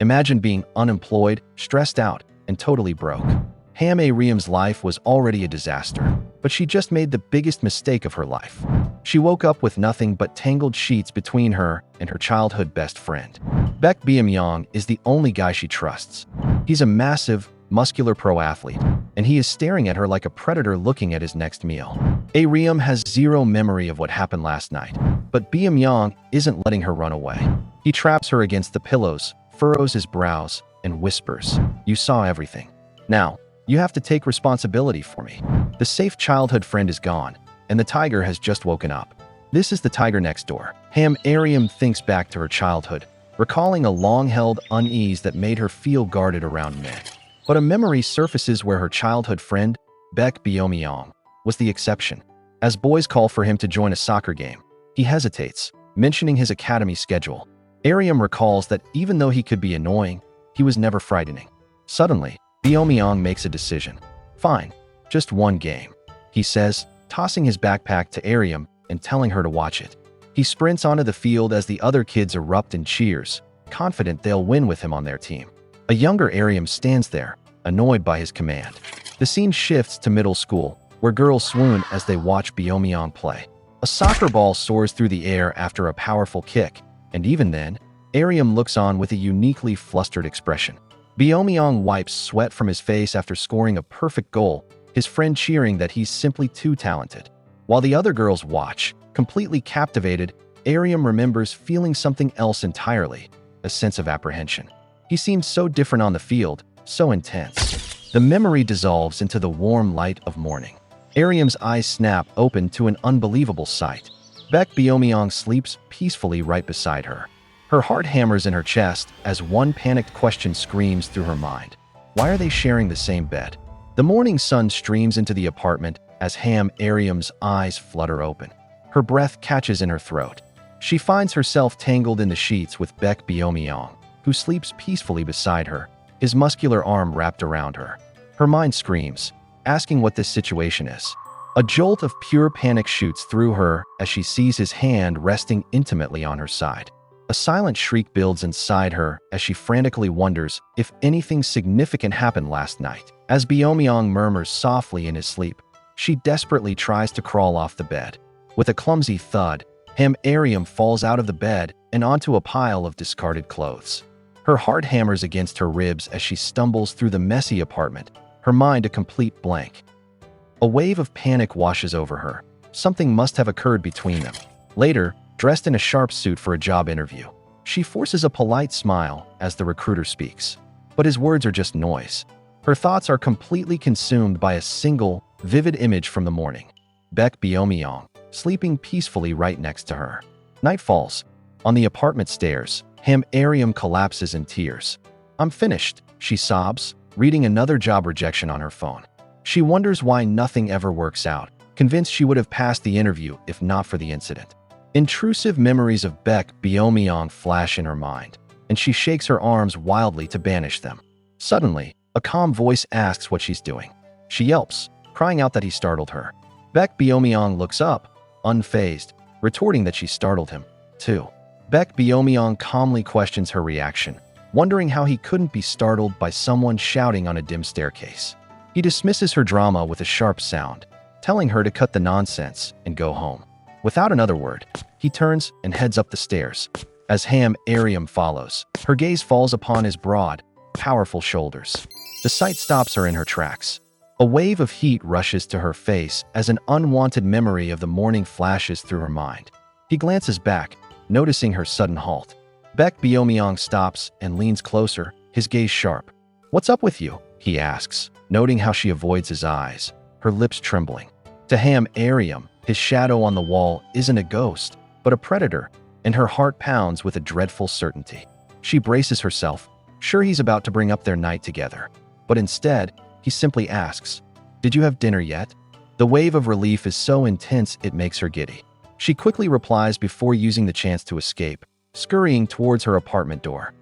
Imagine being unemployed, stressed out, and totally broke. A-reum's life was already a disaster, but she just made the biggest mistake of her life. She woke up with nothing but tangled sheets between her and her childhood best friend. Baek Beom-yeong is the only guy she trusts. He's a massive, muscular pro athlete, and he is staring at her like a predator looking at his next meal. A-reum has zero memory of what happened last night, but Beom-yeong isn't letting her run away. He traps her against the pillows, furrows his brows, and whispers, "You saw everything. Now, you have to take responsibility for me. The safe childhood friend is gone, and the tiger has just woken up. This is the tiger next door." A-reum thinks back to her childhood, recalling a long-held unease that made her feel guarded around men. But a memory surfaces where her childhood friend, Baek Beom-yeong, was the exception. As boys call for him to join a soccer game, he hesitates, mentioning his academy schedule. Ariam recalls that even though he could be annoying, he was never frightening. Suddenly, Beom-yeong makes a decision. "Fine, just one game," he says, tossing his backpack to Ariam and telling her to watch it. He sprints onto the field as the other kids erupt in cheers, confident they'll win with him on their team. A younger Ariam stands there, annoyed by his command. The scene shifts to middle school, where girls swoon as they watch Beom-yeong play. A soccer ball soars through the air after a powerful kick, and even then, Ariam looks on with a uniquely flustered expression. Beom-yeong wipes sweat from his face after scoring a perfect goal, his friend cheering that he's simply too talented. While the other girls watch, completely captivated, Ariam remembers feeling something else entirely, a sense of apprehension. He seemed so different on the field, so intense. The memory dissolves into the warm light of morning. Ariam's eyes snap open to an unbelievable sight. Baek Beom-yeong sleeps peacefully right beside her. Her heart hammers in her chest as one panicked question screams through her mind. Why are they sharing the same bed? The morning sun streams into the apartment as Ariam's eyes flutter open. Her breath catches in her throat. She finds herself tangled in the sheets with Baek Beom-yeong, who sleeps peacefully beside her, his muscular arm wrapped around her. Her mind screams, asking what this situation is. A jolt of pure panic shoots through her as she sees his hand resting intimately on her side. A silent shriek builds inside her as she frantically wonders if anything significant happened last night. As Beom-yeong murmurs softly in his sleep, she desperately tries to crawl off the bed. With a clumsy thud, Ariam falls out of the bed and onto a pile of discarded clothes. Her heart hammers against her ribs as she stumbles through the messy apartment, her mind a complete blank. A wave of panic washes over her. Something must have occurred between them. Later, dressed in a sharp suit for a job interview, she forces a polite smile as the recruiter speaks. But his words are just noise. Her thoughts are completely consumed by a single, vivid image from the morning. Baek Beom-yeong, sleeping peacefully right next to her. Night falls. On the apartment stairs, Ariam collapses in tears. "I'm finished," she sobs, reading another job rejection on her phone. She wonders why nothing ever works out, convinced she would have passed the interview if not for the incident. Intrusive memories of Baek Beom-yeong flash in her mind, and she shakes her arms wildly to banish them. Suddenly, a calm voice asks what she's doing. She yelps, crying out that he startled her. Baek Beom-yeong looks up, unfazed, retorting that she startled him, too. Baek Beom-yeong calmly questions her reaction, wondering how he couldn't be startled by someone shouting on a dim staircase. He dismisses her drama with a sharp sound, telling her to cut the nonsense and go home. Without another word, he turns and heads up the stairs. As Ariam follows, her gaze falls upon his broad, powerful shoulders. The sight stops her in her tracks. A wave of heat rushes to her face as an unwanted memory of the morning flashes through her mind. He glances back, noticing her sudden halt. Baek Beom-yeong stops and leans closer, his gaze sharp. "What's up with you?" he asks, noting how she avoids his eyes, her lips trembling. To Ariam, his shadow on the wall isn't a ghost, but a predator, and her heart pounds with a dreadful certainty. She braces herself, sure he's about to bring up their night together. But instead, he simply asks, "Did you have dinner yet?" The wave of relief is so intense it makes her giddy. She quickly replies before using the chance to escape, scurrying towards her apartment door.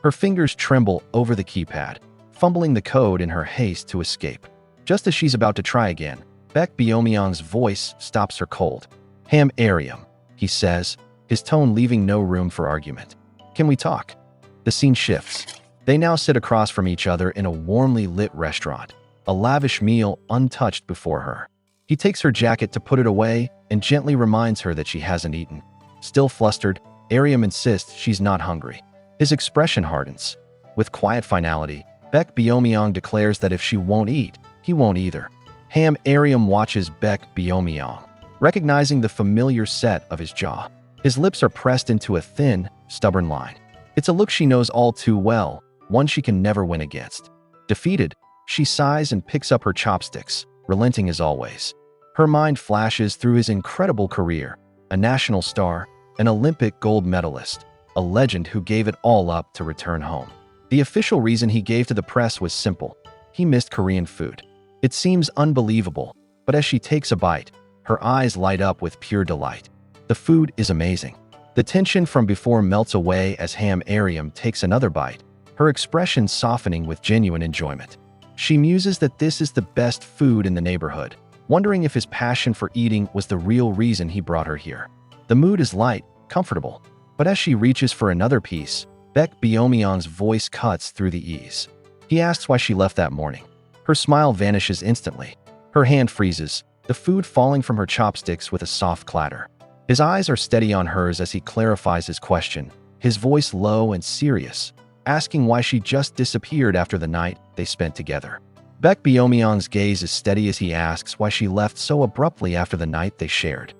Her fingers tremble over the keypad, fumbling the code in her haste to escape. Just as she's about to try again, Baek Beom-yeong's voice stops her cold. "Ariam," he says, his tone leaving no room for argument. "Can we talk?" The scene shifts. They now sit across from each other in a warmly lit restaurant, a lavish meal untouched before her. He takes her jacket to put it away and gently reminds her that she hasn't eaten. Still flustered, Ariam insists she's not hungry. His expression hardens. With quiet finality, Baek Beom-yeong declares that if she won't eat, he won't either. Ariam watches Baek Beom-yeong, recognizing the familiar set of his jaw. His lips are pressed into a thin, stubborn line. It's a look she knows all too well, one she can never win against. Defeated, she sighs and picks up her chopsticks, relenting as always. Her mind flashes through his incredible career, a national star, an Olympic gold medalist, a legend who gave it all up to return home. The official reason he gave to the press was simple. He missed Korean food. It seems unbelievable, but as she takes a bite, her eyes light up with pure delight. The food is amazing. The tension from before melts away as Ariam takes another bite, her expression softening with genuine enjoyment. She muses that this is the best food in the neighborhood, wondering if his passion for eating was the real reason he brought her here. The mood is light, comfortable, but as she reaches for another piece, Baek Beom-yeong's voice cuts through the ease. He asks why she left that morning. Her smile vanishes instantly. Her hand freezes, the food falling from her chopsticks with a soft clatter. His eyes are steady on hers as he clarifies his question, his voice low and serious, asking why she just disappeared after the night they spent together. Baek Beom-yeong's gaze is steady as he asks why she left so abruptly after the night they shared.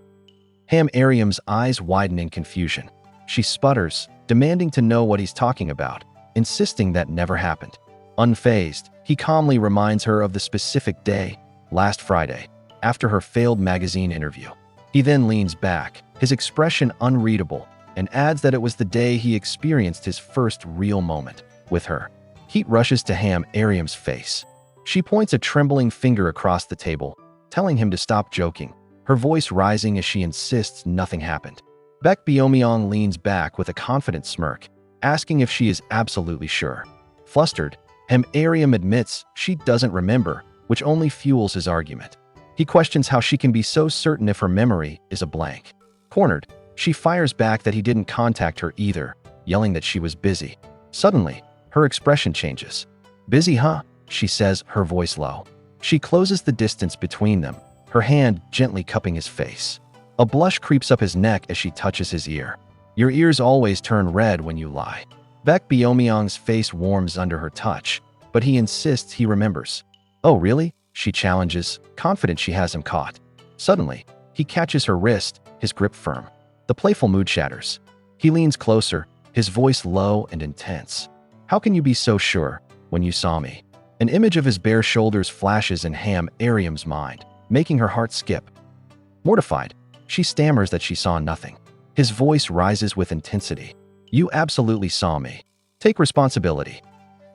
Ariam's eyes widen in confusion. She sputters, demanding to know what he's talking about, insisting that never happened. Unfazed, he calmly reminds her of the specific day, last Friday, after her failed magazine interview. He then leans back, his expression unreadable, and adds that it was the day he experienced his first real moment with her. Heat rushes to Ariam's face. She points a trembling finger across the table, telling him to stop joking, her voice rising as she insists nothing happened. Baek Beom-yeong leans back with a confident smirk, asking if she is absolutely sure. Flustered, Ariam admits she doesn't remember, which only fuels his argument. He questions how she can be so certain if her memory is a blank. Cornered, she fires back that he didn't contact her either, yelling that she was busy. Suddenly, her expression changes. "Busy, huh?" she says, her voice low. She closes the distance between them, her hand gently cupping his face. A blush creeps up his neck as she touches his ear. "Your ears always turn red when you lie." Baek Beom-yeong's face warms under her touch, but he insists he remembers. "Oh, really?" she challenges, confident she has him caught. Suddenly, he catches her wrist, his grip firm. The playful mood shatters. He leans closer, his voice low and intense. "How can you be so sure when you saw me?" An image of his bare shoulders flashes in Ariam's mind, making her heart skip. Mortified, she stammers that she saw nothing. His voice rises with intensity. "You absolutely saw me. Take responsibility."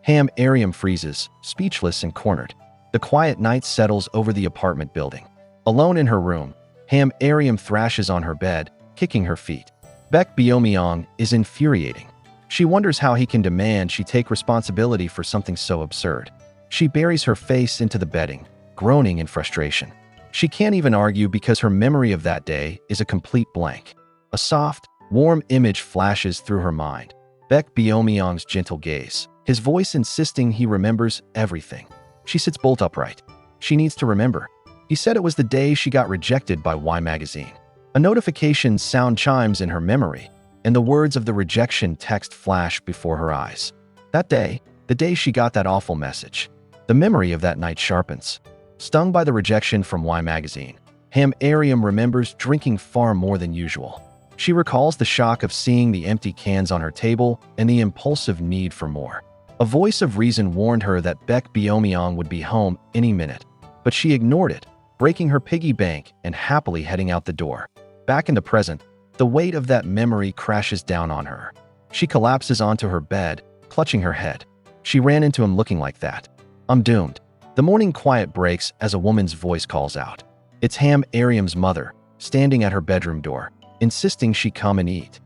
Ariam freezes, speechless and cornered. The quiet night settles over the apartment building. Alone in her room, Ariam thrashes on her bed, kicking her feet. Baek Beom-yeong is infuriating. She wonders how he can demand she take responsibility for something so absurd. She buries her face into the bedding, groaning in frustration. She can't even argue because her memory of that day is a complete blank. A soft, warm image flashes through her mind. Baek Beom-yeong's gentle gaze, his voice insisting he remembers everything. She sits bolt upright. She needs to remember. He said it was the day she got rejected by Y magazine. A notification sound chimes in her memory, and the words of the rejection text flash before her eyes. That day, the day she got that awful message. The memory of that night sharpens. Stung by the rejection from Y magazine, Ariam remembers drinking far more than usual. She recalls the shock of seeing the empty cans on her table and the impulsive need for more. A voice of reason warned her that Baek Beom-yeong would be home any minute, but she ignored it, breaking her piggy bank and happily heading out the door. Back in the present, the weight of that memory crashes down on her. She collapses onto her bed, clutching her head. She ran into him looking like that. "I'm doomed." The morning quiet breaks as a woman's voice calls out. It's Ariam's mother, standing at her bedroom door, insisting she come and eat.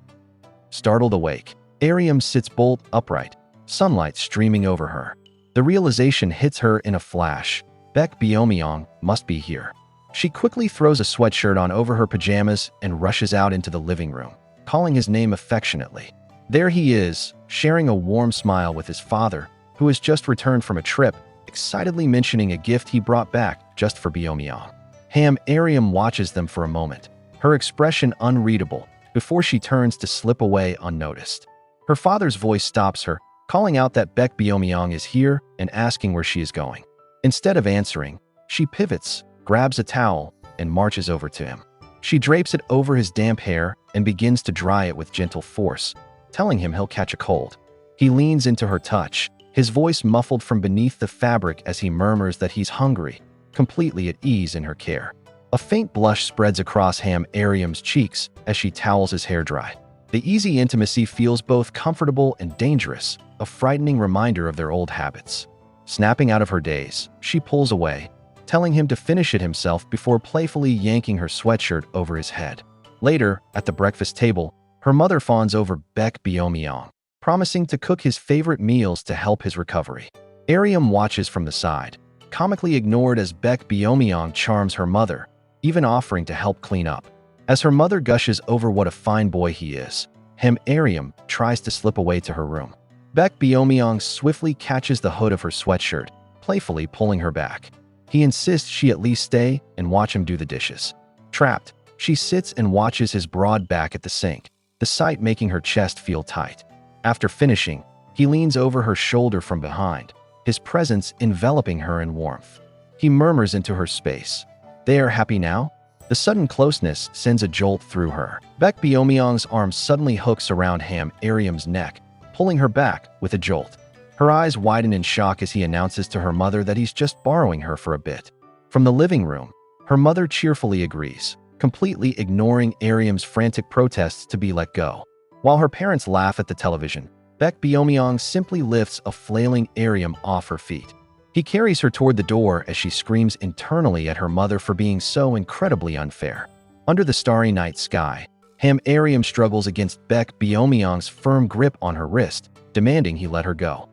Startled awake, Ariam sits bolt upright, sunlight streaming over her. The realization hits her in a flash. Baek Beom-yeong must be here. She quickly throws a sweatshirt on over her pajamas and rushes out into the living room, calling his name affectionately. There he is, sharing a warm smile with his father, who has just returned from a trip, excitedly mentioning a gift he brought back just for Beom-yeong. Ariam watches them for a moment, her expression unreadable, before she turns to slip away unnoticed. Her father's voice stops her, calling out that Baek Beom-yeong is here and asking where she is going. Instead of answering, she pivots, grabs a towel, and marches over to him. She drapes it over his damp hair and begins to dry it with gentle force, telling him he'll catch a cold. He leans into her touch, his voice muffled from beneath the fabric as he murmurs that he's hungry, completely at ease in her care. A faint blush spreads across Ariam's cheeks as she towels his hair dry. The easy intimacy feels both comfortable and dangerous, a frightening reminder of their old habits. Snapping out of her daze, she pulls away, telling him to finish it himself before playfully yanking her sweatshirt over his head. Later, at the breakfast table, her mother fawns over Baek Beom-yeong, promising to cook his favorite meals to help his recovery. Ariam watches from the side, comically ignored as Baek Beom-yeong charms her mother, even offering to help clean up. As her mother gushes over what a fine boy he is, Ariam tries to slip away to her room. Baek Beom-yeong swiftly catches the hood of her sweatshirt, playfully pulling her back. He insists she at least stay and watch him do the dishes. Trapped, she sits and watches his broad back at the sink, the sight making her chest feel tight. After finishing, he leans over her shoulder from behind, his presence enveloping her in warmth. He murmurs into her space, "They are happy now?" The sudden closeness sends a jolt through her. Baek Beom-yeong's arm suddenly hooks around Ariam's neck, pulling her back with a jolt. Her eyes widen in shock as he announces to her mother that he's just borrowing her for a bit. From the living room, her mother cheerfully agrees, completely ignoring Ariam's frantic protests to be let go. While her parents laugh at the television, Baek Beom-yeong simply lifts a flailing Ariam off her feet. He carries her toward the door as she screams internally at her mother for being so incredibly unfair. Under the starry night sky, Ariam struggles against Baek Beom-yeong's firm grip on her wrist, demanding he let her go.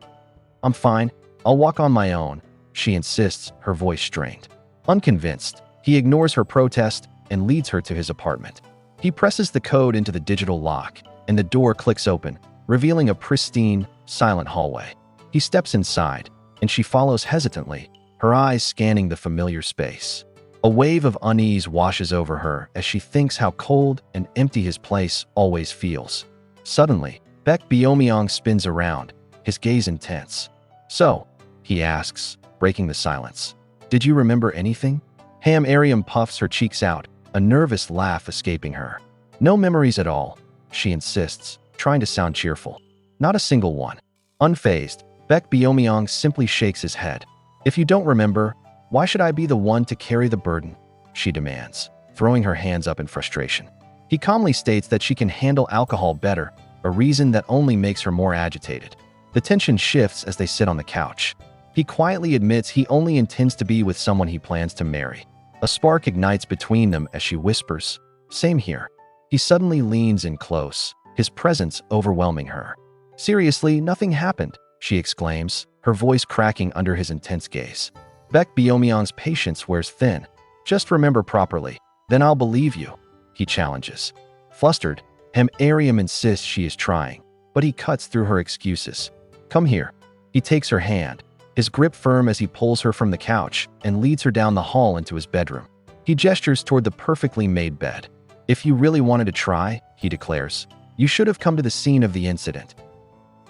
"I'm fine. I'll walk on my own," she insists, her voice strained. Unconvinced, he ignores her protest and leads her to his apartment. He presses the code into the digital lock, and the door clicks open, revealing a pristine, silent hallway. He steps inside, and she follows hesitantly, her eyes scanning the familiar space. A wave of unease washes over her as she thinks how cold and empty his place always feels. Suddenly, Baek Beom-yeong spins around, his gaze intense. "So," he asks, breaking the silence, "did you remember anything?" Ariam puffs her cheeks out, a nervous laugh escaping her. "No memories at all," she insists, trying to sound cheerful. "Not a single one." Unfazed, Baek Beom-yeong simply shakes his head. "If you don't remember, why should I be the one to carry the burden?" she demands, throwing her hands up in frustration. He calmly states that she can handle alcohol better, a reason that only makes her more agitated. The tension shifts as they sit on the couch. He quietly admits he only intends to be with someone he plans to marry. A spark ignites between them as she whispers, "Same here." He suddenly leans in close, his presence overwhelming her. "Seriously, nothing happened," she exclaims, her voice cracking under his intense gaze. Baek Beom-yeong's patience wears thin. "Just remember properly, then I'll believe you," he challenges. Flustered, Ariam insists she is trying, but he cuts through her excuses. "Come here." He takes her hand, his grip firm as he pulls her from the couch and leads her down the hall into his bedroom. He gestures toward the perfectly made bed. "If you really wanted to try," he declares, "you should have come to the scene of the incident."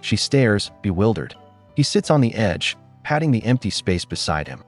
She stares, bewildered. He sits on the edge, patting the empty space beside him.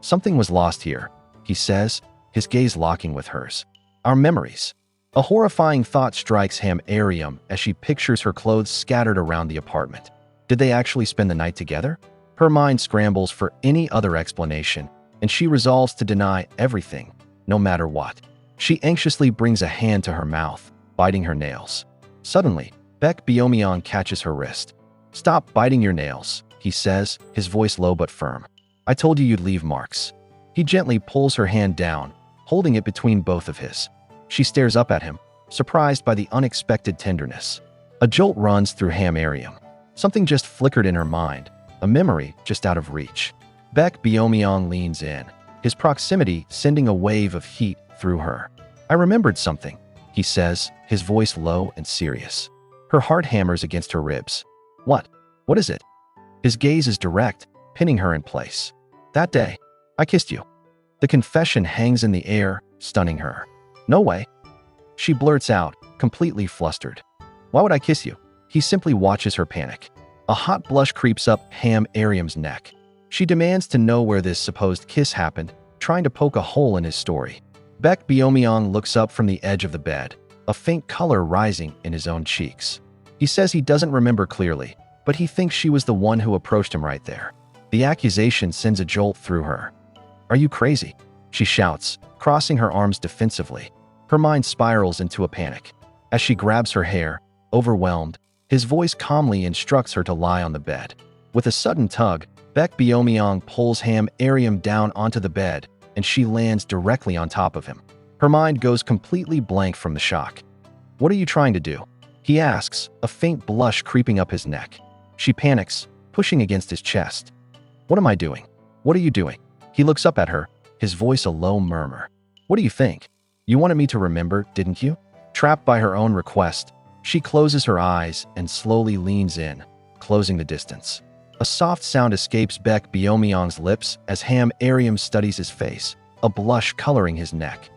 "Something was lost here," he says, his gaze locking with hers. "Our memories." A horrifying thought strikes Ariam as she pictures her clothes scattered around the apartment. Did they actually spend the night together? Her mind scrambles for any other explanation, and she resolves to deny everything, no matter what. She anxiously brings a hand to her mouth, biting her nails. Suddenly, Baek Beom-yeong catches her wrist. "Stop biting your nails," he says, his voice low but firm. "I told you you'd leave marks." He gently pulls her hand down, holding it between both of his. She stares up at him, surprised by the unexpected tenderness. A jolt runs through Ariam. Something just flickered in her mind, a memory just out of reach. Baek Beom-yeong leans in, his proximity sending a wave of heat through her. "I remembered something," he says, his voice low and serious. Her heart hammers against her ribs. What? What is it? His gaze is direct, pinning her in place. That day, I kissed you. The confession hangs in the air, stunning her. No way. She blurts out, completely flustered. Why would I kiss you? He simply watches her panic. A hot blush creeps up Ariam's neck. She demands to know where this supposed kiss happened, trying to poke a hole in his story. Baek Beom-yeong looks up from the edge of the bed, a faint color rising in his own cheeks. He says he doesn't remember clearly, but he thinks she was the one who approached him right there. The accusation sends a jolt through her. Are you crazy? She shouts, crossing her arms defensively. Her mind spirals into a panic. As she grabs her hair, overwhelmed, his voice calmly instructs her to lie on the bed. With a sudden tug, Baek Beom-yeong pulls Ariam down onto the bed, and she lands directly on top of him. Her mind goes completely blank from the shock. What are you trying to do? He asks, a faint blush creeping up his neck. She panics, pushing against his chest. What am I doing? What are you doing? He looks up at her, his voice a low murmur. What do you think? You wanted me to remember, didn't you? Trapped by her own request, she closes her eyes and slowly leans in, closing the distance. A soft sound escapes Baek Beom-yeong's lips as Ariam studies his face, a blush coloring his neck.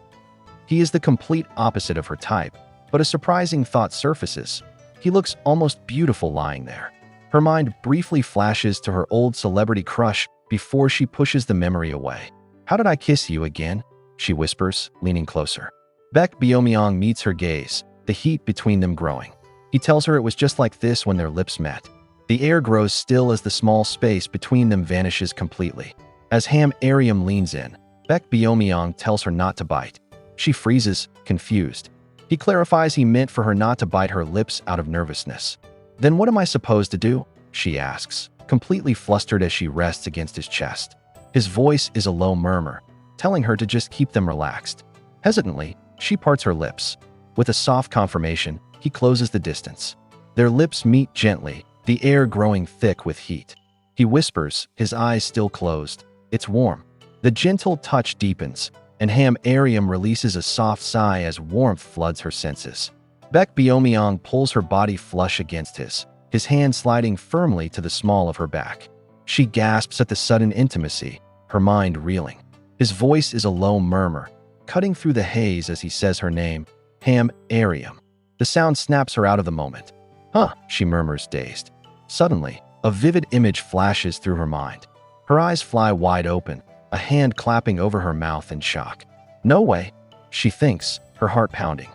He is the complete opposite of her type, but a surprising thought surfaces. He looks almost beautiful lying there. Her mind briefly flashes to her old celebrity crush before she pushes the memory away. How did I kiss you again? She whispers, leaning closer. Baek Beom-yeong meets her gaze, the heat between them growing. He tells her it was just like this when their lips met. The air grows still as the small space between them vanishes completely. As Ariam leans in, Baek Beom-yeong tells her not to bite. She freezes, confused. He clarifies he meant for her not to bite her lips out of nervousness. Then what am I supposed to do? She asks, completely flustered as she rests against his chest. His voice is a low murmur, telling her to just keep them relaxed. Hesitantly, she parts her lips. With a soft confirmation, he closes the distance. Their lips meet gently, the air growing thick with heat. He whispers, his eyes still closed. It's warm. The gentle touch deepens, and Ariam releases a soft sigh as warmth floods her senses. Baek Beom-yeong pulls her body flush against his hand sliding firmly to the small of her back. She gasps at the sudden intimacy, her mind reeling. His voice is a low murmur, cutting through the haze as he says her name, Ariam. The sound snaps her out of the moment. Huh, she murmurs, dazed. Suddenly, a vivid image flashes through her mind. Her eyes fly wide open, a hand clapping over her mouth in shock. No way, she thinks, her heart pounding.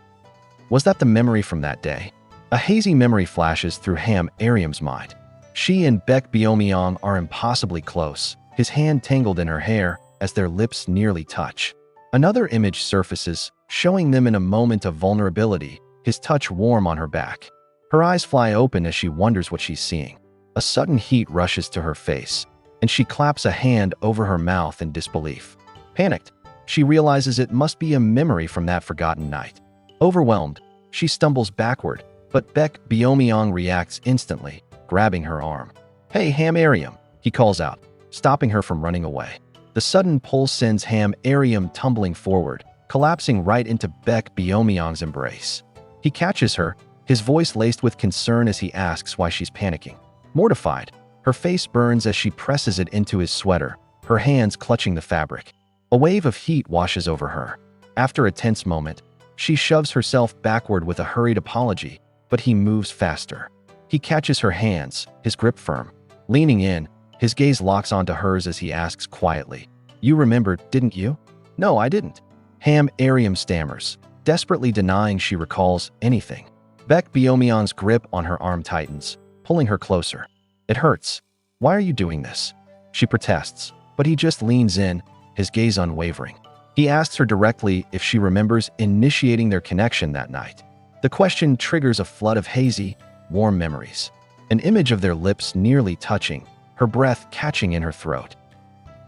Was that the memory from that day? A hazy memory flashes through Ariam's mind. She and Baek Beom-yeong are impossibly close, his hand tangled in her hair as their lips nearly touch. Another image surfaces, showing them in a moment of vulnerability, his touch warm on her back. Her eyes fly open as she wonders what she's seeing. A sudden heat rushes to her face, and she claps a hand over her mouth in disbelief. Panicked, she realizes it must be a memory from that forgotten night. Overwhelmed, she stumbles backward, but Baek Beom-yeong reacts instantly, grabbing her arm. Hey, Ariam, he calls out, stopping her from running away. The sudden pull sends Ariam tumbling forward, collapsing right into Baek Beom-yeong's embrace. He catches her, his voice laced with concern as he asks why she's panicking. Mortified, her face burns as she presses it into his sweater, her hands clutching the fabric. A wave of heat washes over her. After a tense moment, she shoves herself backward with a hurried apology, but he moves faster. He catches her hands, his grip firm. Leaning in, his gaze locks onto hers as he asks quietly, "You remembered, didn't you?" "No, I didn't." Ariam stammers, desperately denying she recalls anything. Baek Beom-yeong's grip on her arm tightens, pulling her closer. "It hurts. Why are you doing this?" She protests, but he just leans in, his gaze unwavering. He asks her directly if she remembers initiating their connection that night. The question triggers a flood of hazy, warm memories. An image of their lips nearly touching, her breath catching in her throat.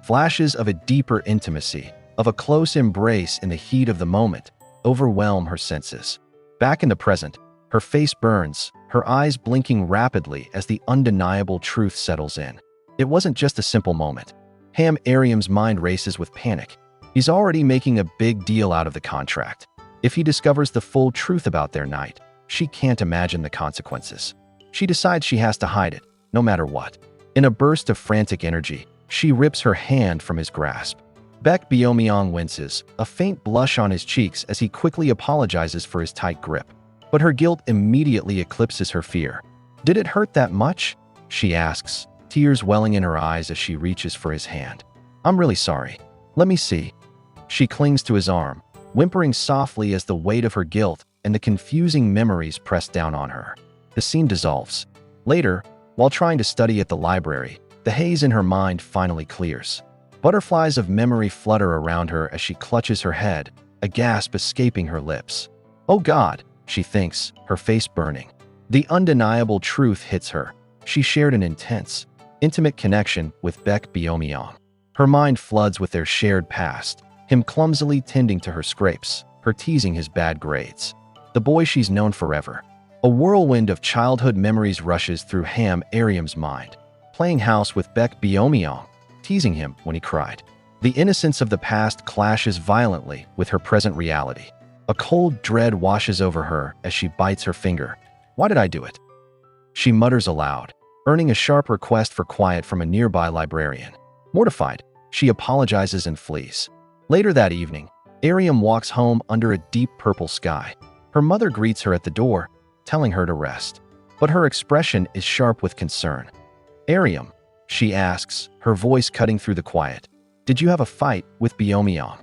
Flashes of a deeper intimacy, of a close embrace in the heat of the moment, overwhelm her senses. Back in the present, her face burns, her eyes blinking rapidly as the undeniable truth settles in. It wasn't just a simple moment. Ariam's mind races with panic. He's already making a big deal out of the contract. If he discovers the full truth about their night, she can't imagine the consequences. She decides she has to hide it, no matter what. In a burst of frantic energy, she rips her hand from his grasp. Baek Beom-yeong winces, a faint blush on his cheeks as he quickly apologizes for his tight grip. But her guilt immediately eclipses her fear. "Did it hurt that much?" she asks, tears welling in her eyes as she reaches for his hand. "I'm really sorry. Let me see." She clings to his arm, whimpering softly as the weight of her guilt and the confusing memories press down on her. The scene dissolves. Later, while trying to study at the library, the haze in her mind finally clears. Butterflies of memory flutter around her as she clutches her head, a gasp escaping her lips. "Oh God," she thinks, her face burning. The undeniable truth hits her. She shared an intense, intimate connection with Baek Beom-yeong. Her mind floods with their shared past, him clumsily tending to her scrapes, her teasing his bad grades. The boy she's known forever. A whirlwind of childhood memories rushes through Ariam's mind. Playing house with Baek Beom-yeong, teasing him when he cried. The innocence of the past clashes violently with her present reality. A cold dread washes over her as she bites her finger. "Why did I do it?" She mutters aloud, earning a sharp request for quiet from a nearby librarian. Mortified, she apologizes and flees. Later that evening, Ariam walks home under a deep purple sky. Her mother greets her at the door, telling her to rest. But her expression is sharp with concern. "Ariam," she asks, her voice cutting through the quiet, "did you have a fight with Beom-yeong?"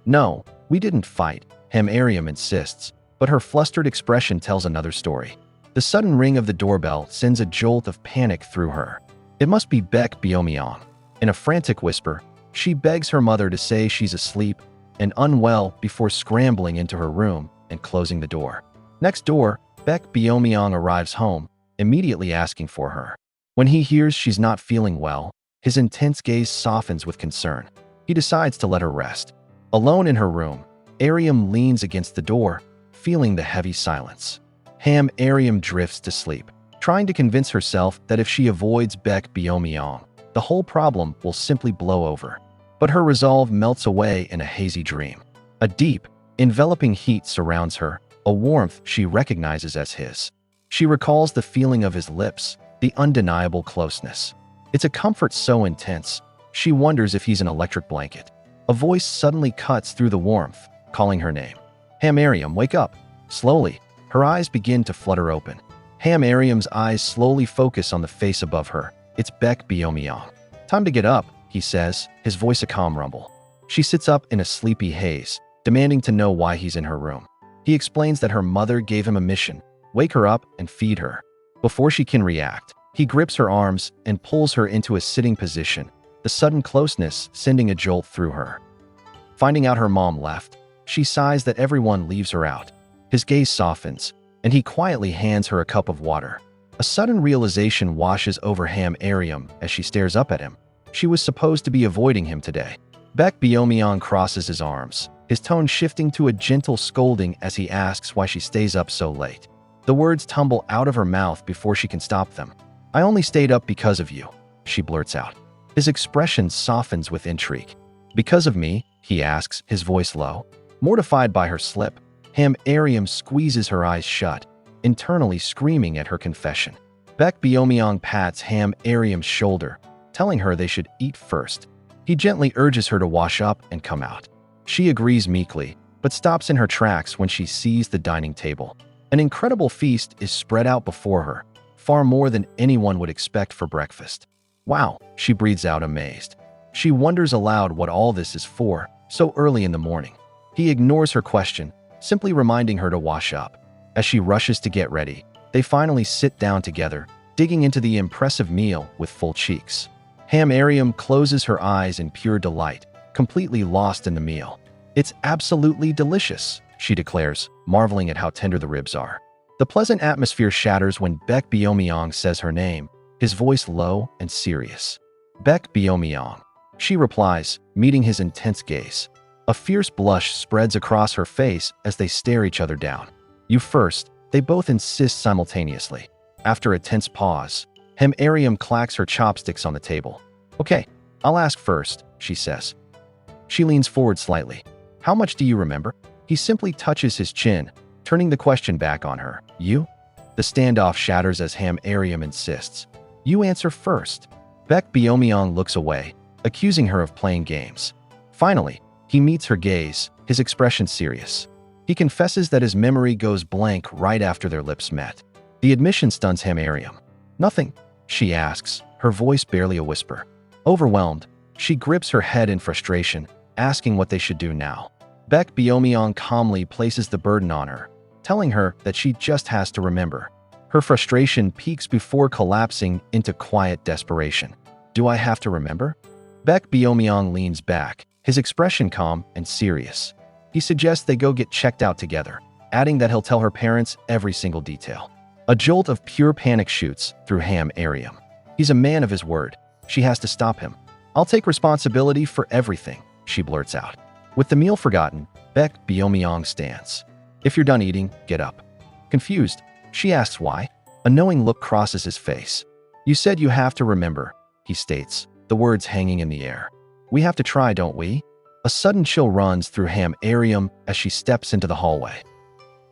"No, we didn't fight," Ariam insists, but her flustered expression tells another story. The sudden ring of the doorbell sends a jolt of panic through her. It must be Baek Beom-yeong. In a frantic whisper, she begs her mother to say she's asleep and unwell before scrambling into her room and closing the door. Next door, Baek Beom-yeong arrives home, immediately asking for her. When he hears she's not feeling well, his intense gaze softens with concern. He decides to let her rest. Alone in her room, Ariam leans against the door, feeling the heavy silence. Ariam drifts to sleep, trying to convince herself that if she avoids Baek Beom-yeong, the whole problem will simply blow over. But her resolve melts away in a hazy dream. A deep, enveloping heat surrounds her, a warmth she recognizes as his. She recalls the feeling of his lips, the undeniable closeness. It's a comfort so intense, she wonders if he's an electric blanket. A voice suddenly cuts through the warmth, calling her name. "Ariam, wake up." Slowly, her eyes begin to flutter open. Ariam's eyes slowly focus on the face above her. It's Baek Beom-yeong. "Time to get up," he says, his voice a calm rumble. She sits up in a sleepy haze, demanding to know why he's in her room. He explains that her mother gave him a mission: wake her up and feed her. Before she can react, he grips her arms and pulls her into a sitting position, the sudden closeness sending a jolt through her. Finding out her mom left, she sighs that everyone leaves her out. His gaze softens, and he quietly hands her a cup of water. A sudden realization washes over Ariam as she stares up at him. She was supposed to be avoiding him today. Baek Beom-yeong crosses his arms, his tone shifting to a gentle scolding as he asks why she stays up so late. The words tumble out of her mouth before she can stop them. "I only stayed up because of you," she blurts out. His expression softens with intrigue. "Because of me?" he asks, his voice low. Mortified by her slip, Ariam squeezes her eyes shut, internally screaming at her confession. Baek Beom-yeong pats Ariam's shoulder, telling her they should eat first. He gently urges her to wash up and come out. She agrees meekly, but stops in her tracks when she sees the dining table. An incredible feast is spread out before her, far more than anyone would expect for breakfast. "Wow," she breathes out amazed. She wonders aloud what all this is for, so early in the morning. He ignores her question, simply reminding her to wash up. As she rushes to get ready, they finally sit down together, digging into the impressive meal with full cheeks. Ariam closes her eyes in pure delight, completely lost in the meal. "It's absolutely delicious," she declares, marveling at how tender the ribs are. The pleasant atmosphere shatters when Baek Beom-yeong says her name, his voice low and serious. "Baek Beom-yeong," she replies, meeting his intense gaze. A fierce blush spreads across her face as they stare each other down. "You first," they both insist simultaneously. After a tense pause, Ariam clacks her chopsticks on the table. "Okay, I'll ask first," she says. She leans forward slightly. "How much do you remember?" He simply touches his chin, turning the question back on her. You? The standoff shatters as Ariam insists. You answer first. Baek Beom-yeong looks away, accusing her of playing games. Finally, he meets her gaze, his expression serious. He confesses that his memory goes blank right after their lips met. The admission stuns Ariam. Nothing, she asks, her voice barely a whisper. Overwhelmed, she grips her head in frustration, asking what they should do now. Baek Beom-yeong calmly places the burden on her, telling her that she just has to remember. Her frustration peaks before collapsing into quiet desperation. Do I have to remember? Baek Beom-yeong leans back, his expression calm and serious. He suggests they go get checked out together, adding that he'll tell her parents every single detail. A jolt of pure panic shoots through Ariam. He's a man of his word. She has to stop him. I'll take responsibility for everything, she blurts out. With the meal forgotten, Baek Beom-yeong stands. If you're done eating, get up. Confused, she asks why. A knowing look crosses his face. You said you have to remember, he states, the words hanging in the air. We have to try, don't we? A sudden chill runs through Ariam as she steps into the hallway.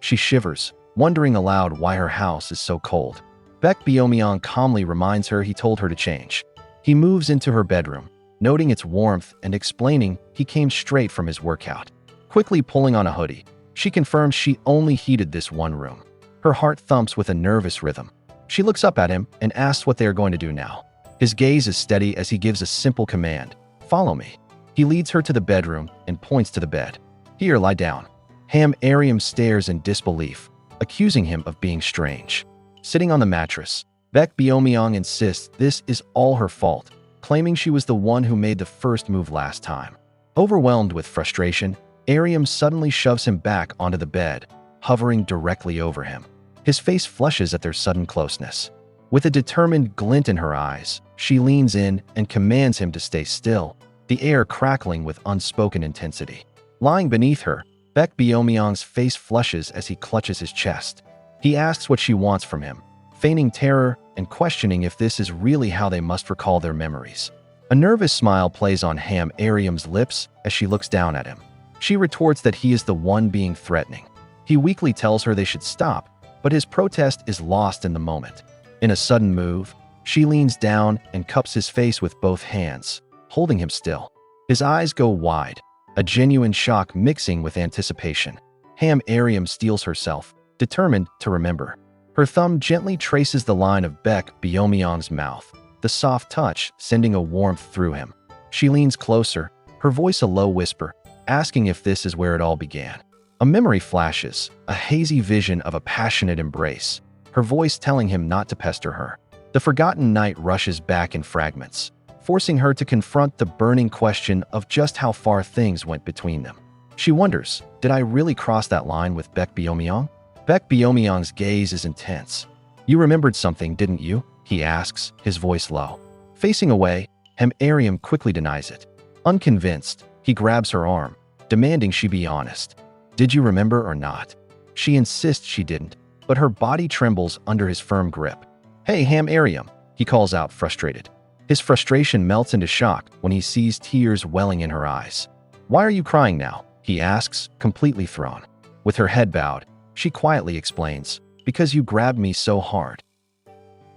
She shivers, wondering aloud why her house is so cold. Baek Beom-yeong calmly reminds her he told her to change. He moves into her bedroom, noting its warmth and explaining he came straight from his workout. Quickly pulling on a hoodie, she confirms she only heated this one room. Her heart thumps with a nervous rhythm. She looks up at him and asks what they are going to do now. His gaze is steady as he gives a simple command. Follow me. He leads her to the bedroom and points to the bed. Here, lie down. Ariam stares in disbelief, accusing him of being strange. Sitting on the mattress, Baek Beom-yeong insists this is all her fault, claiming she was the one who made the first move last time. Overwhelmed with frustration, Ariam suddenly shoves him back onto the bed, hovering directly over him. His face flushes at their sudden closeness. With a determined glint in her eyes, she leans in and commands him to stay still, the air crackling with unspoken intensity. Lying beneath her, Baek Beom-yeong's face flushes as he clutches his chest. He asks what she wants from him, feigning terror and questioning if this is really how they must recall their memories. A nervous smile plays on Ariam's lips as she looks down at him. She retorts that he is the one being threatening. He weakly tells her they should stop, but his protest is lost in the moment. In a sudden move, she leans down and cups his face with both hands, holding him still. His eyes go wide, a genuine shock mixing with anticipation. Ariam steels herself, determined to remember. Her thumb gently traces the line of Baek Beom-yeong's mouth, the soft touch sending a warmth through him. She leans closer, her voice a low whisper, asking if this is where it all began. A memory flashes, a hazy vision of a passionate embrace, her voice telling him not to pester her. The forgotten night rushes back in fragments, forcing her to confront the burning question of just how far things went between them. She wonders, did I really cross that line with Baek Beom-yeong? Baek Beom-yeong's gaze is intense. You remembered something, didn't you? He asks, his voice low. Facing away, Ariam quickly denies it. Unconvinced, he grabs her arm, demanding she be honest. Did you remember or not? She insists she didn't, but her body trembles under his firm grip. Hey, Ariam, he calls out, frustrated. His frustration melts into shock when he sees tears welling in her eyes. Why are you crying now? He asks, completely thrown. With her head bowed, she quietly explains, because you grabbed me so hard.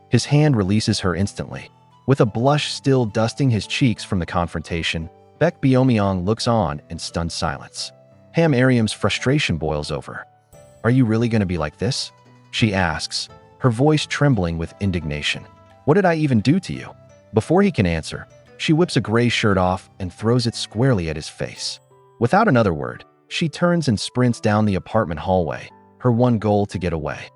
His hand releases her instantly. With a blush still dusting his cheeks from the confrontation, Baek Beom-yeong looks on in stunned silence. Ariam's frustration boils over. Are you really going to be like this? She asks, her voice trembling with indignation. What did I even do to you? Before he can answer, she whips a gray shirt off and throws it squarely at his face. Without another word, she turns and sprints down the apartment hallway, her one goal to get away.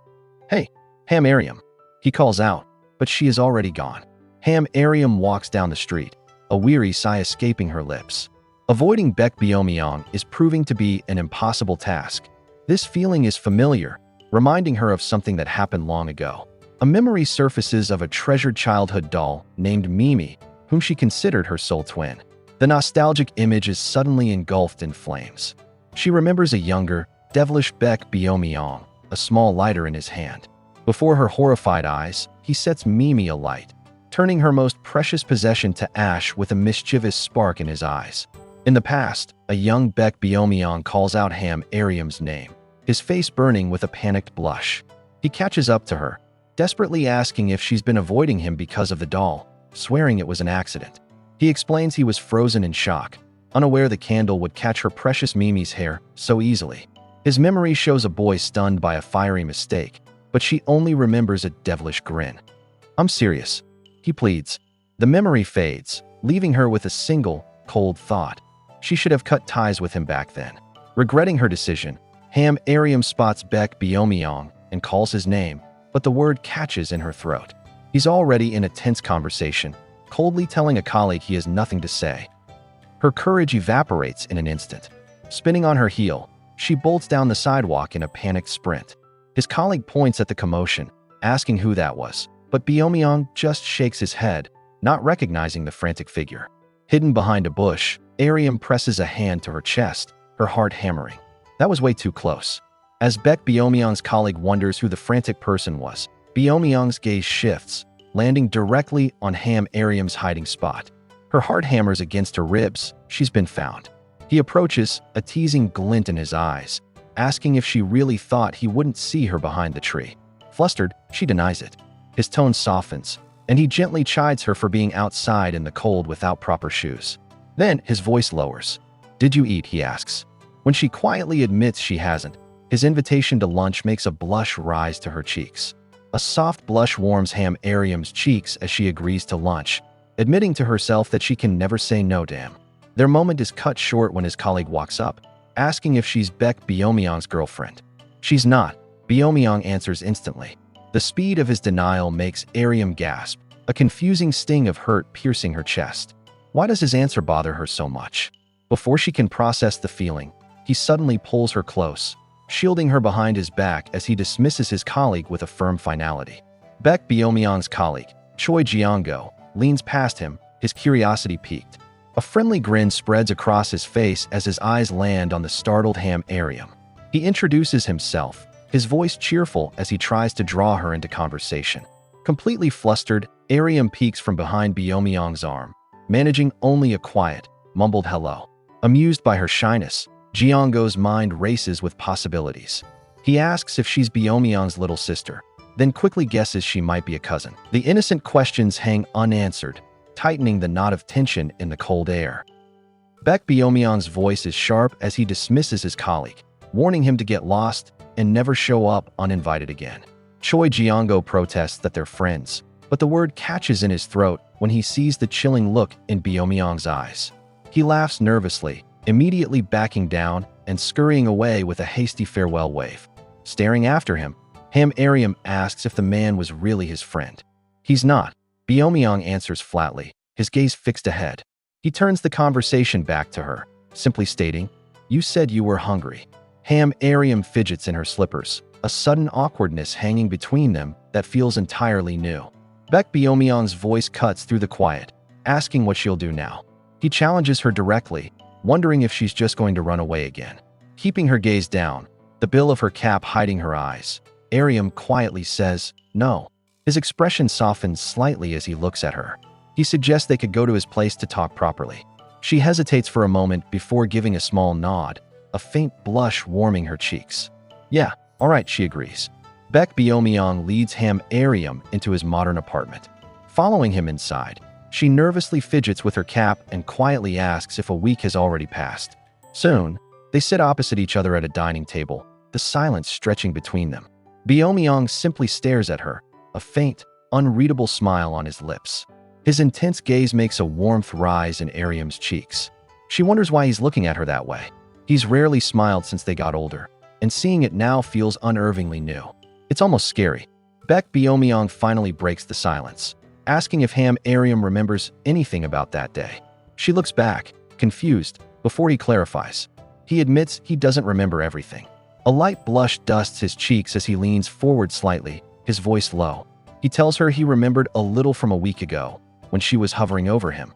Hey, Ariam, he calls out, but she is already gone. Ariam walks down the street, a weary sigh escaping her lips. Avoiding Baek Beom-yeong is proving to be an impossible task. This feeling is familiar, reminding her of something that happened long ago. A memory surfaces of a treasured childhood doll named Mimi, whom she considered her soul twin. The nostalgic image is suddenly engulfed in flames. She remembers a younger, devilish Baek Beom-yeong, a small lighter in his hand. Before her horrified eyes, he sets Mimi alight, turning her most precious possession to ash with a mischievous spark in his eyes. In the past, a young Baek Beom-yeong calls out Ariam's name. his face burning with a panicked blush. He catches up to her, desperately asking if she's been avoiding him because of the doll, swearing it was an accident. He explains he was frozen in shock, unaware the candle would catch her precious Mimi's hair so easily. His memory shows a boy stunned by a fiery mistake, but she only remembers a devilish grin. "I'm serious," he pleads. The memory fades, leaving her with a single, cold thought. She should have cut ties with him back then. Regretting her decision, Ariam spots Baek Beom-yeong and calls his name, but the word catches in her throat. He's already in a tense conversation, coldly telling a colleague he has nothing to say. Her courage evaporates in an instant. Spinning on her heel, she bolts down the sidewalk in a panicked sprint. His colleague points at the commotion, asking who that was, but Beom-yeong just shakes his head, not recognizing the frantic figure. Hidden behind a bush, Ariam presses a hand to her chest, her heart hammering. That was way too close. As Baek Beom-yeong's colleague wonders who the frantic person was, Beom-yeong's gaze shifts, landing directly on Ariam's hiding spot. Her heart hammers against her ribs. She's been found. He approaches, a teasing glint in his eyes, asking if she really thought he wouldn't see her behind the tree. Flustered, she denies it. His tone softens, and he gently chides her for being outside in the cold without proper shoes. Then his voice lowers. "Did you eat?" he asks. When she quietly admits she hasn't, his invitation to lunch makes a blush rise to her cheeks. A soft blush warms Ariam's cheeks as she agrees to lunch, admitting to herself that she can never say no to him. Their moment is cut short when his colleague walks up, asking if she's Baek Beom-yeong's girlfriend. She's not, Beom-yeong answers instantly. The speed of his denial makes Ariam gasp, a confusing sting of hurt piercing her chest. Why does his answer bother her so much? Before she can process the feeling, he suddenly pulls her close, shielding her behind his back as he dismisses his colleague with a firm finality. Baek Beom-yeong's colleague, Choi Jeong-go, leans past him, his curiosity piqued. A friendly grin spreads across his face as his eyes land on the startled Ariam. He introduces himself, his voice cheerful as he tries to draw her into conversation. Completely flustered, Ariam peeks from behind Beom-yeong's arm, managing only a quiet, mumbled hello. Amused by her shyness, Jeong-go's mind races with possibilities. He asks if she's Beom-yeong's little sister, then quickly guesses she might be a cousin. The innocent questions hang unanswered, tightening the knot of tension in the cold air. Baek Beom-yeong's voice is sharp as he dismisses his colleague, warning him to get lost and never show up uninvited again. Choi Jeong-go protests that they're friends, but the word catches in his throat when he sees the chilling look in Beom-yeong's eyes. He laughs nervously, immediately backing down and scurrying away with a hasty farewell wave. Staring after him, Ariam asks if the man was really his friend. He's not, Beom-yeong answers flatly, his gaze fixed ahead. He turns the conversation back to her, simply stating, "You said you were hungry." Ariam fidgets in her slippers, a sudden awkwardness hanging between them that feels entirely new. Baek Beom-yeong's voice cuts through the quiet, asking what she'll do now. He challenges her directly, wondering if she's just going to run away again. Keeping her gaze down, the bill of her cap hiding her eyes, Ariam quietly says, "No." His expression softens slightly as he looks at her. He suggests they could go to his place to talk properly. She hesitates for a moment before giving a small nod, a faint blush warming her cheeks. "Yeah, all right," she agrees. Baek Beom-yeong leads Ariam into his modern apartment. Following him inside, she nervously fidgets with her cap and quietly asks if a week has already passed. Soon, they sit opposite each other at a dining table, the silence stretching between them. Beom-yeong simply stares at her, a faint, unreadable smile on his lips. His intense gaze makes a warmth rise in Ariam's cheeks. She wonders why he's looking at her that way. He's rarely smiled since they got older, and seeing it now feels unnervingly new. It's almost scary. Baek Beom-yeong finally breaks the silence, asking if Ariam remembers anything about that day. She looks back, confused, before he clarifies. He admits he doesn't remember everything. A light blush dusts his cheeks as he leans forward slightly, his voice low. He tells her he remembered a little from a week ago, when she was hovering over him.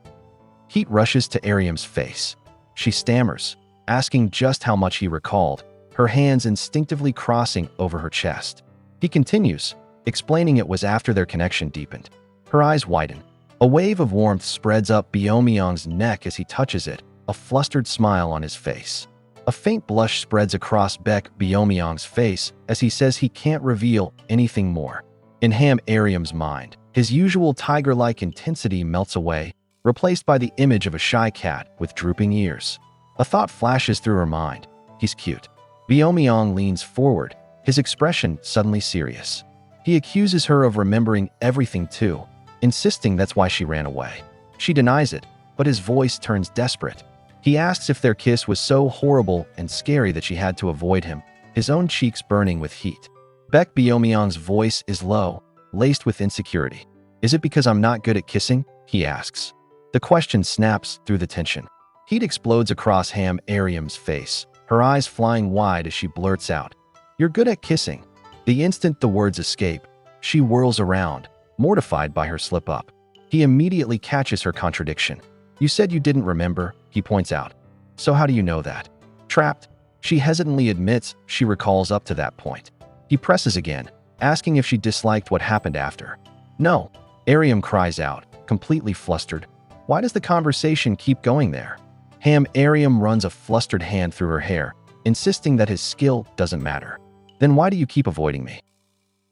Heat rushes to Ariam's face. She stammers, asking just how much he recalled, her hands instinctively crossing over her chest. He continues, explaining it was after their connection deepened. Her eyes widen. A wave of warmth spreads up Beom-yeong's neck as he touches it, a flustered smile on his face. A faint blush spreads across Baek Beom-yeong's face as he says he can't reveal anything more. In Ariam's mind, his usual tiger-like intensity melts away, replaced by the image of a shy cat with drooping ears. A thought flashes through her mind. He's cute. Beom-yeong leans forward, his expression suddenly serious. He accuses her of remembering everything too, insisting that's why she ran away. She denies it, but his voice turns desperate. He asks if their kiss was so horrible and scary that she had to avoid him, his own cheeks burning with heat. Baek Beom-yeong's voice is low, laced with insecurity. Is it because I'm not good at kissing? He asks. The question snaps through the tension. Heat explodes across Ariam's face, her eyes flying wide as she blurts out, "You're good at kissing." The instant the words escape, she whirls around, mortified by her slip-up. He immediately catches her contradiction. "You said you didn't remember," he points out. "So how do you know that?" Trapped, she hesitantly admits she recalls up to that point. He presses again, asking if she disliked what happened after. "No," Ariam cries out, completely flustered. Why does the conversation keep going there? Ariam runs a flustered hand through her hair, insisting that his skill doesn't matter. "Then why do you keep avoiding me?"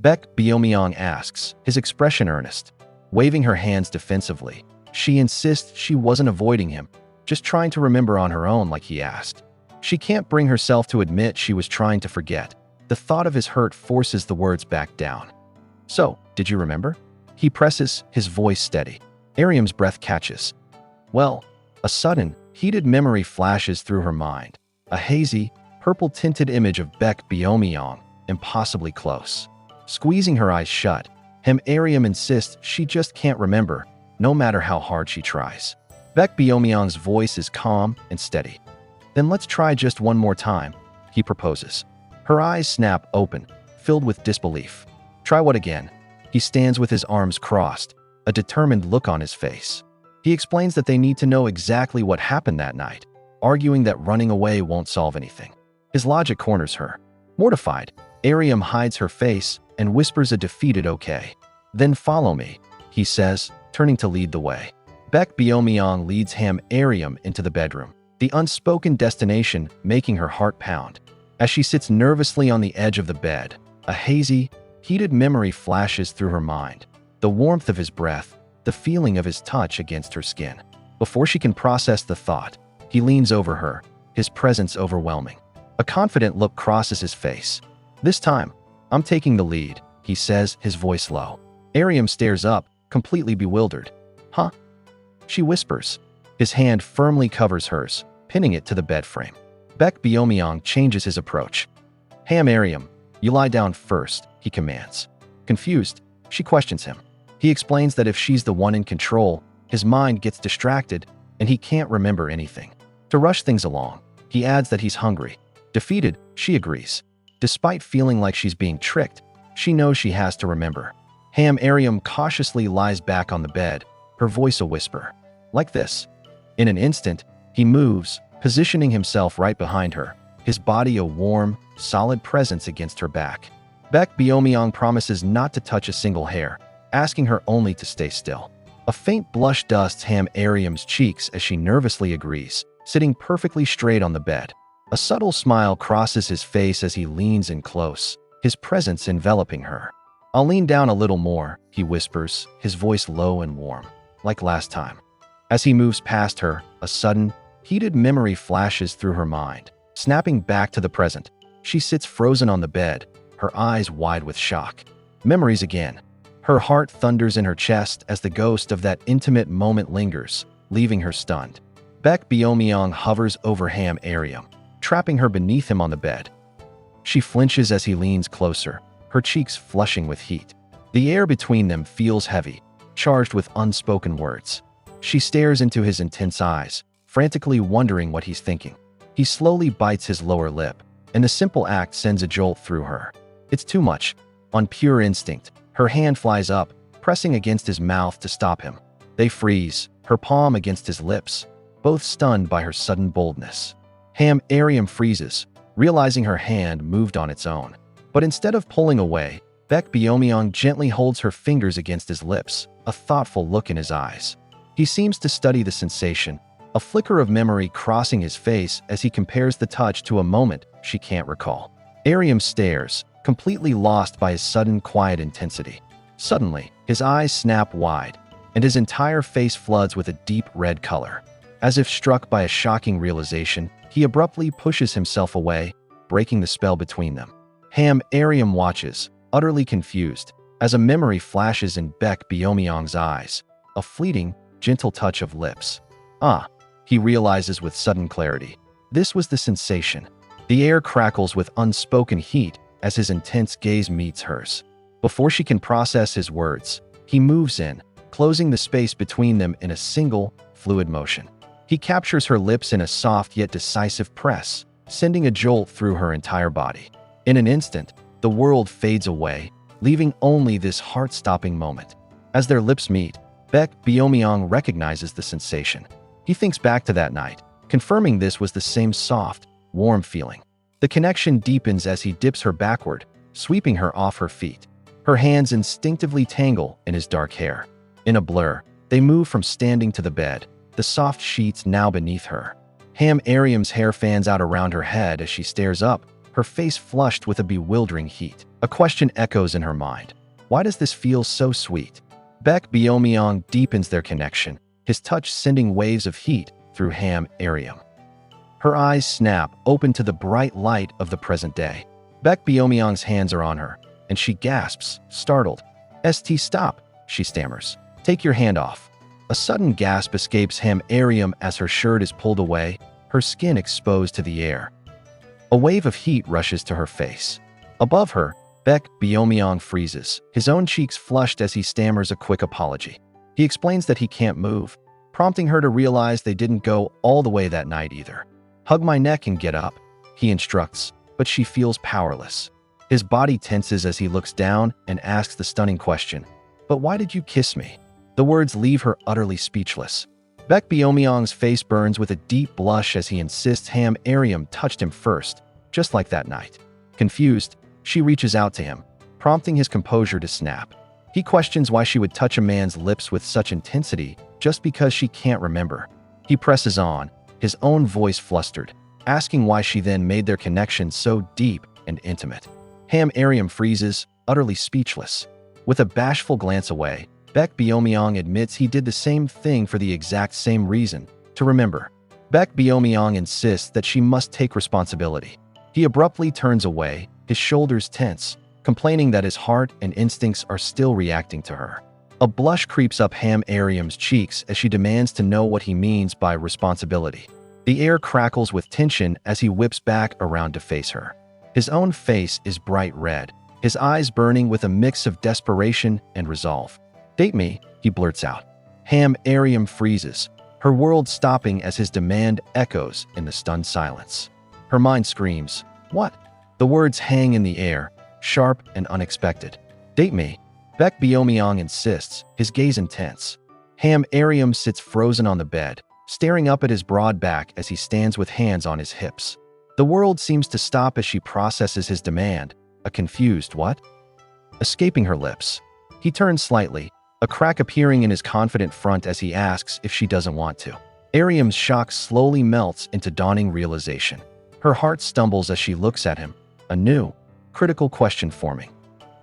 Baek Beom-yeong asks, his expression earnest. Waving her hands defensively, she insists she wasn't avoiding him, just trying to remember on her own like he asked. She can't bring herself to admit she was trying to forget. The thought of his hurt forces the words back down. "So, did you remember?" He presses, his voice steady. Ariam's breath catches. Well, a sudden, heated memory flashes through her mind. A hazy, purple-tinted image of Baek Beom-yeong, impossibly close. Squeezing her eyes shut, Ariam insists she just can't remember, no matter how hard she tries. Baek Beom-yeong's voice is calm and steady. "Then let's try just one more time," he proposes. Her eyes snap open, filled with disbelief. "Try what again?" He stands with his arms crossed, a determined look on his face. He explains that they need to know exactly what happened that night, arguing that running away won't solve anything. His logic corners her. Mortified, Ariam hides her face and whispers a defeated okay. "Then follow me," he says, turning to lead the way. Baek Beom-yeong leads Ariam into the bedroom, the unspoken destination making her heart pound. As she sits nervously on the edge of the bed, a hazy, heated memory flashes through her mind. The warmth of his breath, the feeling of his touch against her skin. Before she can process the thought, he leans over her, his presence overwhelming. A confident look crosses his face. "This time, I'm taking the lead," he says, his voice low. Ariam stares up, completely bewildered. "Huh?" she whispers. His hand firmly covers hers, pinning it to the bed frame. Baek Beom-yeong changes his approach. Ariam, you lie down first," he commands. Confused, she questions him. He explains that if she's the one in control, his mind gets distracted and he can't remember anything. To rush things along, he adds that he's hungry. Defeated, she agrees. Despite feeling like she's being tricked, she knows she has to remember. Ariam cautiously lies back on the bed, her voice a whisper. Like this. In an instant, he moves, positioning himself right behind her, his body a warm, solid presence against her back. Baek Beom-yeong promises not to touch a single hair, asking her only to stay still. A faint blush dusts Ariam's cheeks as she nervously agrees, sitting perfectly straight on the bed. A subtle smile crosses his face as he leans in close, his presence enveloping her. "I'll lean down a little more," he whispers, his voice low and warm, like last time. As he moves past her, a sudden, heated memory flashes through her mind. Snapping back to the present, she sits frozen on the bed, her eyes wide with shock. Memories again. Her heart thunders in her chest as the ghost of that intimate moment lingers, leaving her stunned. Baek Beom-yeong hovers over Ariam, trapping her beneath him on the bed. She flinches as he leans closer, her cheeks flushing with heat. The air between them feels heavy, charged with unspoken words. She stares into his intense eyes, frantically wondering what he's thinking. He slowly bites his lower lip, and the simple act sends a jolt through her. It's too much. On pure instinct, her hand flies up, pressing against his mouth to stop him. They freeze, her palm against his lips, both stunned by her sudden boldness. Ariam freezes, realizing her hand moved on its own. But instead of pulling away, Baek Beom-yeong gently holds her fingers against his lips, a thoughtful look in his eyes. He seems to study the sensation, a a flicker of memory crossing his face as he compares the touch to a moment she can't recall. Ariam stares, completely lost by his sudden quiet intensity. Suddenly, his eyes snap wide, and his entire face floods with a deep red color. As if struck by a shocking realization, he abruptly pushes himself away, breaking the spell between them. Ariam watches, utterly confused, as a memory flashes in Baek Beom-yeong's eyes, a fleeting, gentle touch of lips. He realizes with sudden clarity. This was the sensation. The air crackles with unspoken heat as his intense gaze meets hers. Before she can process his words, he moves in, closing the space between them in a single, fluid motion. He captures her lips in a soft yet decisive press, sending a jolt through her entire body. In an instant, the world fades away, leaving only this heart-stopping moment. As their lips meet, Baek Beom-yeong recognizes the sensation. He thinks back to that night, confirming this was the same soft, warm feeling. The connection deepens as he dips her backward, sweeping her off her feet. Her hands instinctively tangle in his dark hair. In a blur, they move from standing to the bed, the soft sheets now beneath her. Ariam's hair fans out around her head as she stares up, her face flushed with a bewildering heat. A question echoes in her mind. Why does this feel so sweet? Baek Beom-yeong deepens their connection, his touch sending waves of heat through Ariam. Her eyes snap, open to the bright light of the present day. Baek Beom-yeong's hands are on her, and she gasps, startled. Stop, she stammers. Take your hand off. A sudden gasp escapes Ariam as her shirt is pulled away, her skin exposed to the air. A wave of heat rushes to her face. Above her, Baek Beom-yeong freezes, his own cheeks flushed as he stammers a quick apology. He explains that he can't move, prompting her to realize they didn't go all the way that night either. Hug my neck and get up, he instructs, but she feels powerless. His body tenses as he looks down and asks the stunning question, "But why did you kiss me?" The words leave her utterly speechless. Baek Beom-yeong's face burns with a deep blush as he insists Ariam touched him first, just like that night. Confused, she reaches out to him, prompting his composure to snap. He questions why she would touch a man's lips with such intensity just because she can't remember. He presses on, his own voice flustered, asking why she then made their connection so deep and intimate. Ariam freezes, utterly speechless. With a bashful glance away, Baek Beom-yeong admits he did the same thing for the exact same reason, to remember. Baek Beom-yeong insists that she must take responsibility. He abruptly turns away, his shoulders tense, complaining that his heart and instincts are still reacting to her. A blush creeps up Ariam's cheeks as she demands to know what he means by responsibility. The air crackles with tension as he whips back around to face her. His own face is bright red, his eyes burning with a mix of desperation and resolve. "Date me," he blurts out. Ariam freezes, her world stopping as his demand echoes in the stunned silence. Her mind screams, "What?" The words hang in the air, sharp and unexpected. "Date me," Baek Beom-yeong insists, his gaze intense. Ariam sits frozen on the bed, staring up at his broad back as he stands with hands on his hips. The world seems to stop as she processes his demand, a confused "what?" escaping her lips. He turns slightly, a crack appearing in his confident front as he asks if she doesn't want to. Ariam's shock slowly melts into dawning realization. Her heart stumbles as she looks at him, a new, critical question forming.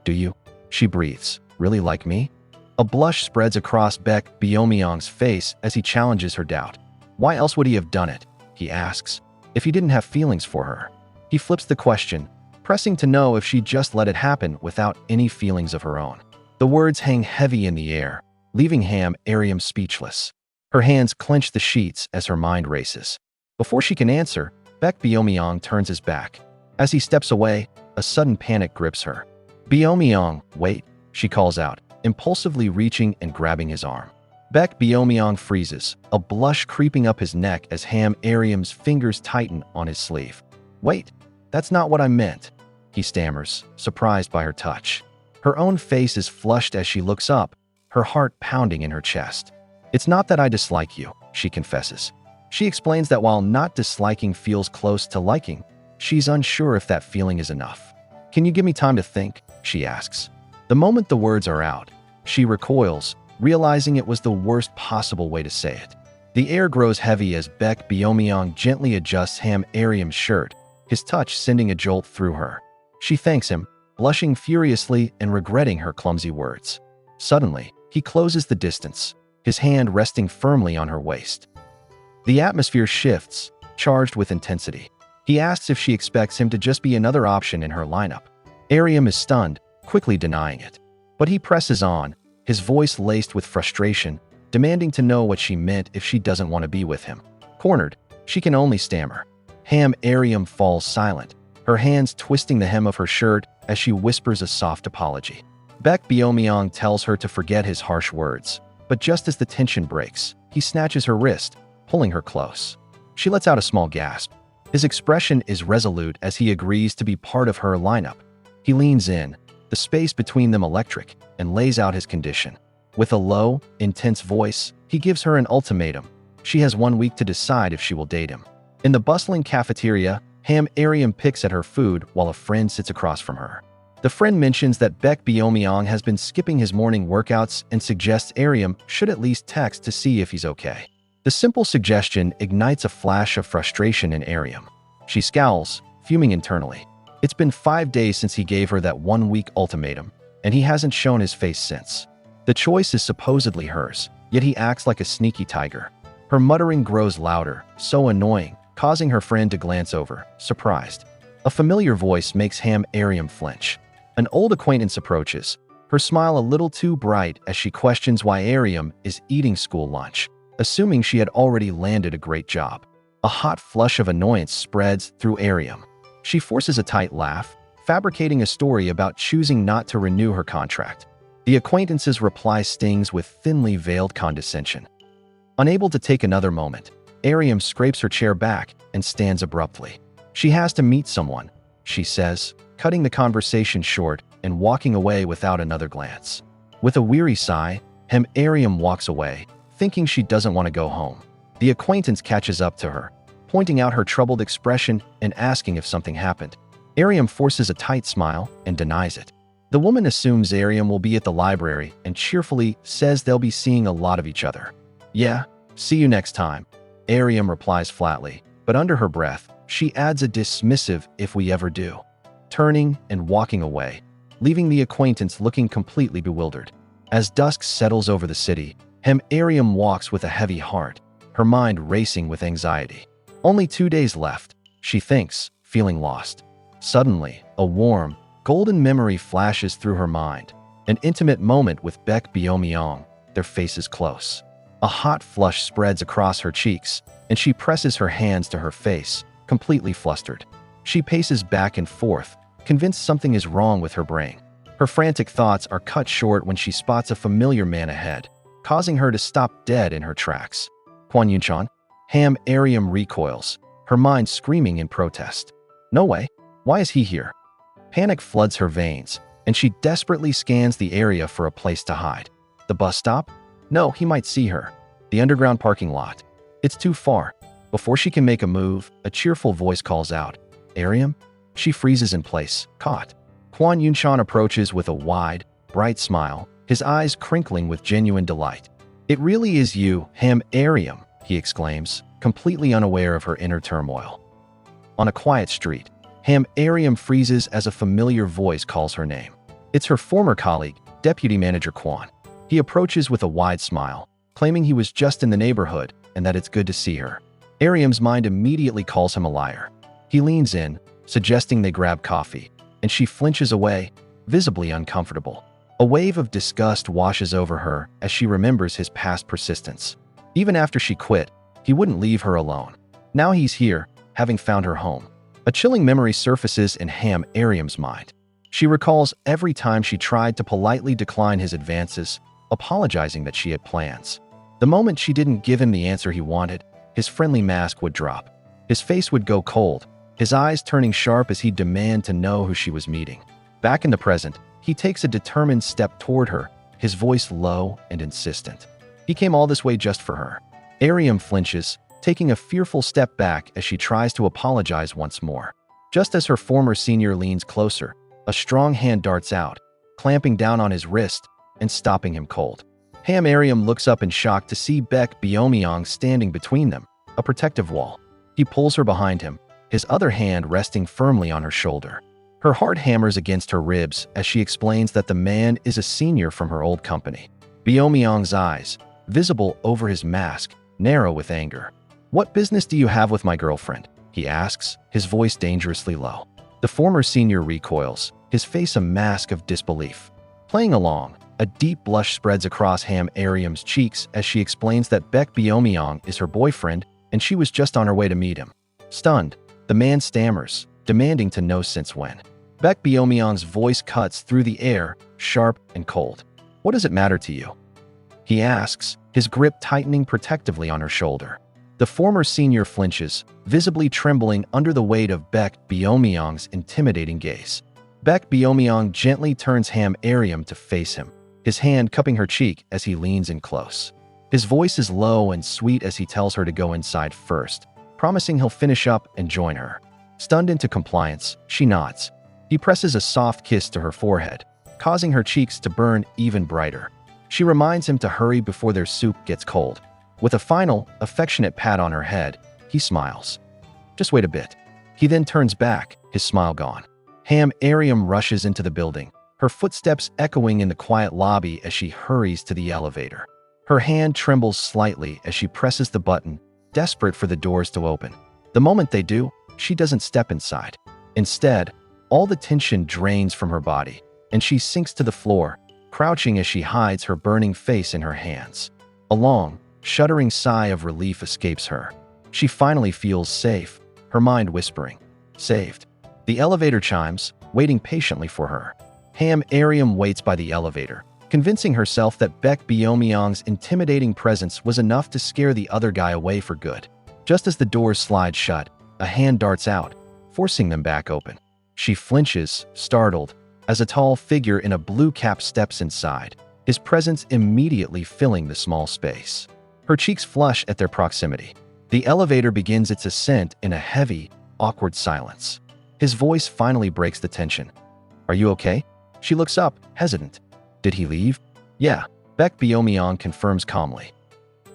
"Do you," she breathes, "really like me?" A blush spreads across Baek Beom-yeong's face as he challenges her doubt. Why else would he have done it, he asks, if he didn't have feelings for her? He flips the question, pressing to know if she just let it happen without any feelings of her own. The words hang heavy in the air, leaving Ariam speechless. Her hands clench the sheets as her mind races. Before she can answer, Baek Beom-yeong turns his back. As he steps away, a sudden panic grips her. "Beom-yeong, wait," she calls out, impulsively reaching and grabbing his arm. Baek Beom-yeong freezes, a blush creeping up his neck as Ariam's fingers tighten on his sleeve. "Wait, that's not what I meant," he stammers, surprised by her touch. Her own face is flushed as she looks up, her heart pounding in her chest. "It's not that I dislike you," she confesses. She explains that while not disliking feels close to liking, she's unsure if that feeling is enough. "Can you give me time to think?" she asks. The moment the words are out, she recoils, realizing it was the worst possible way to say it. The air grows heavy as Baek Beom-yeong gently adjusts Ariam's shirt, his touch sending a jolt through her. She thanks him, blushing furiously and regretting her clumsy words. Suddenly, he closes the distance, his hand resting firmly on her waist. The atmosphere shifts, charged with intensity. He asks if she expects him to just be another option in her lineup. Ariam is stunned, quickly denying it. But he presses on, his voice laced with frustration, demanding to know what she meant if she doesn't want to be with him. Cornered, she can only stammer. Ariam falls silent, her hands twisting the hem of her shirt as she whispers a soft apology. Baek Beom-yeong tells her to forget his harsh words, but just as the tension breaks, he snatches her wrist, pulling her close. She lets out a small gasp. His expression is resolute as he agrees to be part of her lineup. He leans in, the space between them electric, and lays out his condition. With a low, intense voice, he gives her an ultimatum. She has 1 week to decide if she will date him. In the bustling cafeteria, Ariam picks at her food while a friend sits across from her. The friend mentions that Baek Beom-yeong has been skipping his morning workouts and suggests Ariam should at least text to see if he's okay. The simple suggestion ignites a flash of frustration in Ariam. She scowls, fuming internally. It's been 5 days since he gave her that 1 week ultimatum, and he hasn't shown his face since. The choice is supposedly hers, yet he acts like a sneaky tiger. Her muttering grows louder, so annoying, causing her friend to glance over, surprised. A familiar voice makes Ariam flinch. An old acquaintance approaches, her smile a little too bright as she questions why Ariam is eating school lunch, assuming she had already landed a great job. A hot flush of annoyance spreads through Ariam. She forces a tight laugh, fabricating a story about choosing not to renew her contract. The acquaintance's reply stings with thinly veiled condescension. Unable to take another moment, Ariam scrapes her chair back and stands abruptly. She has to meet someone, she says, cutting the conversation short and walking away without another glance. With a weary sigh, Ariam walks away, thinking she doesn't want to go home. The acquaintance catches up to her, pointing out her troubled expression and asking if something happened. Ariam forces a tight smile and denies it. The woman assumes Ariam will be at the library and cheerfully says they'll be seeing a lot of each other. Yeah, see you next time, Ariam replies flatly, but under her breath, she adds a dismissive "if we ever do," turning and walking away, leaving the acquaintance looking completely bewildered. As dusk settles over the city, Ariam walks with a heavy heart, her mind racing with anxiety. Only 2 days left, she thinks, feeling lost. Suddenly, a warm, golden memory flashes through her mind. An intimate moment with Baek Beom-yeong, their faces close. A hot flush spreads across her cheeks, and she presses her hands to her face, completely flustered. She paces back and forth, convinced something is wrong with her brain. Her frantic thoughts are cut short when she spots a familiar man ahead, causing her to stop dead in her tracks. Kwon Yun-chan? Ariam recoils, her mind screaming in protest. No way. Why is he here? Panic floods her veins, and she desperately scans the area for a place to hide. The bus stop? No, he might see her. The underground parking lot. It's too far. Before she can make a move, a cheerful voice calls out, "Ariam?" She freezes in place, caught. Kwon Yun-chan approaches with a wide, bright smile, his eyes crinkling with genuine delight. "It really is you, Ariam," he exclaims, completely unaware of her inner turmoil. On a quiet street, Ariam freezes as a familiar voice calls her name. It's her former colleague, Deputy Manager Kwon. He approaches with a wide smile, claiming he was just in the neighborhood and that it's good to see her. Ariam's mind immediately calls him a liar. He leans in, suggesting they grab coffee, and she flinches away, visibly uncomfortable. A wave of disgust washes over her as she remembers his past persistence. Even after she quit, he wouldn't leave her alone. Now he's here, having found her home. A chilling memory surfaces in Ariam's mind. She recalls every time she tried to politely decline his advances, apologizing that she had plans. The moment she didn't give him the answer he wanted, his friendly mask would drop. His face would go cold, his eyes turning sharp as he'd demand to know who she was meeting. Back in the present, he takes a determined step toward her, his voice low and insistent. He came all this way just for her. Ariam flinches, taking a fearful step back as she tries to apologize once more. Just as her former senior leans closer, a strong hand darts out, clamping down on his wrist and stopping him cold. Ariam looks up in shock to see Baek Beom-yeong standing between them, a protective wall. He pulls her behind him, his other hand resting firmly on her shoulder. Her heart hammers against her ribs as she explains that the man is a senior from her old company. Beom-yeong's eyes, visible over his mask, narrow with anger. "What business do you have with my girlfriend?" he asks, his voice dangerously low. The former senior recoils, his face a mask of disbelief. Playing along, a deep blush spreads across Ariam's cheeks as she explains that Baek Beom-yeong is her boyfriend and she was just on her way to meet him. Stunned, the man stammers, demanding to know since when. Baek Beom-yeong's voice cuts through the air, sharp and cold. "What does it matter to you?" he asks, his grip tightening protectively on her shoulder. The former senior flinches, visibly trembling under the weight of Baek Beom-yeong's intimidating gaze. Baek Beom-yeong gently turns Ariam to face him, his hand cupping her cheek as he leans in close. His voice is low and sweet as he tells her to go inside first, promising he'll finish up and join her. Stunned into compliance, she nods. He presses a soft kiss to her forehead, causing her cheeks to burn even brighter. She reminds him to hurry before their soup gets cold. With a final, affectionate pat on her head, he smiles. "Just wait a bit." He then turns back, his smile gone. Ariam rushes into the building, her footsteps echoing in the quiet lobby as she hurries to the elevator. Her hand trembles slightly as she presses the button, desperate for the doors to open. The moment they do, she doesn't step inside. Instead, all the tension drains from her body, and she sinks to the floor, crouching as she hides her burning face in her hands. A long, shuddering sigh of relief escapes her. She finally feels safe, her mind whispering, "Saved." The elevator chimes, waiting patiently for her. Ariam waits by the elevator, convincing herself that Baek Beom-yeong's intimidating presence was enough to scare the other guy away for good. Just as the doors slide shut, a hand darts out, forcing them back open. She flinches, startled, as a tall figure in a blue cap steps inside, his presence immediately filling the small space. Her cheeks flush at their proximity. The elevator begins its ascent in a heavy, awkward silence. His voice finally breaks the tension. "Are you okay?" She looks up, hesitant. "Did he leave?" "Yeah," Baek Beom-yeong confirms calmly.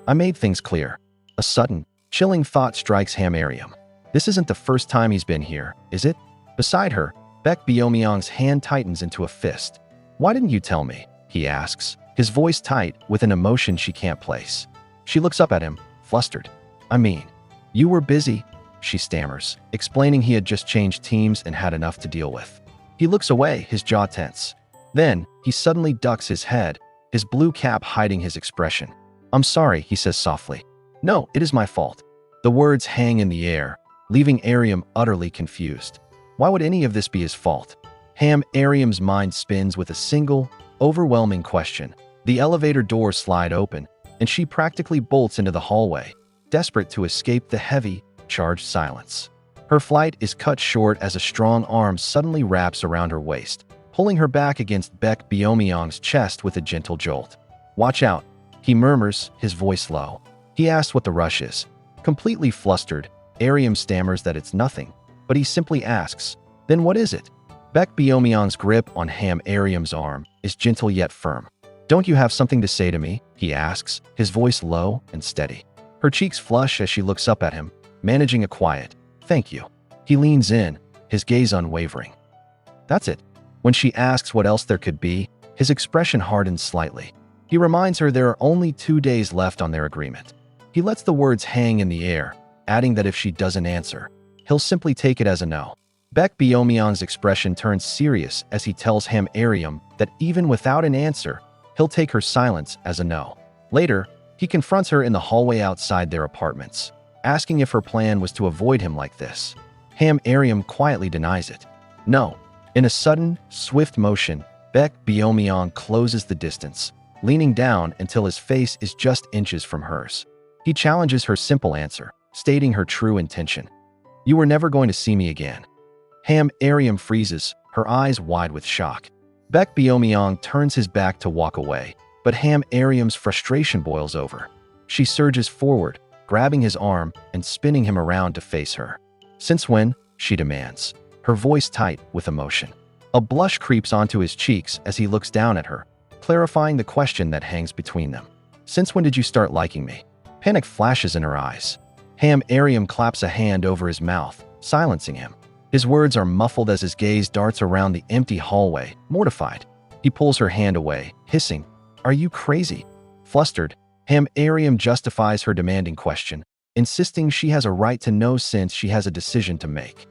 "I made things clear." A sudden, chilling thought strikes Ariam. This isn't the first time he's been here, is it? Beside her, Baek Beom-yeong's hand tightens into a fist. "Why didn't you tell me?" he asks, his voice tight with an emotion she can't place. She looks up at him, flustered. "I mean, you were busy," she stammers, explaining he had just changed teams and had enough to deal with. He looks away, his jaw tense. Then, he suddenly ducks his head, his blue cap hiding his expression. "I'm sorry," he says softly. "No, it is my fault." The words hang in the air, leaving Ariam utterly confused. Why would any of this be his fault? Ariam's mind spins with a single, overwhelming question. The elevator doors slide open, and she practically bolts into the hallway, desperate to escape the heavy, charged silence. Her flight is cut short as a strong arm suddenly wraps around her waist, pulling her back against Baek Beom-yeong's chest with a gentle jolt. "Watch out," he murmurs, his voice low. He asks what the rush is. Completely flustered, Ariam stammers that it's nothing, but he simply asks, "Then what is it?" Baek Beom-yeong's grip on Ariam's arm is gentle yet firm. "Don't you have something to say to me?" he asks, his voice low and steady. Her cheeks flush as she looks up at him, managing a quiet, "Thank you." He leans in, his gaze unwavering. That's it. When she asks what else there could be, his expression hardens slightly. He reminds her there are only 2 days left on their agreement. He lets the words hang in the air, adding that if she doesn't answer, he'll simply take it as a no. Baek Beom-yeong's expression turns serious as he tells Ariam that even without an answer, he'll take her silence as a no. Later, he confronts her in the hallway outside their apartments, asking if her plan was to avoid him like this. Ariam quietly denies it. No. In a sudden, swift motion, Baek Beom-yeong closes the distance, leaning down until his face is just inches from hers. He challenges her simple answer, stating her true intention. "You were never going to see me again." Ariam freezes, her eyes wide with shock. Baek Beom-yeong turns his back to walk away, but Ariam's frustration boils over. She surges forward, grabbing his arm and spinning him around to face her. "Since when?" she demands, her voice tight with emotion. A blush creeps onto his cheeks as he looks down at her, clarifying the question that hangs between them. Since when did you start liking me? Panic flashes in her eyes. Ariam claps a hand over his mouth, silencing him. His words are muffled as his gaze darts around the empty hallway, mortified. He pulls her hand away, hissing, "Are you crazy?" Flustered, Ariam justifies her demanding question, insisting she has a right to know since she has a decision to make.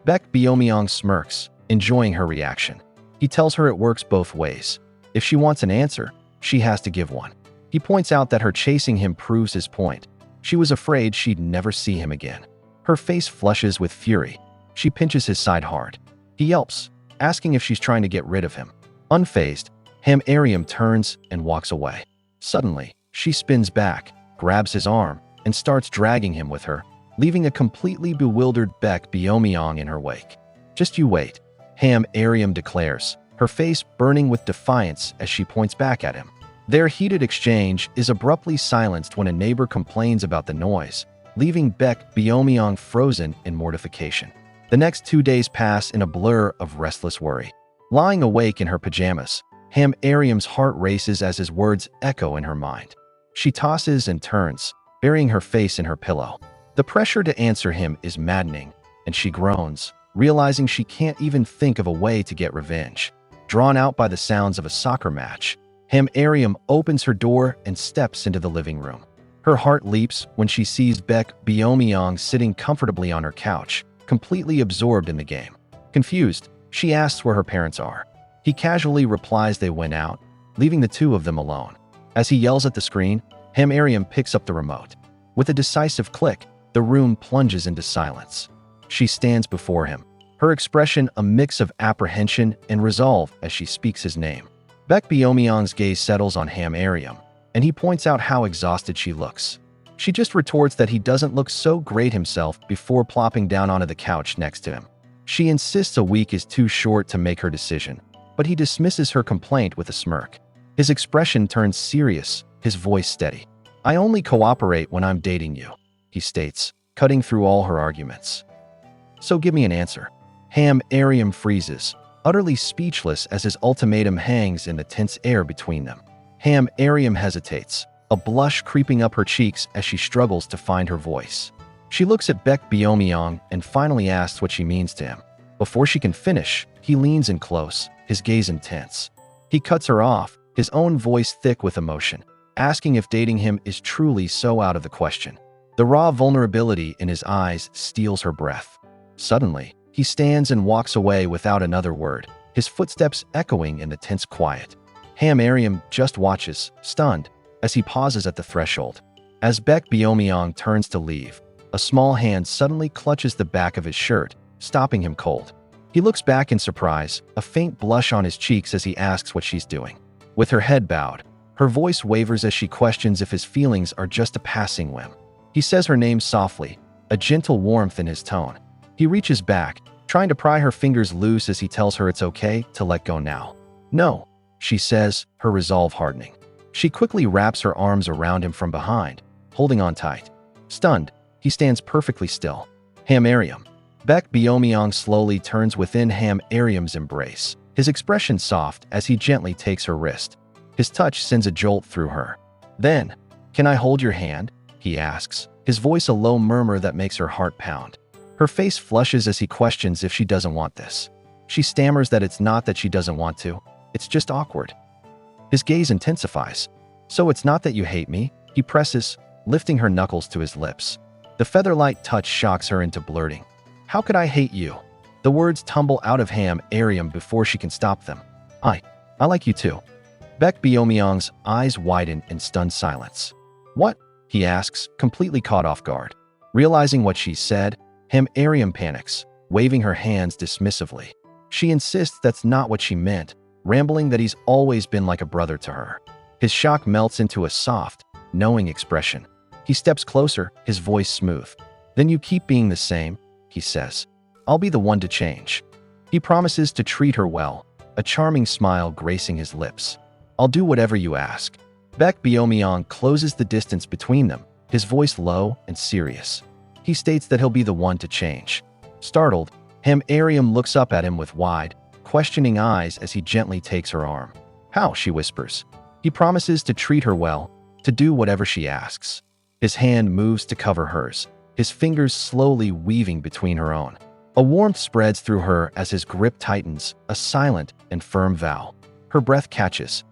Baek Beom-yeong smirks, enjoying her reaction. He tells her it works both ways. If she wants an answer, she has to give one. He points out that her chasing him proves his point. She was afraid she'd never see him again. Her face flushes with fury. She pinches his side hard. He yelps, asking if she's trying to get rid of him. Unfazed, Ariam turns and walks away. Suddenly, she spins back, grabs his arm, and starts dragging him with her, leaving a completely bewildered Baek Beom-yeong in her wake. "Just you wait," Ariam declares, her face burning with defiance as she points back at him. Their heated exchange is abruptly silenced when a neighbor complains about the noise, leaving Baek Beom-yeong frozen in mortification. The next 2 days pass in a blur of restless worry. Lying awake in her pajamas, Ariam's heart races as his words echo in her mind. She tosses and turns, burying her face in her pillow. The pressure to answer him is maddening, and she groans, realizing she can't even think of a way to get revenge. Drawn out by the sounds of a soccer match, Ariam opens her door and steps into the living room. Her heart leaps when she sees Baek Beom-yeong sitting comfortably on her couch, completely absorbed in the game. Confused, she asks where her parents are. He casually replies they went out, leaving the two of them alone. As he yells at the screen, Ariam picks up the remote. With a decisive click, the room plunges into silence. She stands before him, her expression a mix of apprehension and resolve as she speaks his name. Baek Beom-yeong's gaze settles on Ariam, and he points out how exhausted she looks. She just retorts that he doesn't look so great himself before plopping down onto the couch next to him. She insists a week is too short to make her decision, but he dismisses her complaint with a smirk. His expression turns serious, his voice steady. "I only cooperate when I'm dating you," he states, cutting through all her arguments. "So give me an answer." Ariam freezes, utterly speechless as his ultimatum hangs in the tense air between them. Ariam hesitates, a blush creeping up her cheeks as she struggles to find her voice. She looks at Baek Beom-yeong and finally asks what she means to him. Before she can finish, he leans in close, his gaze intense. He cuts her off, his own voice thick with emotion, asking if dating him is truly so out of the question. The raw vulnerability in his eyes steals her breath. Suddenly, he stands and walks away without another word, his footsteps echoing in the tense quiet. Ariam just watches, stunned, as he pauses at the threshold. As Baek Beom-yeong turns to leave, a small hand suddenly clutches the back of his shirt, stopping him cold. He looks back in surprise, a faint blush on his cheeks as he asks what she's doing. With her head bowed, her voice wavers as she questions if his feelings are just a passing whim. He says her name softly, a gentle warmth in his tone. He reaches back, trying to pry her fingers loose as he tells her it's okay to let go now. "No," she says, her resolve hardening. She quickly wraps her arms around him from behind, holding on tight. Stunned, he stands perfectly still. Ariam. Baek Beom-yeong slowly turns within Ariam's embrace, his expression soft as he gently takes her wrist. His touch sends a jolt through her. Then, "Can I hold your hand?" he asks, his voice a low murmur that makes her heart pound. Her face flushes as he questions if she doesn't want this. She stammers that it's not that she doesn't want to, it's just awkward. His gaze intensifies. "So it's not that you hate me?" he presses, lifting her knuckles to his lips. The feather-light touch shocks her into blurting. "How could I hate you?" The words tumble out of Ariam before she can stop them. I like you too." Baek Beom-yeong's eyes widen in stunned silence. "What?" he asks, completely caught off guard. Realizing what she said, Ariam panics, waving her hands dismissively. She insists that's not what she meant, rambling that he's always been like a brother to her. His shock melts into a soft, knowing expression. He steps closer, his voice smooth. "Then you keep being the same," he says. "I'll be the one to change." He promises to treat her well, a charming smile gracing his lips. "I'll do whatever you ask." Baek Beom-yeong closes the distance between them, his voice low and serious. He states that he'll be the one to change. Startled, Ariam looks up at him with wide, questioning eyes as he gently takes her arm. How? She whispers. He promises to treat her well, to do whatever she asks. His hand moves to cover hers, his fingers slowly weaving between her own. A warmth spreads through her as his grip tightens, a silent and firm vow. Her breath catches.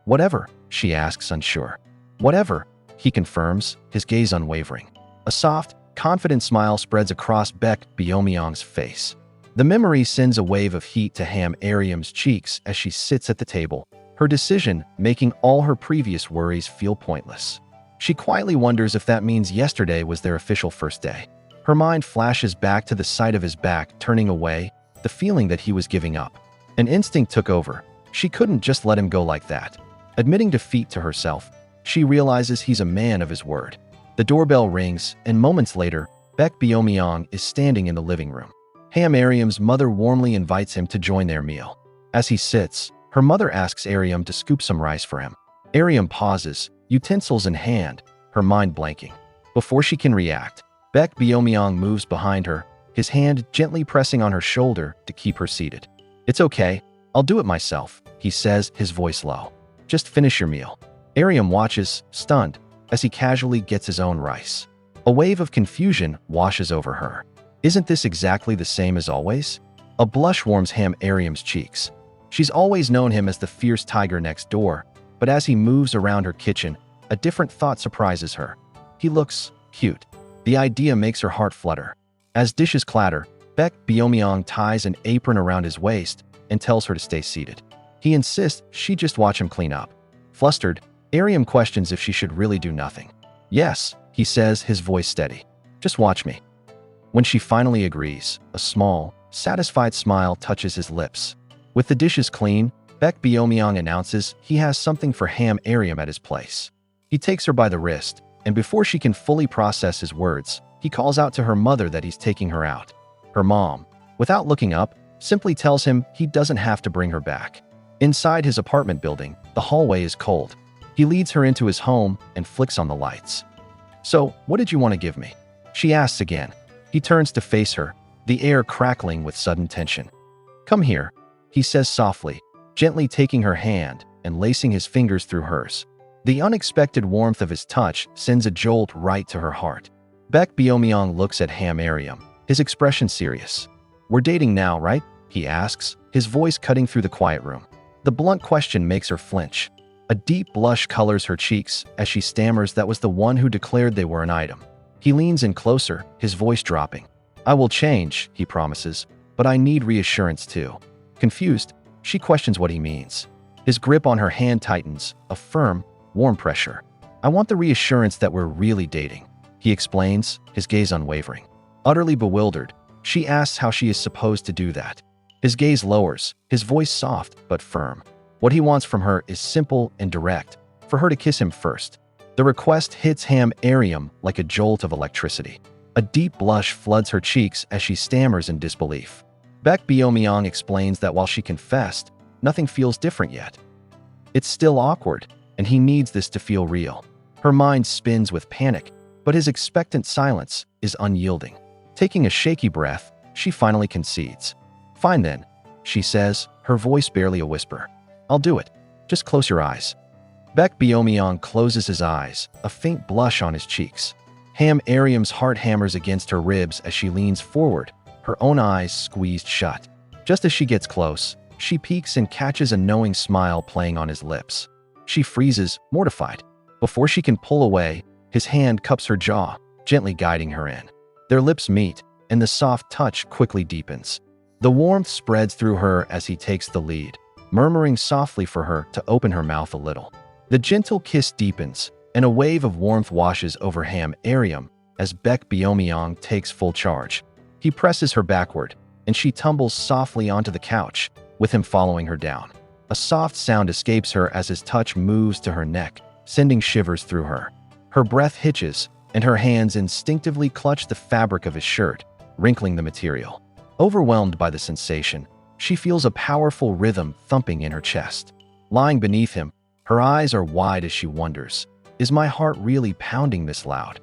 Whatever, she asks, unsure. Whatever, he confirms, his gaze unwavering. A soft, confident smile spreads across Baek Beom-yeong's face. The memory sends a wave of heat to Ariam's cheeks as she sits at the table, her decision making all her previous worries feel pointless. She quietly wonders if that means yesterday was their official first day. Her mind flashes back to the sight of his back turning away, the feeling that he was giving up. An instinct took over. She couldn't just let him go like that. Admitting defeat to herself, she realizes he's a man of his word. The doorbell rings, and moments later, Baek Beom-yeong is standing in the living room. Ariam's mother warmly invites him to join their meal. As he sits, her mother asks Ariam to scoop some rice for him. Ariam pauses, utensils in hand, her mind blanking. Before she can react, Baek Beom-yeong moves behind her, his hand gently pressing on her shoulder to keep her seated. "It's okay, I'll do it myself," he says, his voice low. "Just finish your meal." Ariam watches, stunned, as he casually gets his own rice. A wave of confusion washes over her. Isn't this exactly the same as always? A blush warms Ariam's cheeks. She's always known him as the fierce tiger next door, but as he moves around her kitchen, a different thought surprises her. He looks cute. The idea makes her heart flutter. As dishes clatter, Baek Beom-yeong ties an apron around his waist and tells her to stay seated. He insists she just watch him clean up. Flustered, Ariam questions if she should really do nothing. "Yes," he says, his voice steady. "Just watch me." When she finally agrees, a small, satisfied smile touches his lips. With the dishes clean, Baek Beom-yeong announces he has something for Ariam at his place. He takes her by the wrist, and before she can fully process his words, he calls out to her mother that he's taking her out. Her mom, without looking up, simply tells him he doesn't have to bring her back. Inside his apartment building, the hallway is cold. He leads her into his home and flicks on the lights. "So, what did you want to give me?" she asks again. He turns to face her, the air crackling with sudden tension. "Come here," he says softly, gently taking her hand and lacing his fingers through hers. The unexpected warmth of his touch sends a jolt right to her heart. Baek Beom-yeong looks at Ariam, his expression serious. "We're dating now, right?" he asks, his voice cutting through the quiet room. The blunt question makes her flinch. A deep blush colors her cheeks as she stammers that was the one who declared they were an item. He leans in closer, his voice dropping. "I will change," he promises, "but I need reassurance too." Confused, she questions what he means. His grip on her hand tightens, a firm, warm pressure. "I want the reassurance that we're really dating," he explains, his gaze unwavering. Utterly bewildered, she asks how she is supposed to do that. His gaze lowers, his voice soft but firm. What he wants from her is simple and direct, for her to kiss him first. The request hits Ariam like a jolt of electricity. A deep blush floods her cheeks as she stammers in disbelief. Baek Beom-yeong explains that while she confessed, nothing feels different yet. It's still awkward, and he needs this to feel real. Her mind spins with panic, but his expectant silence is unyielding. Taking a shaky breath, she finally concedes. "Fine then," she says, her voice barely a whisper. "I'll do it. Just close your eyes." Baek Beom-yeong closes his eyes, a faint blush on his cheeks. Ariam's heart hammers against her ribs as she leans forward, her own eyes squeezed shut. Just as she gets close, she peeks and catches a knowing smile playing on his lips. She freezes, mortified. Before she can pull away, his hand cups her jaw, gently guiding her in. Their lips meet, and the soft touch quickly deepens. The warmth spreads through her as he takes the lead, murmuring softly for her to open her mouth a little. The gentle kiss deepens, and a wave of warmth washes over Ariam as Baek Beom-yeong takes full charge. He presses her backward, and she tumbles softly onto the couch, with him following her down. A soft sound escapes her as his touch moves to her neck, sending shivers through her. Her breath hitches, and her hands instinctively clutch the fabric of his shirt, wrinkling the material. Overwhelmed by the sensation, she feels a powerful rhythm thumping in her chest. Lying beneath him, her eyes are wide as she wonders, is my heart really pounding this loud?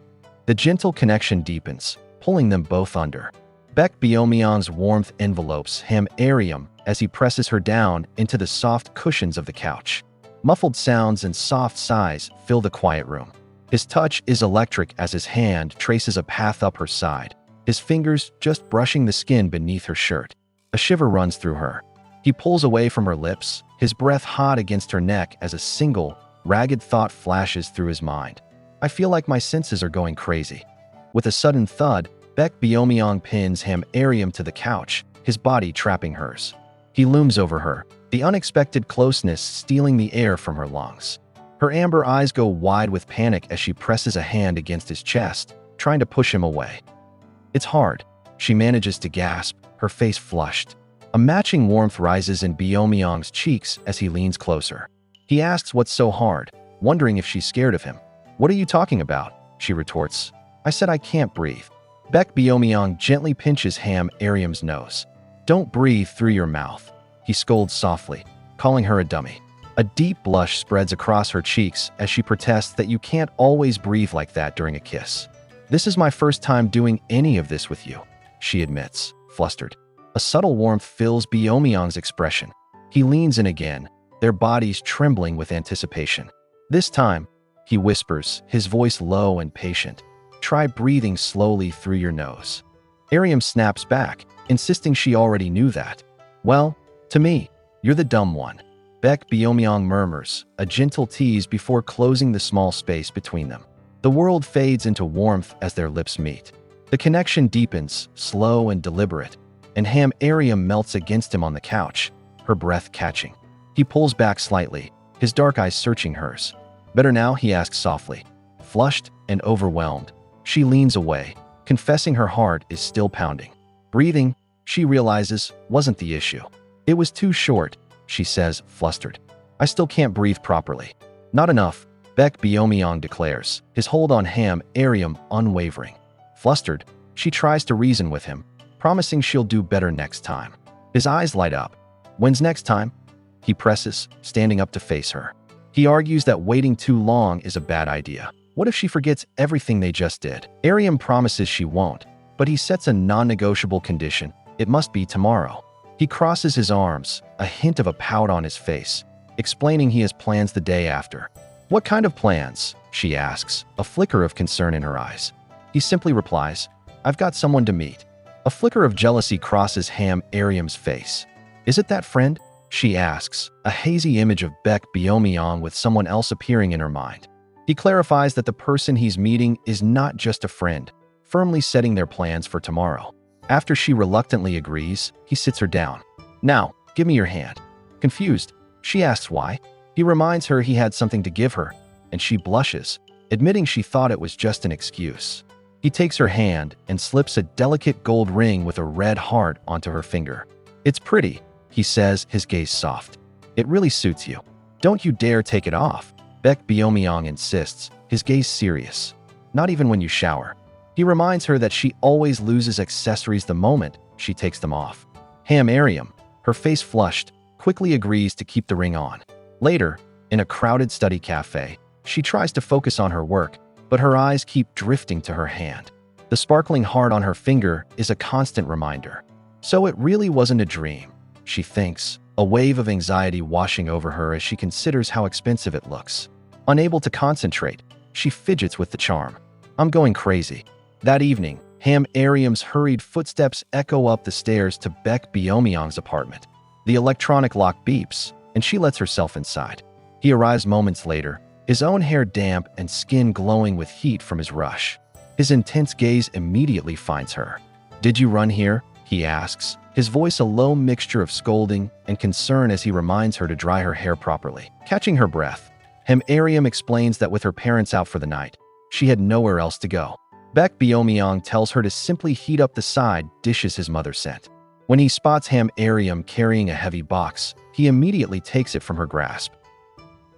The gentle connection deepens, pulling them both under. Baek Beom-yeong's warmth envelopes Ariam as he presses her down into the soft cushions of the couch. Muffled sounds and soft sighs fill the quiet room. His touch is electric as his hand traces a path up her side, his fingers just brushing the skin beneath her shirt. A shiver runs through her. He pulls away from her lips, his breath hot against her neck as a single, ragged thought flashes through his mind. I feel like my senses are going crazy. With a sudden thud, Baek Beom-yeong pins Ariam to the couch, his body trapping hers. He looms over her, the unexpected closeness stealing the air from her lungs. Her amber eyes go wide with panic as she presses a hand against his chest, trying to push him away. It's hard. She manages to gasp, her face flushed. A matching warmth rises in Beom-yeong's cheeks as he leans closer. He asks what's so hard, wondering if she's scared of him. "What are you talking about?" she retorts. "I said I can't breathe." Baek Beom-yeong gently pinches Ariam's nose. "Don't breathe through your mouth," he scolds softly, calling her a dummy. A deep blush spreads across her cheeks as she protests that you can't always breathe like that during a kiss. "This is my first time doing any of this with you," she admits, flustered. A subtle warmth fills Beom-yeong's expression. He leans in again, their bodies trembling with anticipation. This time, he whispers, his voice low and patient, "Try breathing slowly through your nose." Ariam snaps back, insisting she already knew that. "Well, to me, you're the dumb one," Baek Beom-yeong murmurs, a gentle tease before closing the small space between them. The world fades into warmth as their lips meet. The connection deepens, slow and deliberate, and Ariam melts against him on the couch, her breath catching. He pulls back slightly, his dark eyes searching hers. "Better now?" he asks softly. Flushed and overwhelmed, she leans away, confessing her heart is still pounding. Breathing, she realizes, wasn't the issue. "It was too short," she says, flustered. "I still can't breathe properly." "Not enough," Baek Beom-yeong declares, his hold on Ariam unwavering. Flustered, she tries to reason with him, promising she'll do better next time. His eyes light up. "When's next time?" he presses, standing up to face her. He argues that waiting too long is a bad idea. What if she forgets everything they just did? Ariam promises she won't, but he sets a non-negotiable condition. It must be tomorrow. He crosses his arms, a hint of a pout on his face, explaining he has plans the day after. "What kind of plans?" she asks, a flicker of concern in her eyes. He simply replies, "I've got someone to meet." A flicker of jealousy crosses Ariam's face. "Is it that friend?" she asks, a hazy image of Baek Beom-yeong with someone else appearing in her mind. He clarifies that the person he's meeting is not just a friend, firmly setting their plans for tomorrow. After she reluctantly agrees, he sits her down. "Now, give me your hand." Confused, she asks why. He reminds her he had something to give her, and she blushes, admitting she thought it was just an excuse. He takes her hand and slips a delicate gold ring with a red heart onto her finger. "It's pretty," he says, his gaze soft. "It really suits you. Don't you dare take it off," Baek Beom-yeong insists, his gaze serious. "Not even when you shower." He reminds her that she always loses accessories the moment she takes them off. Ariam, her face flushed, quickly agrees to keep the ring on. Later, in a crowded study cafe, she tries to focus on her work, but her eyes keep drifting to her hand. The sparkling heart on her finger is a constant reminder. So it really wasn't a dream, she thinks, a wave of anxiety washing over her as she considers how expensive it looks. Unable to concentrate, she fidgets with the charm. "I'm going crazy." That evening, Ariam's hurried footsteps echo up the stairs to Baek Beom-yeong's apartment. The electronic lock beeps, and she lets herself inside. He arrives moments later, his own hair damp and skin glowing with heat from his rush. His intense gaze immediately finds her. "Did you run here?" he asks, his voice a low mixture of scolding and concern as he reminds her to dry her hair properly. Catching her breath, Ariam explains that with her parents out for the night, she had nowhere else to go. Baek Beom-yeong tells her to simply heat up the side dishes his mother sent. When he spots Ariam carrying a heavy box, he immediately takes it from her grasp.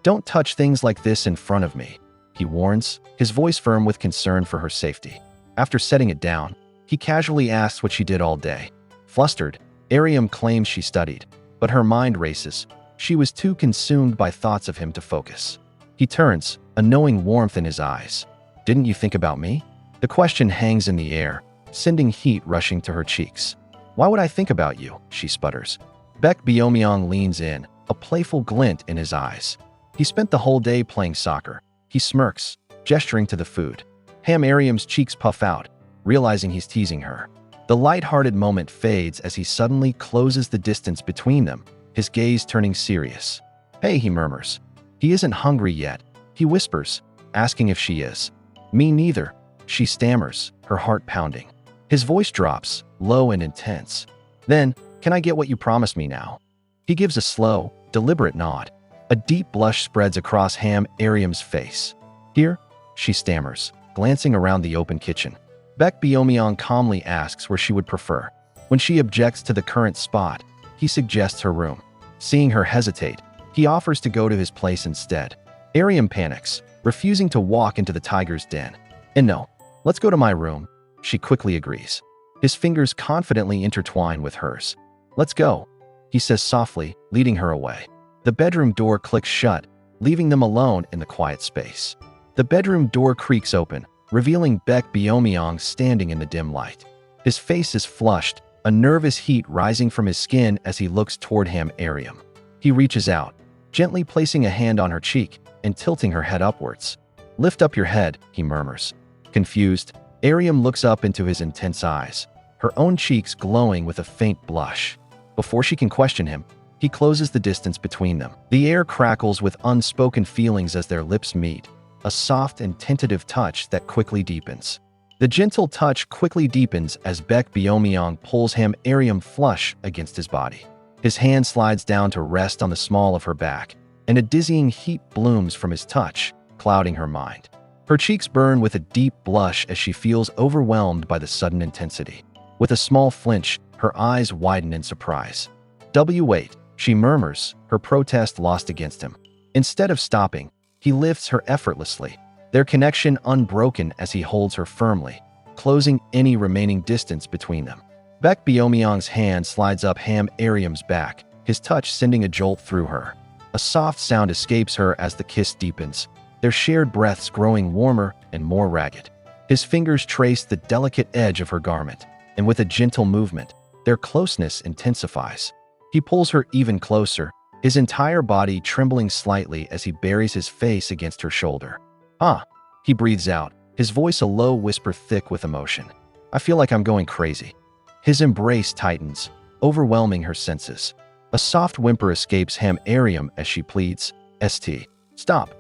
"Don't touch things like this in front of me," he warns, his voice firm with concern for her safety. After setting it down, he casually asks what she did all day. Flustered, Ariam claims she studied, but her mind races. She was too consumed by thoughts of him to focus. He turns, a knowing warmth in his eyes. "Didn't you think about me?" The question hangs in the air, sending heat rushing to her cheeks. "Why would I think about you?" she sputters. Baek Beom-yeong leans in, a playful glint in his eyes. "He spent the whole day playing soccer." He smirks, gesturing to the food. Ariam's cheeks puff out, realizing he's teasing her. The light-hearted moment fades as he suddenly closes the distance between them, his gaze turning serious. "Hey," he murmurs. He isn't hungry yet, he whispers, asking if she is. "Me neither," she stammers, her heart pounding. His voice drops, low and intense. Then, "Can I get what you promised me now?" He gives a slow, deliberate nod. A deep blush spreads across Ariam's face. "Here?" she stammers, glancing around the open kitchen. Baek Beom-yeong calmly asks where she would prefer. When she objects to the current spot, he suggests her room. Seeing her hesitate, he offers to go to his place instead. Ariam panics, refusing to walk into the tiger's den. "And no, let's go to my room," she quickly agrees. His fingers confidently intertwine with hers. "Let's go," he says softly, leading her away. The bedroom door clicks shut, leaving them alone in the quiet space. The bedroom door creaks open, revealing Baek Beom-yeong standing in the dim light. His face is flushed, a nervous heat rising from his skin as he looks toward Ariam. He reaches out, gently placing a hand on her cheek and tilting her head upwards. "Lift up your head," he murmurs. Confused, Ariam looks up into his intense eyes, her own cheeks glowing with a faint blush. Before she can question him, he closes the distance between them. The air crackles with unspoken feelings as their lips meet, a soft and tentative touch that quickly deepens. The gentle touch quickly deepens as Baek Beom-yeong pulls Ariam flush against his body. His hand slides down to rest on the small of her back, and a dizzying heat blooms from his touch, clouding her mind. Her cheeks burn with a deep blush as she feels overwhelmed by the sudden intensity. With a small flinch, her eyes widen in surprise. "Wait," she murmurs, her protest lost against him. Instead of stopping, he lifts her effortlessly, their connection unbroken as he holds her firmly, closing any remaining distance between them. Baek Beom-yeong's hand slides up Ariam's back, his touch sending a jolt through her. A soft sound escapes her as the kiss deepens, their shared breaths growing warmer and more ragged. His fingers trace the delicate edge of her garment, and with a gentle movement, their closeness intensifies. He pulls her even closer, his entire body trembling slightly as he buries his face against her shoulder. "Ah," he breathes out, his voice a low whisper thick with emotion. "I feel like I'm going crazy." His embrace tightens, overwhelming her senses. A soft whimper escapes Ariam as she pleads, "Stop."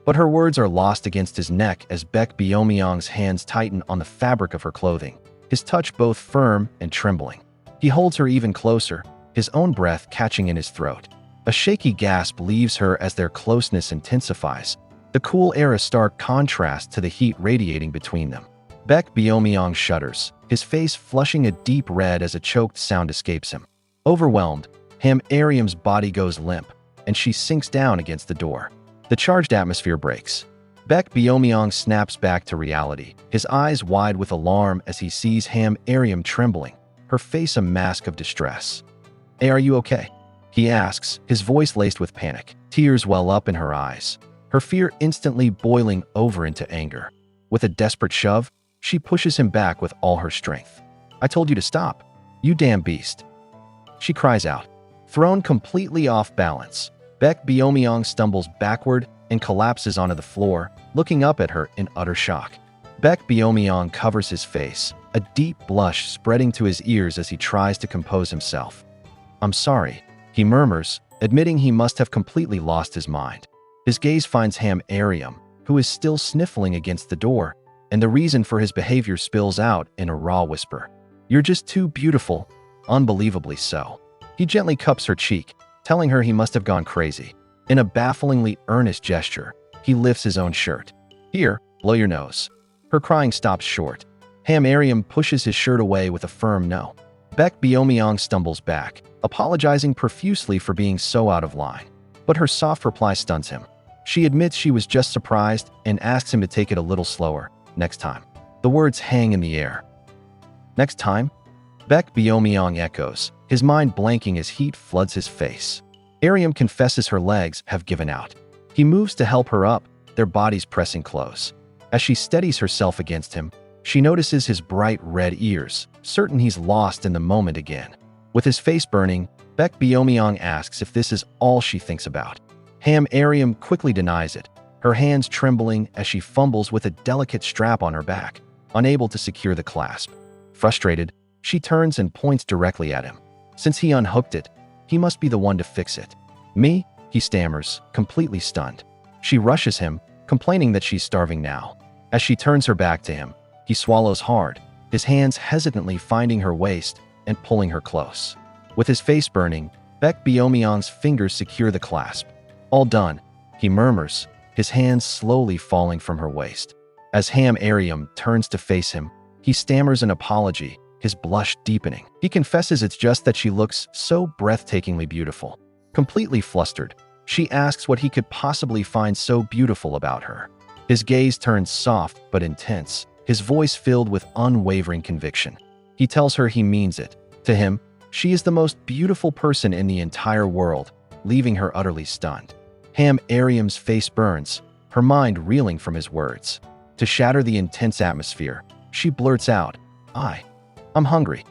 But her words are lost against his neck as Baek Beom-yeong's hands tighten on the fabric of her clothing, his touch both firm and trembling. He holds her even closer, his own breath catching in his throat. A shaky gasp leaves her as their closeness intensifies, the cool air a stark contrast to the heat radiating between them. Baek Beom-yeong shudders, his face flushing a deep red as a choked sound escapes him. Overwhelmed, Ariam's body goes limp, and she sinks down against the door. The charged atmosphere breaks. Baek Beom-yeong snaps back to reality, his eyes wide with alarm as he sees Ariam trembling, her face a mask of distress. "Hey, are you okay?" he asks, his voice laced with panic. Tears well up in her eyes, her fear instantly boiling over into anger. With a desperate shove, she pushes him back with all her strength. "I told you to stop, you damn beast," she cries out. Thrown completely off balance, Baek Beom-yeong stumbles backward and collapses onto the floor, looking up at her in utter shock. Baek Beom-yeong covers his face, a deep blush spreading to his ears as he tries to compose himself. "I'm sorry," he murmurs, admitting he must have completely lost his mind. His gaze finds Ariam, who is still sniffling against the door, and the reason for his behavior spills out in a raw whisper. "You're just too beautiful, unbelievably so." He gently cups her cheek, telling her he must have gone crazy. In a bafflingly earnest gesture, he lifts his own shirt. "Here, blow your nose." Her crying stops short. Ariam pushes his shirt away with a firm no. Baek Beom-yeong stumbles back, apologizing profusely for being so out of line. But her soft reply stuns him. She admits she was just surprised and asks him to take it a little slower, next time. The words hang in the air. "Next time?" Baek Beom-yeong echoes, his mind blanking as heat floods his face. Ariam confesses her legs have given out. He moves to help her up, their bodies pressing close. As she steadies herself against him, She notices his bright red ears, certain he's lost in the moment again. With his face burning, Baek Beom-yeong asks if this is all she thinks about. Ariam quickly denies it, her hands trembling as she fumbles with a delicate strap on her back, unable to secure the clasp. Frustrated, she turns and points directly at him. Since he unhooked it, he must be the one to fix it. Me? He stammers, completely stunned. She rushes him, complaining that she's starving now. As she turns her back to him, he swallows hard, his hands hesitantly finding her waist and pulling her close. With his face burning, Baek Beom-yeong's fingers secure the clasp. All done, he murmurs, his hands slowly falling from her waist. As Ariam turns to face him, he stammers an apology, his blush deepening. He confesses it's just that she looks so breathtakingly beautiful. Completely flustered, she asks what he could possibly find so beautiful about her. His gaze turns soft but intense, his voice filled with unwavering conviction. He tells her he means it. To him, she is the most beautiful person in the entire world, leaving her utterly stunned. Ariam's face burns, her mind reeling from his words. To shatter the intense atmosphere, she blurts out, I'm hungry.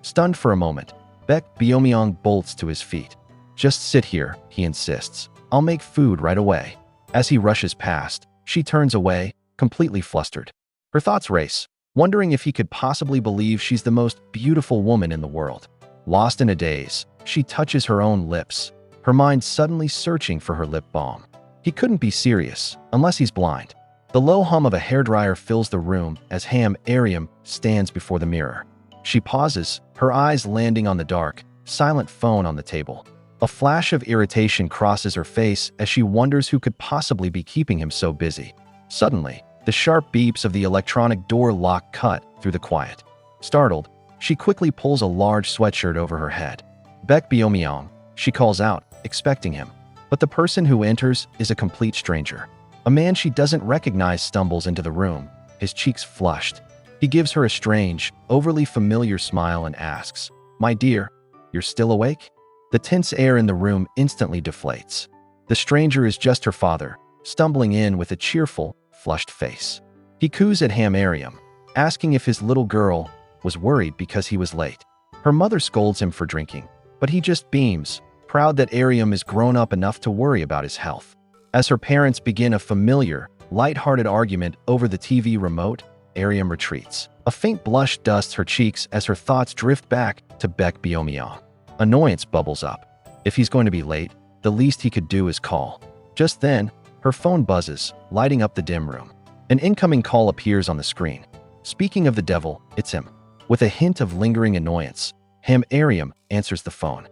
Stunned for a moment, Baek Beom-yeong bolts to his feet. Just sit here, he insists. I'll make food right away. As he rushes past, she turns away, completely flustered. Her thoughts race, wondering if he could possibly believe she's the most beautiful woman in the world. Lost in a daze, she touches her own lips, her mind suddenly searching for her lip balm. He couldn't be serious, unless he's blind. The low hum of a hairdryer fills the room as Ariam stands before the mirror. She pauses, her eyes landing on the dark, silent phone on the table. A flash of irritation crosses her face as she wonders who could possibly be keeping him so busy. Suddenly, the sharp beeps of the electronic door lock cut through the quiet. Startled, she quickly pulls a large sweatshirt over her head. Baek Beom-yeong, she calls out, expecting him. But the person who enters is a complete stranger. A man she doesn't recognize stumbles into the room, his cheeks flushed. He gives her a strange, overly familiar smile and asks, "My dear, you're still awake?" The tense air in the room instantly deflates. The stranger is just her father, stumbling in with a cheerful, flushed face. He coos at Ariam, asking if his little girl was worried because he was late. Her mother scolds him for drinking, but he just beams, proud that Ariam is grown up enough to worry about his health. As her parents begin a familiar, light-hearted argument over the TV remote, Ariam retreats. A faint blush dusts her cheeks as her thoughts drift back to Baek Beom-yeong. Annoyance bubbles up. If he's going to be late, the least he could do is call. Just then, her phone buzzes, lighting up the dim room. An incoming call appears on the screen. Speaking of the devil, it's him. With a hint of lingering annoyance, Ariam answers the phone.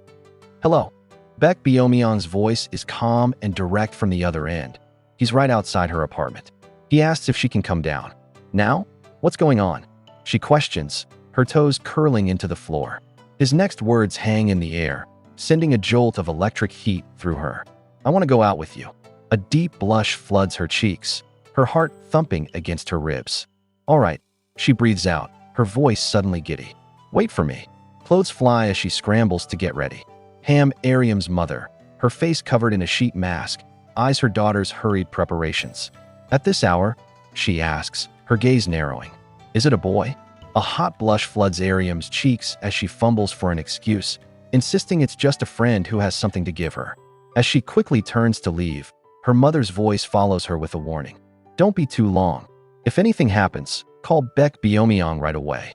"Hello." Baek Beom-yeong's voice is calm and direct from the other end. He's right outside her apartment. He asks if she can come down. "Now? What's going on?" She questions, her toes curling into the floor. His next words hang in the air, sending a jolt of electric heat through her. "I want to go out with you." A deep blush floods her cheeks, her heart thumping against her ribs. "All right," she breathes out, her voice suddenly giddy. "Wait for me." Clothes fly as she scrambles to get ready. Ariam's mother, her face covered in a sheet mask, eyes her daughter's hurried preparations. "At this hour?" she asks, her gaze narrowing. "Is it a boy?" A hot blush floods Ariam's cheeks as she fumbles for an excuse, insisting it's just a friend who has something to give her. As she quickly turns to leave, her mother's voice follows her with a warning. "Don't be too long. If anything happens, call Baek Beom-yeong right away."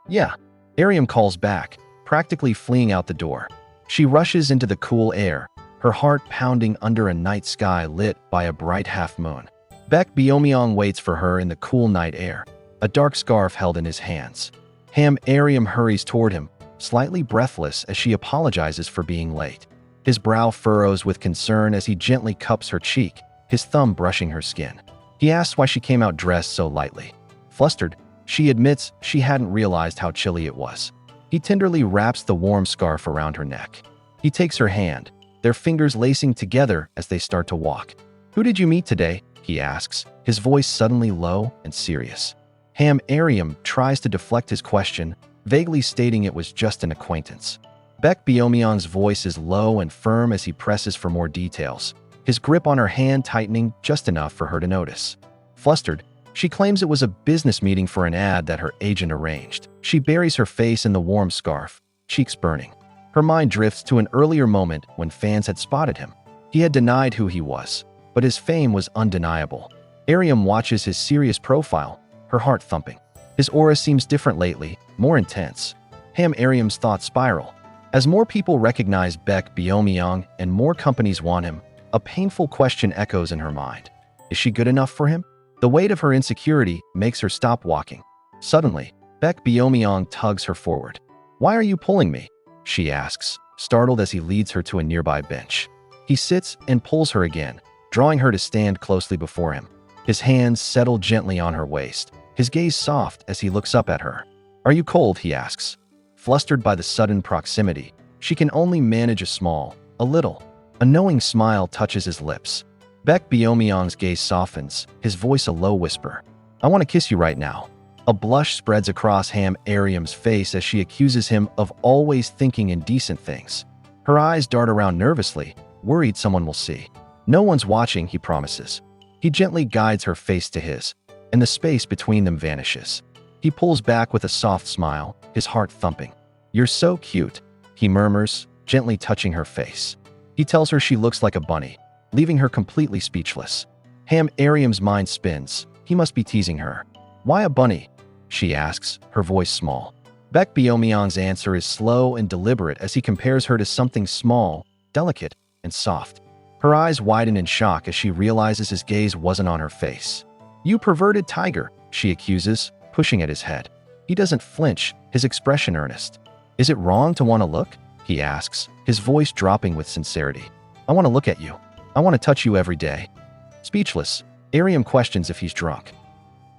"Yeah," Ariam calls back, practically fleeing out the door. She rushes into the cool air, her heart pounding under a night sky lit by a bright half-moon. Baek Beom-yeong waits for her in the cool night air, a dark scarf held in his hands. Ariam hurries toward him, slightly breathless as she apologizes for being late. His brow furrows with concern as he gently cups her cheek, his thumb brushing her skin. He asks why she came out dressed so lightly. Flustered, she admits she hadn't realized how chilly it was. He tenderly wraps the warm scarf around her neck. He takes her hand, their fingers lacing together as they start to walk. "Who did you meet today?" he asks, his voice suddenly low and serious. Ariam tries to deflect his question, vaguely stating it was just an acquaintance. Baek Beom-yeong's voice is low and firm as he presses for more details, his grip on her hand tightening just enough for her to notice. Flustered, She claims it was a business meeting for an ad that her agent arranged. She buries her face in the warm scarf, cheeks burning. Her mind drifts to an earlier moment when fans had spotted him. He had denied who he was, but his fame was undeniable. Ariam watches his serious profile, her heart thumping. His aura seems different lately, more intense. Ariam's thoughts spiral. As more people recognize Baek Beom-yeong and more companies want him, a painful question echoes in her mind. Is she good enough for him? The weight of her insecurity makes her stop walking. Suddenly, Baek Beom-yeong tugs her forward. "Why are you pulling me?" she asks, startled as he leads her to a nearby bench. He sits and pulls her again, drawing her to stand closely before him. His hands settle gently on her waist, his gaze soft as he looks up at her. "Are you cold?" he asks. Flustered by the sudden proximity, she can only manage a little. A knowing smile touches his lips. Baek Beom-yeong's gaze softens, his voice a low whisper. "I want to kiss you right now." A blush spreads across Ariam's face as she accuses him of always thinking indecent things. Her eyes dart around nervously, worried someone will see. "No one's watching," he promises. He gently guides her face to his, and the space between them vanishes. He pulls back with a soft smile, his heart thumping. "You're so cute," he murmurs, gently touching her face. He tells her she looks like a bunny, leaving her completely speechless. Ariam's mind spins. He must be teasing her. "Why a bunny?" she asks, her voice small. Baek Beom-yeong's answer is slow and deliberate as he compares her to something small, delicate, and soft. Her eyes widen in shock as she realizes his gaze wasn't on her face. "You perverted tiger," she accuses, pushing at his head. He doesn't flinch, his expression earnest. "Is it wrong to want to look?" he asks, his voice dropping with sincerity. "I want to look at you. I want to touch you every day." Speechless, Ariam questions if he's drunk.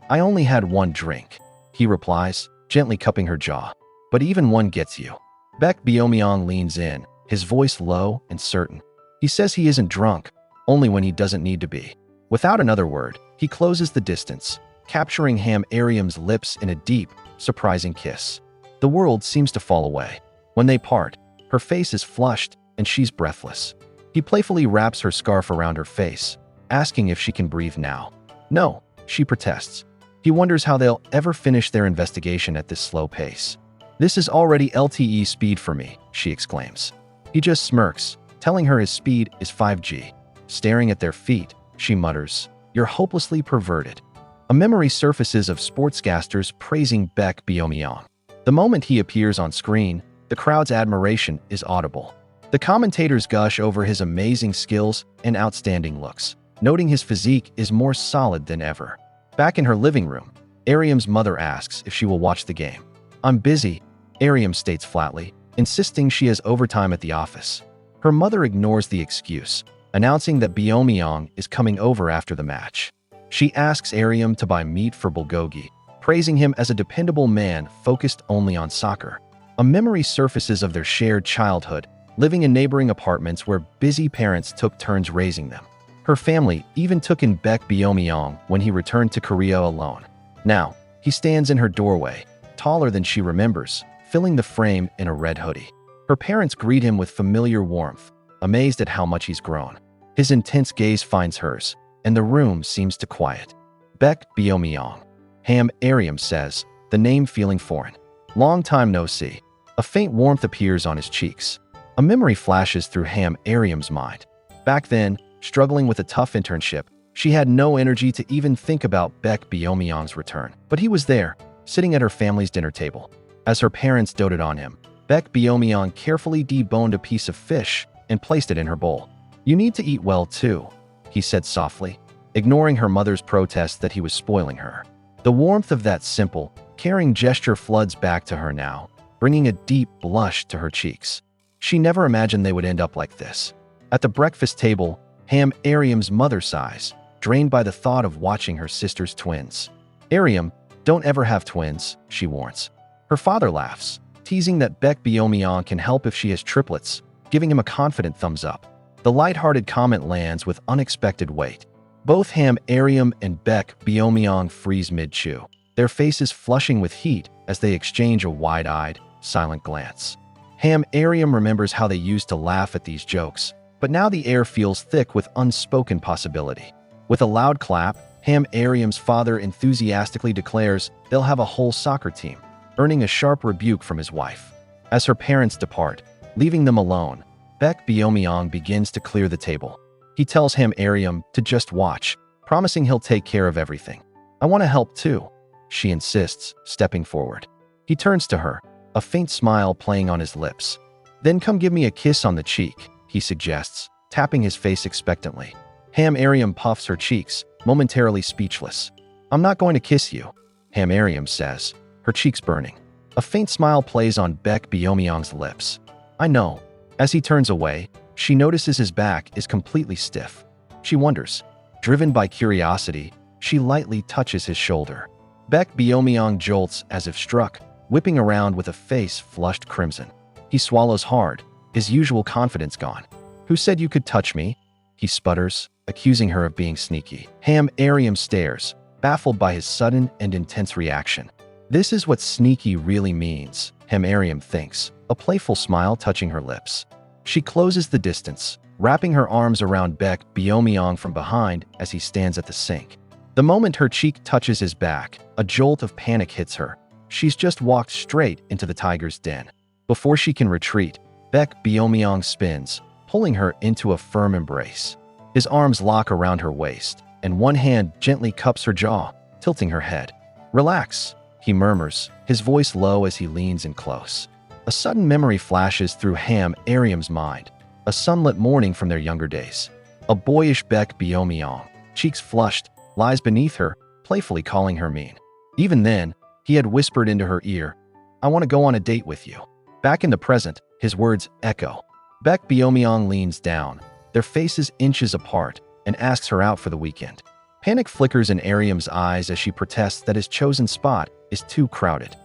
"I only had one drink," he replies, gently cupping her jaw. "But even one gets you." Baek Beom-yeong leans in, his voice low and certain. He says he isn't drunk, only when he doesn't need to be. Without another word, he closes the distance, capturing Ariam's lips in a deep, surprising kiss. The world seems to fall away. When they part, her face is flushed and she's breathless. He playfully wraps her scarf around her face, asking if she can breathe now. "No," she protests. He wonders how they'll ever finish their investigation at this slow pace. "This is already LTE speed for me," she exclaims. He just smirks, telling her his speed is 5G. Staring at their feet, she mutters, "You're hopelessly perverted." A memory surfaces of sportscasters praising Baek Beom-yeong. The moment he appears on screen, the crowd's admiration is audible. The commentators gush over his amazing skills and outstanding looks, noting his physique is more solid than ever. Back in her living room, Ariam's mother asks if she will watch the game. "I'm busy," Ariam states flatly, insisting she has overtime at the office. Her mother ignores the excuse, announcing that Beom-yeong is coming over after the match. She asks Ariam to buy meat for bulgogi, praising him as a dependable man focused only on soccer. A memory surfaces of their shared childhood, living in neighboring apartments where busy parents took turns raising them. Her family even took in Baek Beom-yeong when he returned to Korea alone. Now, he stands in her doorway, taller than she remembers, filling the frame in a red hoodie. Her parents greet him with familiar warmth, amazed at how much he's grown. His intense gaze finds hers, and the room seems to quiet. "Baek Beom-yeong," Ariam says, the name feeling foreign. "Long time no see." A faint warmth appears on his cheeks. A memory flashes through Ariam's mind. Back then, struggling with a tough internship, she had no energy to even think about Baek Beom-yeong's return. But he was there, sitting at her family's dinner table. As her parents doted on him, Baek Beom-yeong carefully deboned a piece of fish and placed it in her bowl. "You need to eat well too," he said softly, ignoring her mother's protest that he was spoiling her. The warmth of that simple, caring gesture floods back to her now, bringing a deep blush to her cheeks. She never imagined they would end up like this. At the breakfast table, Ariam's mother sighs, drained by the thought of watching her sister's twins. "Ariam, don't ever have twins," she warns. Her father laughs, teasing that Baek Beom-yeong can help if she has triplets, giving him a confident thumbs up. The lighthearted comment lands with unexpected weight. Both Ariam and Baek Beom-yeong freeze mid-chew, their faces flushing with heat as they exchange a wide-eyed, silent glance. Ariam remembers how they used to laugh at these jokes, but now the air feels thick with unspoken possibility. With a loud clap, Ariam's father enthusiastically declares they'll have a whole soccer team, earning a sharp rebuke from his wife. As her parents depart, leaving them alone, Baek Beom-yeong begins to clear the table. He tells Ariam to just watch, promising he'll take care of everything. "I want to help too," she insists, stepping forward. He turns to her, a faint smile playing on his lips. "Then come give me a kiss on the cheek," he suggests, tapping his face expectantly. Ariam puffs her cheeks, momentarily speechless. "I'm not going to kiss you," Ariam says, her cheeks burning. A faint smile plays on Baek Beom-yeong's lips. "I know." As he turns away, she notices his back is completely stiff. She wonders. Driven by curiosity, she lightly touches his shoulder. Baek Beom-yeong jolts as if struck, whipping around with a face flushed crimson. He swallows hard, his usual confidence gone. "Who said you could touch me?" he sputters, accusing her of being sneaky. Ariam stares, baffled by his sudden and intense reaction. This is what sneaky really means, Ariam thinks, a playful smile touching her lips. She closes the distance, wrapping her arms around Baek Beom-yeong from behind as he stands at the sink. The moment her cheek touches his back, a jolt of panic hits her. She's just walked straight into the tiger's den. Before she can retreat, Baek Beom-yeong spins, pulling her into a firm embrace. His arms lock around her waist, and one hand gently cups her jaw, tilting her head. "Relax," he murmurs, his voice low as he leans in close. A sudden memory flashes through Ariam's mind, a sunlit morning from their younger days. A boyish Baek Beom-yeong, cheeks flushed, lies beneath her, playfully calling her mean. Even then, he had whispered into her ear, "I want to go on a date with you." Back in the present, his words echo. Baek Beom-yeong leans down, their faces inches apart, and asks her out for the weekend. Panic flickers in Ariam's eyes as she protests that his chosen spot is too crowded.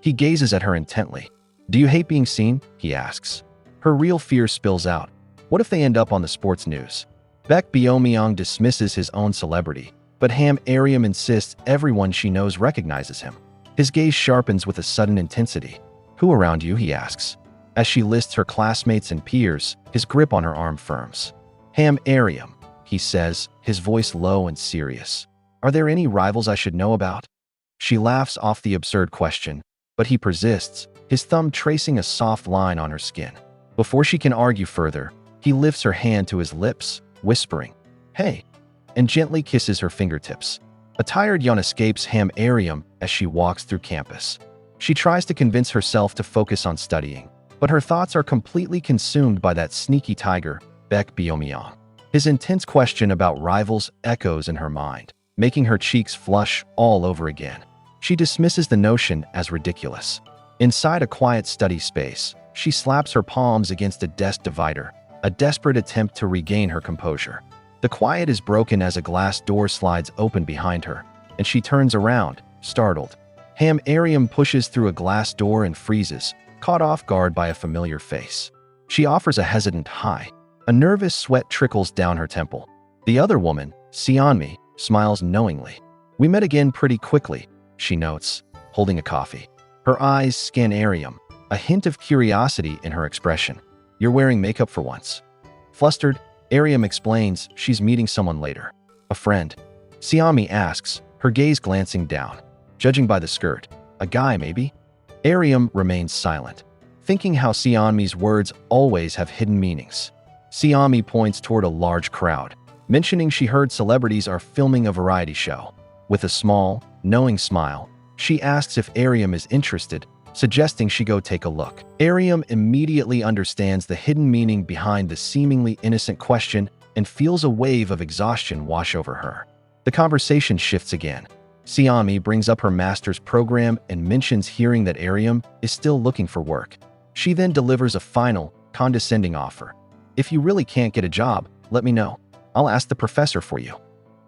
He gazes at her intently. "Do you hate being seen?" he asks. Her real fear spills out. What if they end up on the sports news? Baek Beom-yeong dismisses his own celebrity, but Ariam insists everyone she knows recognizes him. His gaze sharpens with a sudden intensity. "Who around you?" he asks. As she lists her classmates and peers, his grip on her arm firms. "Ariam," he says, his voice low and serious. "Are there any rivals I should know about?" She laughs off the absurd question, but he persists, his thumb tracing a soft line on her skin. Before she can argue further, he lifts her hand to his lips, whispering, "Hey," and gently kisses her fingertips. A tired yawn escapes Ariam as she walks through campus. She tries to convince herself to focus on studying, but her thoughts are completely consumed by that sneaky tiger, Baek Beom-yeong. His intense question about rivals echoes in her mind, making her cheeks flush all over again. She dismisses the notion as ridiculous. Inside a quiet study space, she slaps her palms against a desk divider, a desperate attempt to regain her composure. The quiet is broken as a glass door slides open behind her, and she turns around, startled. Ariam pushes through a glass door and freezes, caught off guard by a familiar face. She offers a hesitant hi. A nervous sweat trickles down her temple. The other woman, Seonmi, smiles knowingly. "We met again pretty quickly," she notes, holding a coffee. Her eyes scan Ariam, a hint of curiosity in her expression. "You're wearing makeup for once." Flustered, Ariam explains she's meeting someone later. "A friend?" Seonmi asks, her gaze glancing down. "Judging by the skirt, a guy maybe?" Ariam remains silent, thinking how Seonmi's words always have hidden meanings. Seonmi points toward a large crowd, mentioning she heard celebrities are filming a variety show. With a small, knowing smile, she asks if Ariam is interested, suggesting she go take a look. Ariam immediately understands the hidden meaning behind the seemingly innocent question and feels a wave of exhaustion wash over her. The conversation shifts again. Seonmi brings up her master's program and mentions hearing that Ariam is still looking for work. She then delivers a final, condescending offer. "If you really can't get a job, let me know. I'll ask the professor for you."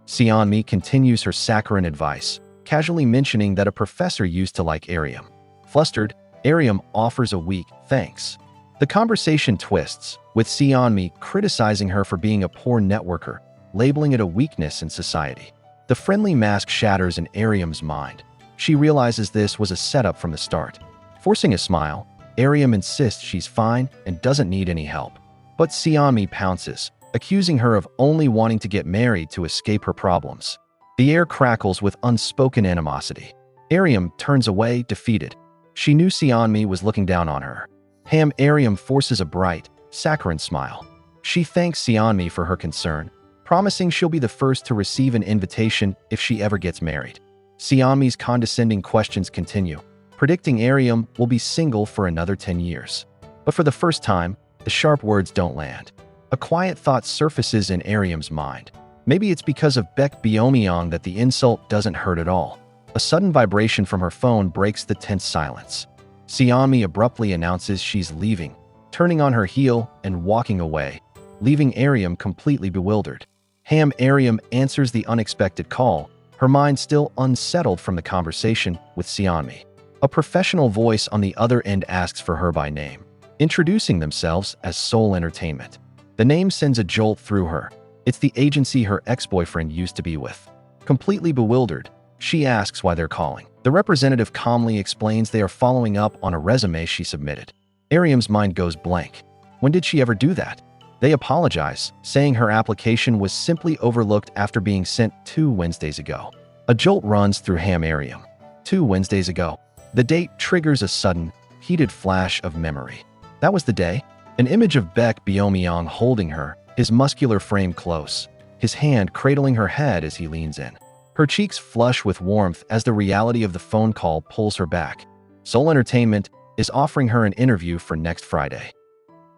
Seonmi continues her saccharine advice, casually mentioning that a professor used to like Ariam. Flustered, Ariam offers a weak thanks. The conversation twists, with Seonmi criticizing her for being a poor networker, labeling it a weakness in society. The friendly mask shatters in Ariam's mind. She realizes this was a setup from the start. Forcing a smile, Ariam insists she's fine and doesn't need any help. But Seonmi pounces, accusing her of only wanting to get married to escape her problems. The air crackles with unspoken animosity. Ariam turns away, defeated. She knew Seonmi was looking down on her. Ariam forces a bright, saccharine smile. She thanks Seonmi for her concern, promising she'll be the first to receive an invitation if she ever gets married. Seonmi's condescending questions continue, predicting Ariam will be single for another 10 years. But for the first time, the sharp words don't land. A quiet thought surfaces in Ariam's mind. Maybe it's because of Baek Beom-yeong that the insult doesn't hurt at all. A sudden vibration from her phone breaks the tense silence. Seonmi abruptly announces she's leaving, turning on her heel and walking away, leaving Ariam completely bewildered. Ariam answers the unexpected call, her mind still unsettled from the conversation with Seonmi. A professional voice on the other end asks for her by name, introducing themselves as Seoul Entertainment. The name sends a jolt through her. It's the agency her ex-boyfriend used to be with. Completely bewildered, she asks why they're calling. The representative calmly explains they are following up on a resume she submitted. Ariam's mind goes blank. When did she ever do that? They apologize, saying her application was simply overlooked after being sent 2 Wednesdays ago. A jolt runs through Ariam. 2 Wednesdays ago. The date triggers a sudden, heated flash of memory. That was the day. An image of Baek Beom-yeong holding her, his muscular frame close, his hand cradling her head as he leans in. Her cheeks flush with warmth as the reality of the phone call pulls her back. Seoul Entertainment is offering her an interview for next Friday.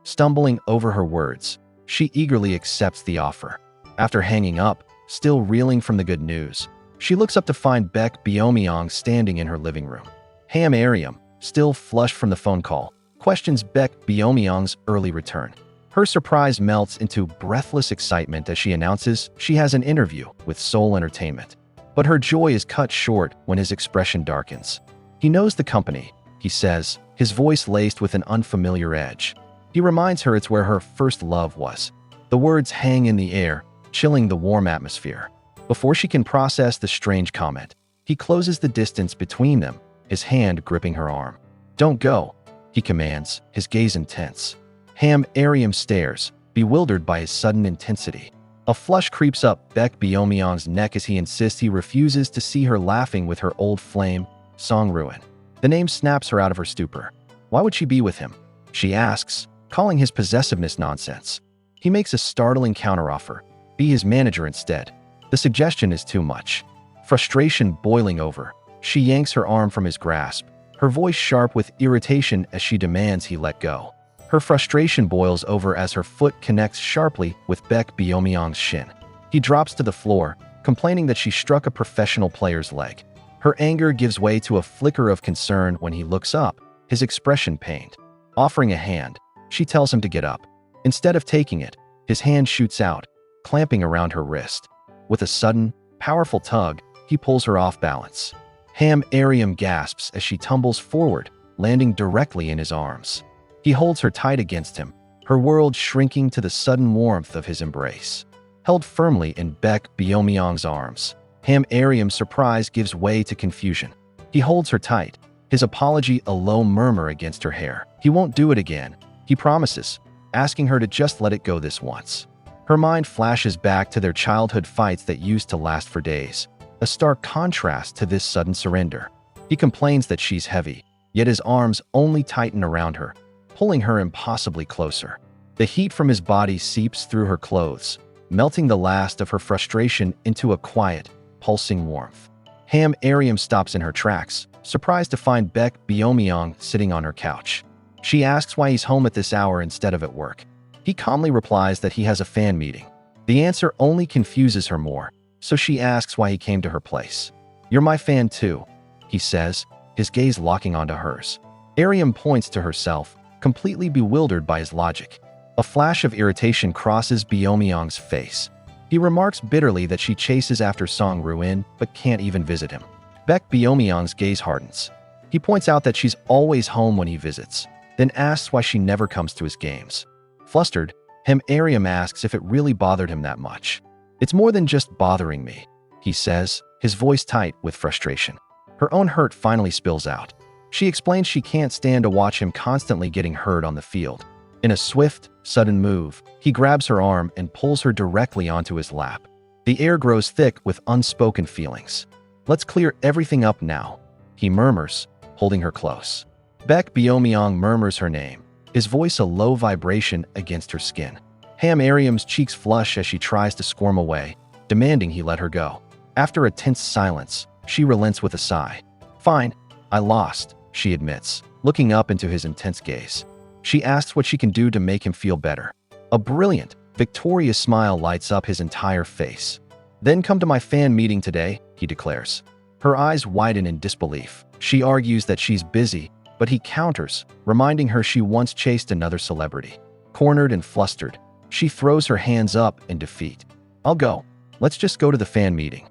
Stumbling over her words, she eagerly accepts the offer. After hanging up, still reeling from the good news, she looks up to find Baek Beom-yeong standing in her living room. Ariam, still flushed from the phone call, questions Baek Beom-yeong's early return. Her surprise melts into breathless excitement as she announces she has an interview with Seoul Entertainment. But her joy is cut short when his expression darkens. He knows the company, he says, his voice laced with an unfamiliar edge. He reminds her it's where her first love was. The words hang in the air, chilling the warm atmosphere. Before she can process the strange comment, he closes the distance between them, his hand gripping her arm. "Don't go," he commands, his gaze intense. Ariam stares, bewildered by his sudden intensity. A flush creeps up Baek Beom-yeong's neck as he insists he refuses to see her laughing with her old flame, Song-ruin. The name snaps her out of her stupor. Why would she be with him? She asks, calling his possessiveness nonsense. He makes a startling counteroffer. Be his manager instead. The suggestion is too much. Frustration boiling over, she yanks her arm from his grasp, her voice sharp with irritation as she demands he let go. Her frustration boils over as her foot connects sharply with Baek Beom-yeong's shin. He drops to the floor, complaining that she struck a professional player's leg. Her anger gives way to a flicker of concern when he looks up, his expression pained. Offering a hand, she tells him to get up. Instead of taking it, his hand shoots out, clamping around her wrist. With a sudden, powerful tug, he pulls her off balance. Ariam gasps as she tumbles forward, landing directly in his arms. He holds her tight against him, her world shrinking to the sudden warmth of his embrace. Held firmly in Baek Beom-yeong's arms, Ariam's surprise gives way to confusion. He holds her tight, his apology a low murmur against her hair. He won't do it again, he promises, asking her to just let it go this once. Her mind flashes back to their childhood fights that used to last for days, a stark contrast to this sudden surrender. He complains that she's heavy, yet his arms only tighten around her, pulling her impossibly closer. The heat from his body seeps through her clothes, melting the last of her frustration into a quiet, pulsing warmth. Ariam stops in her tracks, surprised to find Baek Beom-yeong sitting on her couch. She asks why he's home at this hour instead of at work. He calmly replies that he has a fan meeting. The answer only confuses her more, so she asks why he came to her place. "You're my fan too," he says, his gaze locking onto hers. Ariam points to herself, completely bewildered by his logic. A flash of irritation crosses Beom-yeong's face. He remarks bitterly that she chases after Song-ruin but can't even visit him. Baek Beom-yeong's gaze hardens. He points out that she's always home when he visits, then asks why she never comes to his games. Flustered, Ariam asks if it really bothered him that much. "It's more than just bothering me," he says, his voice tight with frustration. Her own hurt finally spills out. She explains she can't stand to watch him constantly getting hurt on the field. In a swift, sudden move, he grabs her arm and pulls her directly onto his lap. The air grows thick with unspoken feelings. "Let's clear everything up now," he murmurs, holding her close. Baek Beom-yeong murmurs her name, his voice a low vibration against her skin. Ariam's cheeks flush as she tries to squirm away, demanding he let her go. After a tense silence, she relents with a sigh. "Fine, I lost," she admits, looking up into his intense gaze. She asks what she can do to make him feel better. A brilliant, victorious smile lights up his entire face. "Then come to my fan meeting today," he declares. Her eyes widen in disbelief. She argues that she's busy, but he counters, reminding her she once chased another celebrity. Cornered and flustered, she throws her hands up in defeat. "I'll go. Let's just go to the fan meeting."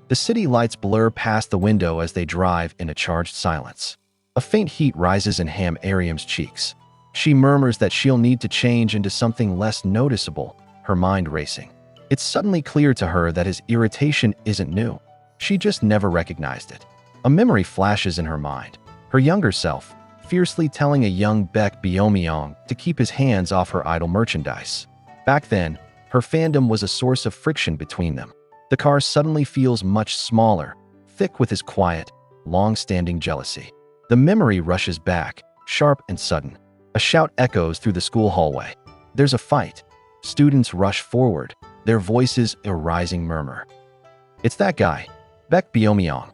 The city lights blur past the window as they drive in a charged silence. A faint heat rises in Ariam's cheeks. She murmurs that she'll need to change into something less noticeable, her mind racing. It's suddenly clear to her that his irritation isn't new. She just never recognized it. A memory flashes in her mind. Her younger self, fiercely telling a young Baek Beom-yeong to keep his hands off her idol merchandise. Back then, her fandom was a source of friction between them. The car suddenly feels much smaller, thick with his quiet, long-standing jealousy. The memory rushes back, sharp and sudden. A shout echoes through the school hallway. There's a fight. Students rush forward, their voices a rising murmur. It's that guy, Baek Beom-yeong.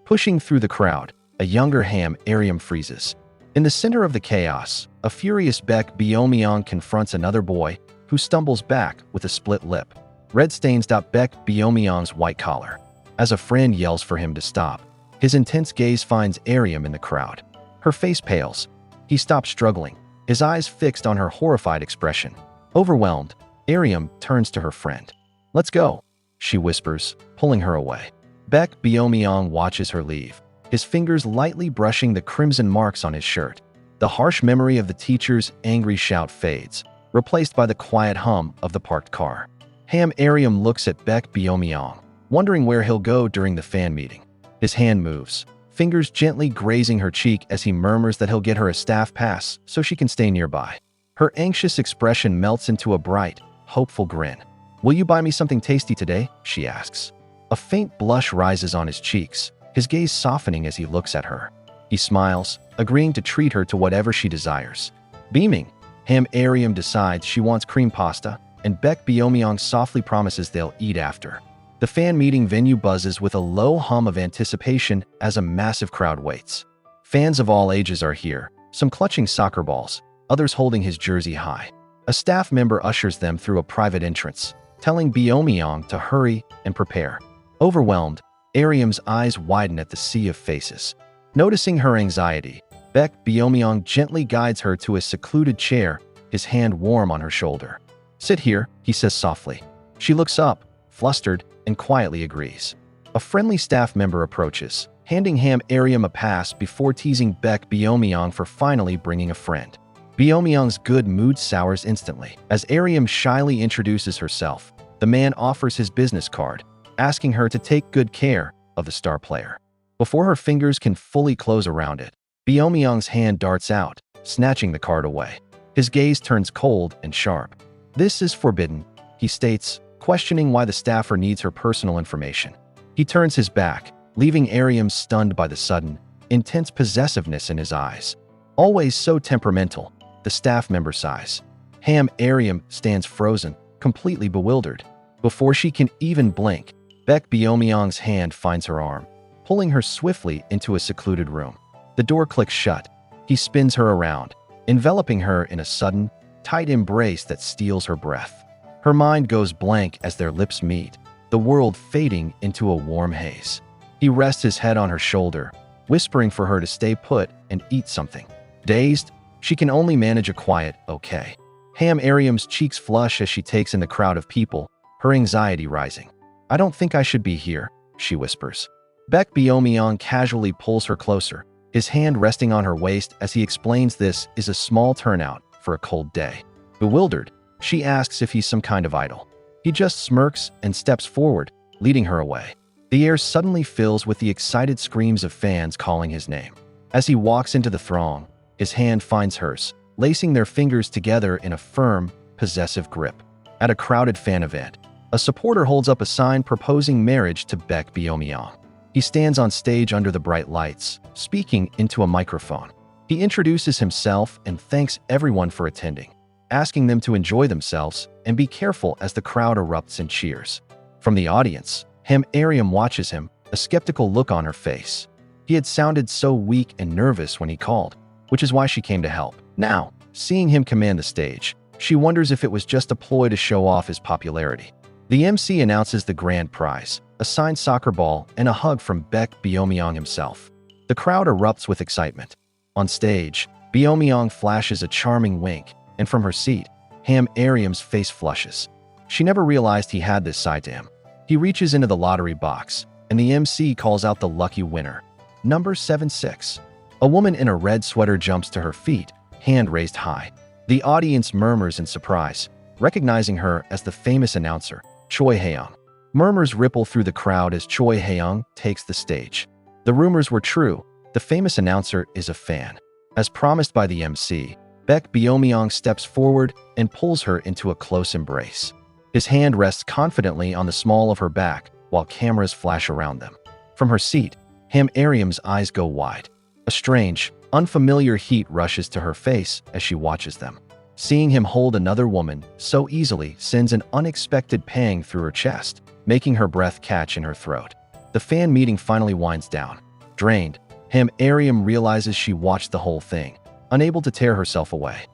Pushing through the crowd, a younger Ariam freezes. In the center of the chaos, a furious Baek Beom-yeong confronts another boy who stumbles back with a split lip. Red stains dot Baek Beom-yeong's white collar. As a friend yells for him to stop, his intense gaze finds Ariam in the crowd. Her face pales. He stops struggling, his eyes fixed on her horrified expression. Overwhelmed, Ariam turns to her friend. "Let's go," she whispers, pulling her away. Baek Beom-yeong watches her leave, his fingers lightly brushing the crimson marks on his shirt. The harsh memory of the teacher's angry shout fades, replaced by the quiet hum of the parked car. Ariam looks at Baek Beom-yeong, wondering where he'll go during the fan meeting. His hand moves, fingers gently grazing her cheek as he murmurs that he'll get her a staff pass so she can stay nearby. Her anxious expression melts into a bright, hopeful grin. "Will you buy me something tasty today?" she asks. A faint blush rises on his cheeks, his gaze softening as he looks at her. He smiles, agreeing to treat her to whatever she desires. Beaming, Ariam decides she wants cream pasta, and Baek Beom-yeong softly promises they'll eat after. The fan meeting venue buzzes with a low hum of anticipation as a massive crowd waits. Fans of all ages are here, some clutching soccer balls, others holding his jersey high. A staff member ushers them through a private entrance, telling Beom-yeong to hurry and prepare. Overwhelmed, Ariam's eyes widen at the sea of faces. Noticing her anxiety, Baek Beom-yeong gently guides her to a secluded chair, his hand warm on her shoulder. "Sit here," he says softly. She looks up, flustered, and quietly agrees. A friendly staff member approaches, handing Ariam a pass before teasing Baek Beom-yeong for finally bringing a friend. Beom-yeong's good mood sours instantly. As Ariam shyly introduces herself, the man offers his business card, asking her to take good care of the star player. Before her fingers can fully close around it, Beom-yeong's hand darts out, snatching the card away. His gaze turns cold and sharp. "This is forbidden," he states, questioning why the staffer needs her personal information. He turns his back, leaving Ariam stunned by the sudden, intense possessiveness in his eyes. Always so temperamental, the staff member sighs. Ariam stands frozen, completely bewildered. Before she can even blink, Baek Beom-yeong's hand finds her arm, pulling her swiftly into a secluded room. The door clicks shut. He spins her around, enveloping her in a sudden, tight embrace that steals her breath. Her mind goes blank as their lips meet, the world fading into a warm haze. He rests his head on her shoulder, whispering for her to stay put and eat something. Dazed, she can only manage a quiet, "Okay." Ariam's cheeks flush as she takes in the crowd of people, her anxiety rising. "I don't think I should be here," she whispers. Baek Beom-yeong casually pulls her closer, his hand resting on her waist as he explains this is a small turnout for a cold day. Bewildered, she asks if he's some kind of idol. He just smirks and steps forward, leading her away. The air suddenly fills with the excited screams of fans calling his name. As he walks into the throng, his hand finds hers, lacing their fingers together in a firm, possessive grip. At a crowded fan event, A supporter holds up a sign proposing marriage to Baek Beom-yeong. He stands on stage under the bright lights, speaking into a microphone. He introduces himself and thanks everyone for attending, asking them to enjoy themselves and be careful as the crowd erupts in cheers. From the audience, Ariam watches him, a skeptical look on her face. He had sounded so weak and nervous when he called, which is why she came to help. Now, seeing him command the stage, she wonders if it was just a ploy to show off his popularity. The MC announces the grand prize, a signed soccer ball and a hug from Baek Beom-yeong himself. The crowd erupts with excitement. On stage, Beom-yeong flashes a charming wink, and from her seat, Ariam's face flushes. She never realized he had this side to him. He reaches into the lottery box, and the MC calls out the lucky winner. Number 76. A woman in a red sweater jumps to her feet, hand raised high. The audience murmurs in surprise, recognizing her as the famous announcer, Choi Hae-young. Murmurs ripple through the crowd as Choi Hae-young takes the stage. The rumors were true. The famous announcer is a fan. As promised by the MC, Baek Beom-yeong steps forward and pulls her into a close embrace. His hand rests confidently on the small of her back while cameras flash around them. From her seat, Ariam's eyes go wide. A strange, unfamiliar heat rushes to her face as she watches them. Seeing him hold another woman so easily sends an unexpected pang through her chest, making her breath catch in her throat. The fan meeting finally winds down. Drained, Ariam realizes she watched the whole thing, unable to tear herself away.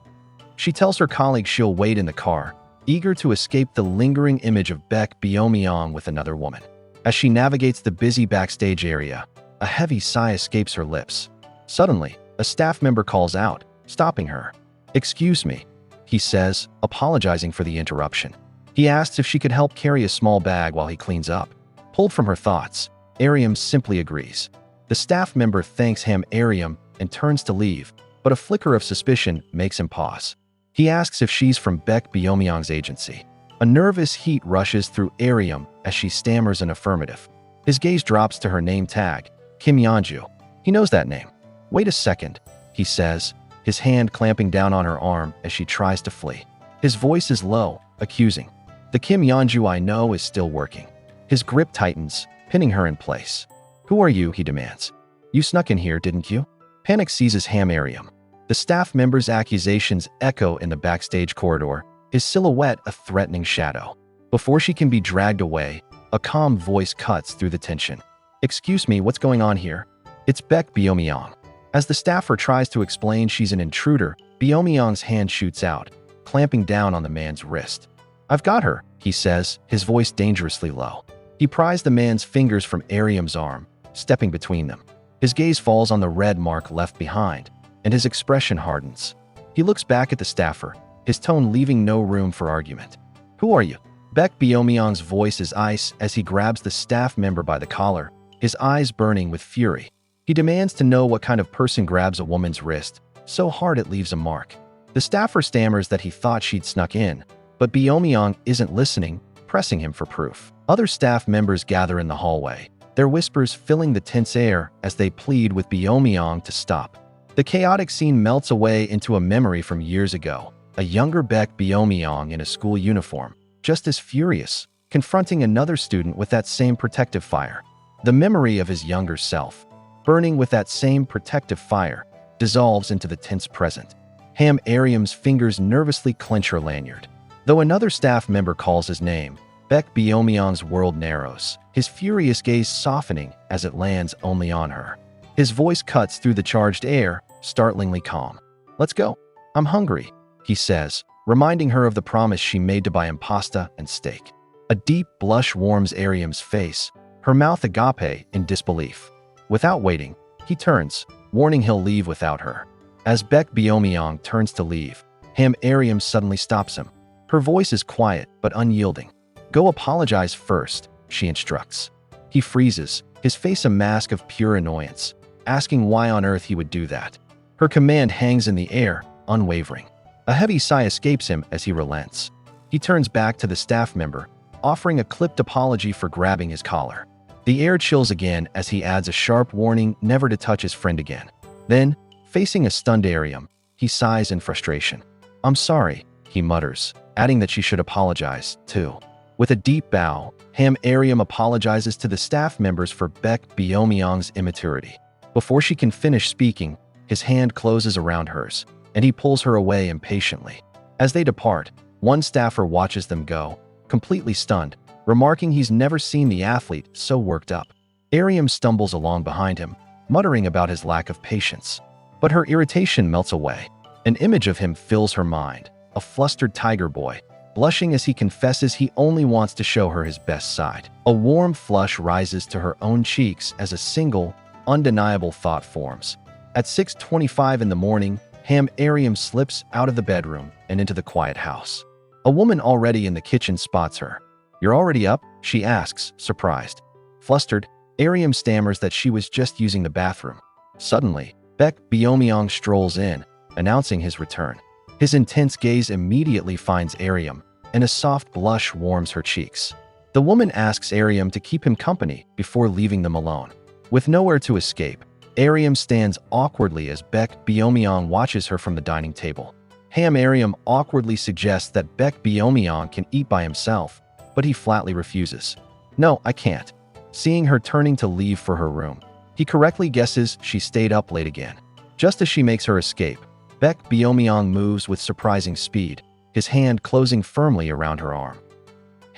She tells her colleague she'll wait in the car, eager to escape the lingering image of Baek Beom-yeong with another woman. As she navigates the busy backstage area, a heavy sigh escapes her lips. Suddenly, a staff member calls out, stopping her. "Excuse me," he says, apologizing for the interruption. He asks if she could help carry a small bag while he cleans up. Pulled from her thoughts, Ariam simply agrees. The staff member thanks Ariam and turns to leave, but a flicker of suspicion makes him pause. He asks if she's from Baek Beom-yeong's agency. A nervous heat rushes through Ariam as she stammers an affirmative. His gaze drops to her name tag, Kim Yeonju. He knows that name. "Wait a second," he says, his hand clamping down on her arm as she tries to flee. His voice is low, accusing. "The Kim Yeonju I know is still working." His grip tightens, pinning her in place. "Who are you?" he demands. "You snuck in here, didn't you?" Panic seizes Ariam. The staff member's accusations echo in the backstage corridor, his silhouette a threatening shadow. Before she can be dragged away, a calm voice cuts through the tension. "Excuse me, what's going on here?" It's Baek Beom-yeong. As the staffer tries to explain she's an intruder, Beom-yeong's hand shoots out, clamping down on the man's wrist. "I've got her," he says, his voice dangerously low. He pries the man's fingers from Ariam's arm, stepping between them. His gaze falls on the red mark left behind, and his expression hardens. He looks back at the staffer, his tone leaving no room for argument. "Who are you?" Baek Beom-yeong's voice is ice as he grabs the staff member by the collar, his eyes burning with fury. He demands to know what kind of person grabs a woman's wrist, so hard it leaves a mark. The staffer stammers that he thought she'd snuck in, but Beom-yeong isn't listening, pressing him for proof. Other staff members gather in the hallway, their whispers filling the tense air as they plead with Beom-yeong to stop. The chaotic scene melts away into a memory from years ago, a younger Baek Beom-yeong in a school uniform, just as furious, confronting another student with that same protective fire. The memory of his younger self, burning with that same protective fire, dissolves into the tense present. Ariam's fingers nervously clench her lanyard. Though another staff member calls his name, Baek Beom-yeong's world narrows, his furious gaze softening as it lands only on her. His voice cuts through the charged air, startlingly calm. "Let's go. I'm hungry," he says, reminding her of the promise she made to buy him pasta and steak. A deep blush warms Ariam's face, her mouth agape in disbelief. Without waiting, he turns, warning he'll leave without her. As Baek Beom-yeong turns to leave, Ariam suddenly stops him. Her voice is quiet but unyielding. "Go apologize first," she instructs. He freezes, his face a mask of pure annoyance, asking why on earth he would do that. Her command hangs in the air, unwavering. A heavy sigh escapes him as he relents. He turns back to the staff member, offering a clipped apology for grabbing his collar. The air chills again as he adds a sharp warning never to touch his friend again. Then, facing a stunned Ariam, he sighs in frustration. "I'm sorry," he mutters, adding that she should apologize, too. With a deep bow, Ariam apologizes to the staff members for Baek Beom-yeong's immaturity. Before she can finish speaking, his hand closes around hers, and he pulls her away impatiently. As they depart, one staffer watches them go, completely stunned, remarking he's never seen the athlete so worked up. Ariam stumbles along behind him, muttering about his lack of patience. But her irritation melts away. An image of him fills her mind, a flustered tiger boy, blushing as he confesses he only wants to show her his best side. A warm flush rises to her own cheeks as a single, undeniable thought forms. At 6:25 in the morning, Ariam slips out of the bedroom and into the quiet house. A woman already in the kitchen spots her. "You're already up?" she asks, surprised. Flustered, Ariam stammers that she was just using the bathroom. Suddenly, Baek Beom-yeong strolls in, announcing his return. His intense gaze immediately finds Ariam, and a soft blush warms her cheeks. The woman asks Ariam to keep him company before leaving them alone. With nowhere to escape, Ariam stands awkwardly as Baek Beom-yeong watches her from the dining table. Ariam awkwardly suggests that Baek Beom-yeong can eat by himself, but he flatly refuses. "No, I can't." Seeing her turning to leave for her room, he correctly guesses she stayed up late again. Just as she makes her escape, Baek Beom-yeong moves with surprising speed, his hand closing firmly around her arm.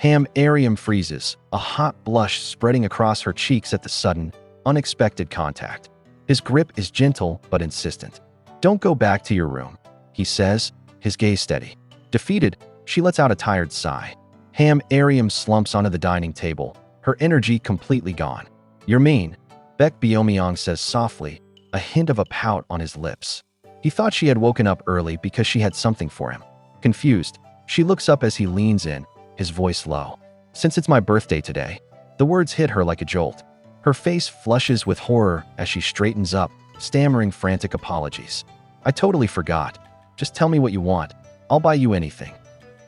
Ariam freezes, a hot blush spreading across her cheeks at the sudden, unexpected contact. His grip is gentle but insistent. "Don't go back to your room," he says, his gaze steady. Defeated, she lets out a tired sigh. Ariam slumps onto the dining table, her energy completely gone. "You're mean," Baek Beom-yeong says softly, a hint of a pout on his lips. He thought she had woken up early because she had something for him. Confused, she looks up as he leans in, his voice low. "Since it's my birthday today." The words hit her like a jolt. Her face flushes with horror as she straightens up, stammering frantic apologies. "I totally forgot. Just tell me what you want. I'll buy you anything."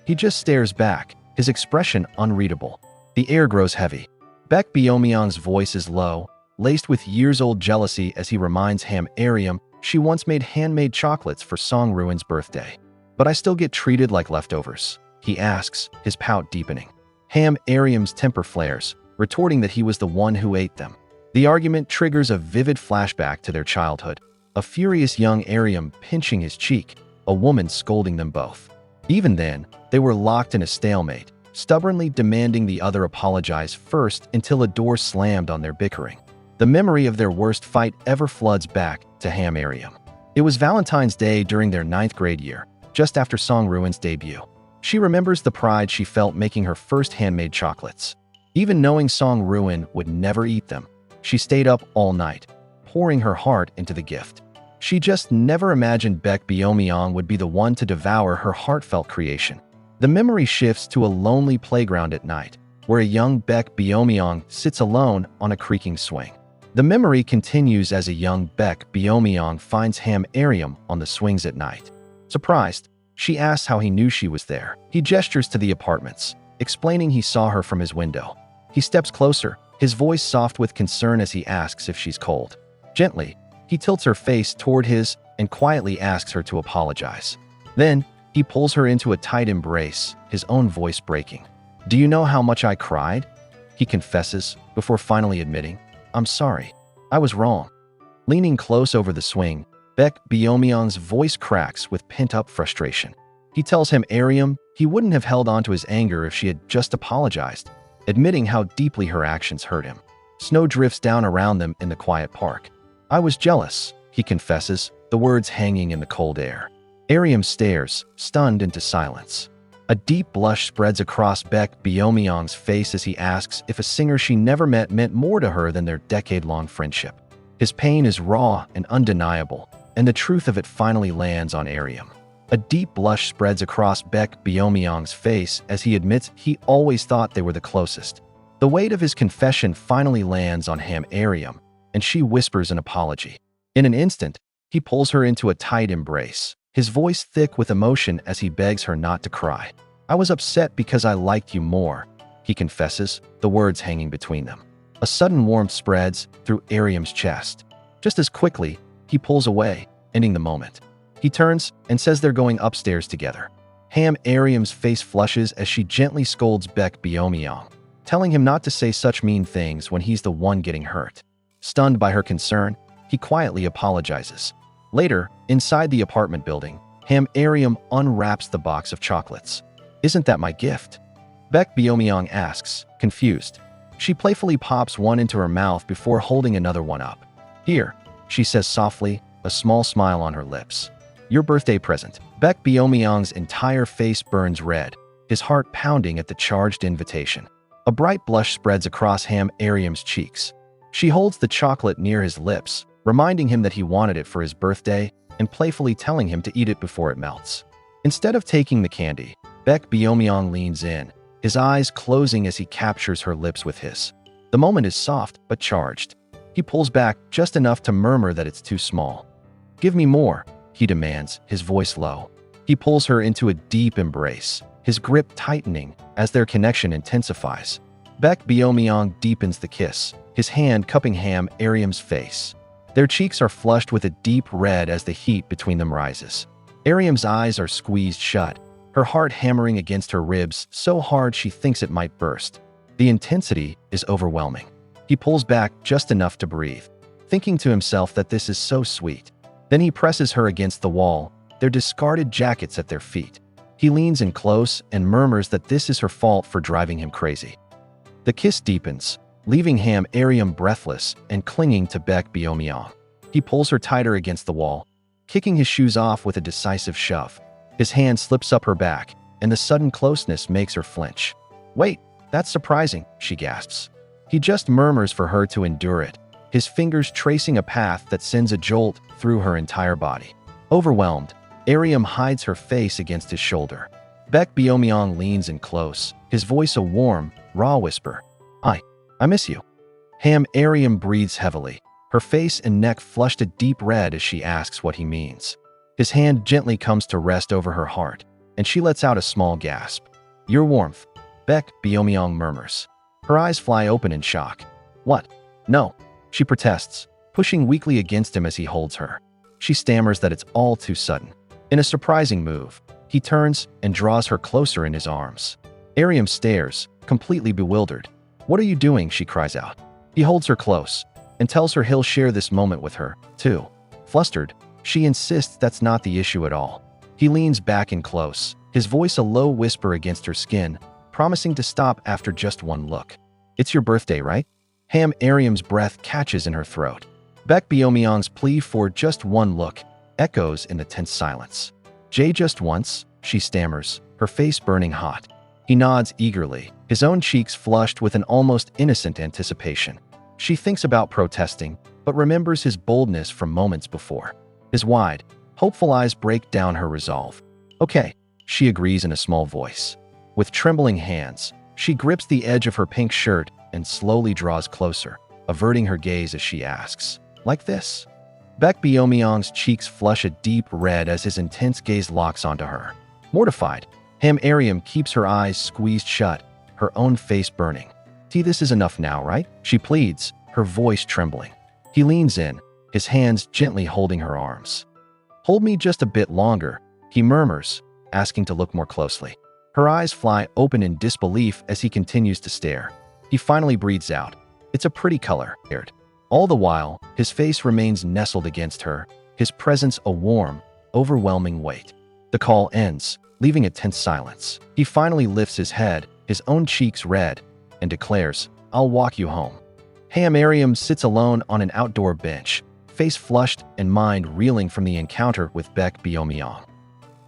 He just stares back, his expression unreadable. The air grows heavy. Baek Beom-yeong's voice is low, laced with years-old jealousy as he reminds Ariam she once made handmade chocolates for Song Ruin's birthday. "But I still get treated like leftovers?" he asks, his pout deepening. Ariam's temper flares, retorting that he was the one who ate them. The argument triggers a vivid flashback to their childhood. A furious young Ariam pinching his cheek, a woman scolding them both. Even then, they were locked in a stalemate, stubbornly demanding the other apologize first until a door slammed on their bickering. The memory of their worst fight ever floods back to Ariam. It was Valentine's Day during their 9th grade year, just after Song Ruin's debut. She remembers the pride she felt making her first handmade chocolates. Even knowing Song Ruin would never eat them, she stayed up all night, pouring her heart into the gift. She just never imagined Baek Beom-yeong would be the one to devour her heartfelt creation. The memory shifts to a lonely playground at night, where a young Baek Beom-yeong sits alone on a creaking swing. The memory continues as a young Baek Beom-yeong finds Ariam on the swings at night. Surprised, she asks how he knew she was there. He gestures to the apartments, explaining he saw her from his window. He steps closer, his voice soft with concern as he asks if she's cold. Gently, he tilts her face toward his and quietly asks her to apologize. Then, he pulls her into a tight embrace, his own voice breaking. "Do you know how much I cried?" he confesses, before finally admitting, "I'm sorry. I was wrong." Leaning close over the swing, Baek Beom-yeong's voice cracks with pent-up frustration. He tells Ariam he wouldn't have held on to his anger if she had just apologized, admitting how deeply her actions hurt him. Snow drifts down around them in the quiet park. "I was jealous," he confesses, the words hanging in the cold air. Ariam stares, stunned into silence. A deep blush spreads across Baek Beom-yeong's face as he asks if a singer she never met meant more to her than their decade-long friendship. His pain is raw and undeniable, and the truth of it finally lands on Ariam. A deep blush spreads across Baek Beom-yeong's face as he admits he always thought they were the closest. The weight of his confession finally lands on Ariam, and she whispers an apology. In an instant, he pulls her into a tight embrace, his voice thick with emotion as he begs her not to cry. "I was upset because I liked you more," he confesses, the words hanging between them. A sudden warmth spreads through Ariam's chest. Just as quickly, he pulls away, ending the moment. He turns and says they're going upstairs together. Ariam's face flushes as she gently scolds Baek Beom-yeong, telling him not to say such mean things when he's the one getting hurt. Stunned by her concern, he quietly apologizes. Later, inside the apartment building, Ariam unwraps the box of chocolates. "Isn't that my gift?" Baek Beom-yeong asks, confused. She playfully pops one into her mouth before holding another one up. "Here," she says softly, a small smile on her lips. "Your birthday present." Baek Beom-yeong's entire face burns red, his heart pounding at the charged invitation. A bright blush spreads across Ariam's cheeks. She holds the chocolate near his lips, reminding him that he wanted it for his birthday and playfully telling him to eat it before it melts. Instead of taking the candy, Baek Beom-yeong leans in, his eyes closing as he captures her lips with his. The moment is soft but charged. He pulls back just enough to murmur that it's too small. "Give me more," he demands, his voice low. He pulls her into a deep embrace, his grip tightening as their connection intensifies. Baek Beom-yeong deepens the kiss, his hand cupping Ariam's face. Their cheeks are flushed with a deep red as the heat between them rises. Ariam's eyes are squeezed shut, her heart hammering against her ribs so hard she thinks it might burst. The intensity is overwhelming. He pulls back just enough to breathe, thinking to himself that this is so sweet. Then he presses her against the wall, their discarded jackets at their feet. He leans in close and murmurs that this is her fault for driving him crazy. The kiss deepens, leaving Ariam breathless and clinging to Baek Beom-yeong. He pulls her tighter against the wall, kicking his shoes off with a decisive shove. His hand slips up her back, and the sudden closeness makes her flinch. "Wait, that's surprising," she gasps. He just murmurs for her to endure it, his fingers tracing a path that sends a jolt through her entire body. Overwhelmed, Ariam hides her face against his shoulder. Baek Beom-yeong leans in close, his voice a warm, raw whisper. I miss you." Ariam breathes heavily, her face and neck flushed a deep red as she asks what he means. His hand gently comes to rest over her heart, and she lets out a small gasp. "Your warmth," Baek Beom-yeong murmurs. Her eyes fly open in shock. "What? No," she protests, pushing weakly against him as he holds her. She stammers that it's all too sudden. In a surprising move, he turns and draws her closer in his arms. Ariam stares, completely bewildered. "What are you doing?" she cries out. He holds her close and tells her he'll share this moment with her, too. Flustered, she insists that's not the issue at all. He leans back in close, his voice a low whisper against her skin, promising to stop after just one look. "It's your birthday, right?" Ariam's breath catches in her throat. Baek Beom-yeong's plea for just one look echoes in the tense silence. Just once," she stammers, her face burning hot. He nods eagerly, his own cheeks flushed with an almost innocent anticipation. She thinks about protesting, but remembers his boldness from moments before. His wide, hopeful eyes break down her resolve. "Okay," she agrees in a small voice. With trembling hands, she grips the edge of her pink shirt and slowly draws closer, averting her gaze as she asks, "Like this?" Baek Beom-yeong's cheeks flush a deep red as his intense gaze locks onto her. Mortified, Ariam keeps her eyes squeezed shut, her own face burning. "See, this is enough now, right?" she pleads, her voice trembling. He leans in, his hands gently holding her arms. "Hold me just a bit longer," he murmurs, asking to look more closely. Her eyes fly open in disbelief as he continues to stare. He finally breathes out. "It's a pretty color." All the while, his face remains nestled against her, his presence a warm, overwhelming weight. The call ends, leaving a tense silence. He finally lifts his head, his own cheeks red, and declares, "I'll walk you home." Ariam sits alone on an outdoor bench, face flushed and mind reeling from the encounter with Baek Beom-yeong.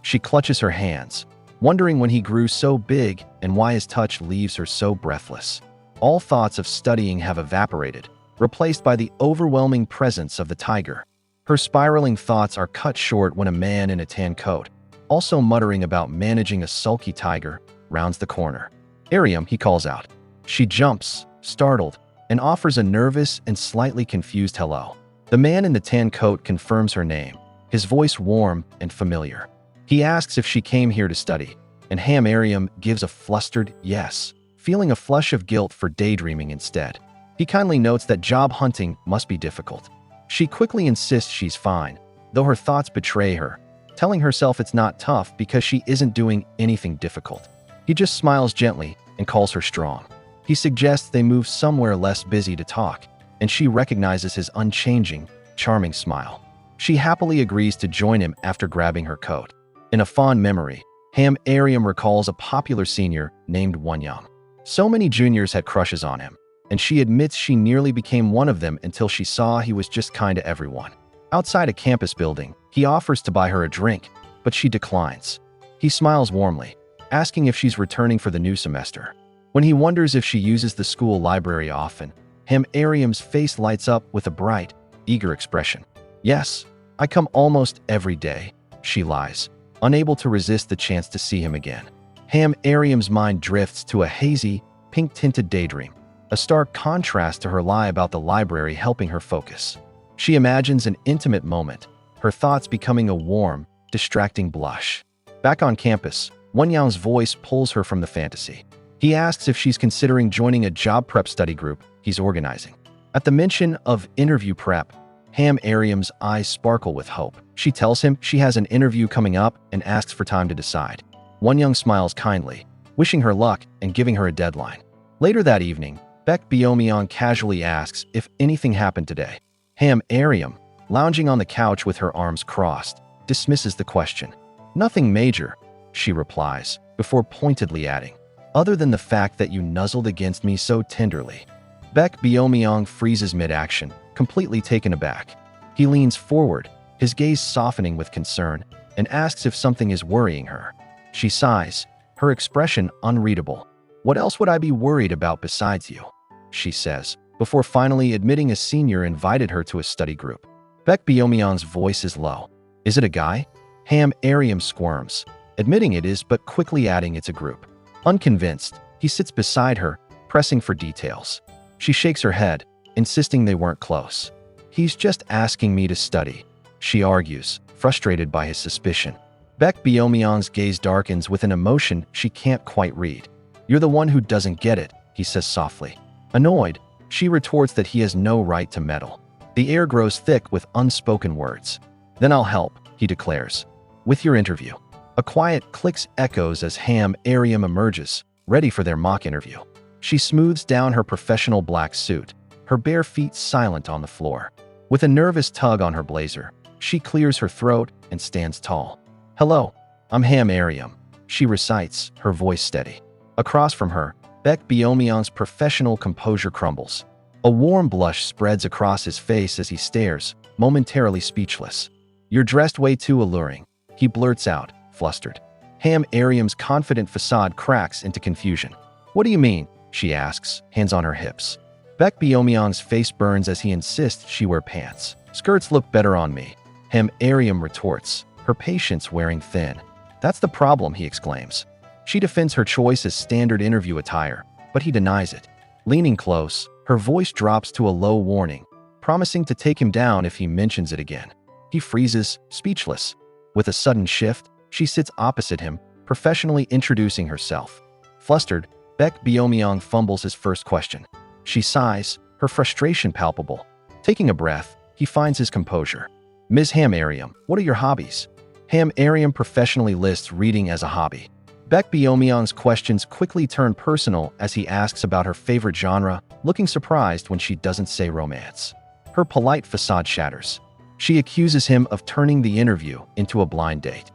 She clutches her hands, wondering when he grew so big and why his touch leaves her so breathless. All thoughts of studying have evaporated, replaced by the overwhelming presence of the tiger. Her spiraling thoughts are cut short when a man in a tan coat, also muttering about managing a sulky tiger, rounds the corner. "Ariam," he calls out. She jumps, startled, and offers a nervous and slightly confused hello. The man in the tan coat confirms her name, his voice warm and familiar. He asks if she came here to study, and Ariam gives a flustered yes, feeling a flush of guilt for daydreaming instead. He kindly notes that job hunting must be difficult. She quickly insists she's fine, though her thoughts betray her, telling herself it's not tough because she isn't doing anything difficult. He just smiles gently and calls her strong. He suggests they move somewhere less busy to talk, and she recognizes his unchanging, charming smile. She happily agrees to join him after grabbing her coat. In a fond memory, Ariam recalls a popular senior named Wyang. So many juniors had crushes on him, and she admits she nearly became one of them until she saw he was just kind to everyone. Outside a campus building, he offers to buy her a drink, but she declines. He smiles warmly, asking if she's returning for the new semester. When he wonders if she uses the school library often, Ariam's face lights up with a bright, eager expression. Yes, I come almost every day, she lies, unable to resist the chance to see him again. Ariam's mind drifts to a hazy, pink-tinted daydream, a stark contrast to her lie about the library helping her focus. She imagines an intimate moment, her thoughts becoming a warm, distracting blush. Back on campus, Wyang's voice pulls her from the fantasy. He asks if she's considering joining a job prep study group he's organizing. At the mention of interview prep, Ariam's eyes sparkle with hope. She tells him she has an interview coming up and asks for time to decide. Wyang smiles kindly, wishing her luck and giving her a deadline. Later that evening, Baek Beom-yeong casually asks if anything happened today. Ariam, lounging on the couch with her arms crossed, dismisses the question. Nothing major, she replies, before pointedly adding, other than the fact that you nuzzled against me so tenderly. Baek Beom-yeong freezes mid-action, completely taken aback. He leans forward, his gaze softening with concern, and asks if something is worrying her. She sighs, her expression unreadable. What else would I be worried about besides you? She says, before finally admitting a senior invited her to a study group. Baek Beom-yeong's voice is low. Is it a guy? Ariam squirms, admitting it is but quickly adding it's a group. Unconvinced, he sits beside her, pressing for details. She shakes her head, insisting they weren't close. He's just asking me to study, she argues, frustrated by his suspicion. Baek Beom-yeong's gaze darkens with an emotion she can't quite read. You're the one who doesn't get it, he says softly. Annoyed, she retorts that he has no right to meddle. The air grows thick with unspoken words. Then I'll help, he declares. With your interview. A quiet clicks echoes as Ariam emerges, ready for their mock interview. She smooths down her professional black suit, her bare feet silent on the floor. With a nervous tug on her blazer, she clears her throat and stands tall. Hello, I'm Ariam, she recites, her voice steady. Across from her, Baek Beom-yeong's professional composure crumbles. A warm blush spreads across his face as he stares, momentarily speechless. You're dressed way too alluring, he blurts out, flustered. Ariam's confident facade cracks into confusion. What do you mean? She asks, hands on her hips. Baek Beom-yeong's face burns as he insists she wear pants. Skirts look better on me, Ariam retorts, her patience wearing thin. That's the problem, he exclaims. She defends her choice as standard interview attire, but he denies it. Leaning close, her voice drops to a low warning, promising to take him down if he mentions it again. He freezes, speechless. With a sudden shift, she sits opposite him, professionally introducing herself. Flustered, Baek Beom-yeong fumbles his first question. She sighs, her frustration palpable. Taking a breath, he finds his composure. Ms. Ariam, what are your hobbies? Ariam professionally lists reading as a hobby. Baek Beom-yeong's questions quickly turn personal as he asks about her favorite genre, looking surprised when she doesn't say romance. Her polite facade shatters. She accuses him of turning the interview into a blind date.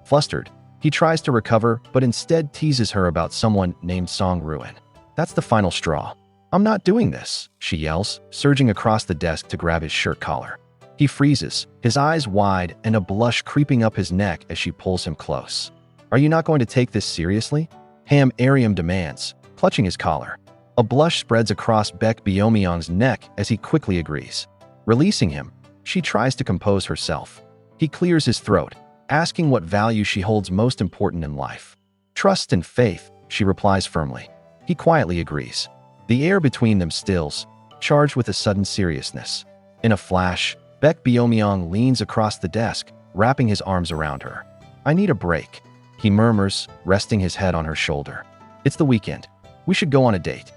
Flustered, he tries to recover but instead teases her about someone named Song-ruin. That's the final straw. I'm not doing this, she yells, surging across the desk to grab his shirt collar. He freezes, his eyes wide and a blush creeping up his neck as she pulls him close. Are you not going to take this seriously? Ariam demands, clutching his collar. A blush spreads across Baek Beom-yeong's neck as he quickly agrees. Releasing him, she tries to compose herself. He clears his throat, asking what value she holds most important in life. Trust and faith, she replies firmly. He quietly agrees. The air between them stills, charged with a sudden seriousness. In a flash, Baek Beom-yeong leans across the desk, wrapping his arms around her. I need a break, he murmurs, resting his head on her shoulder. It's the weekend. We should go on a date.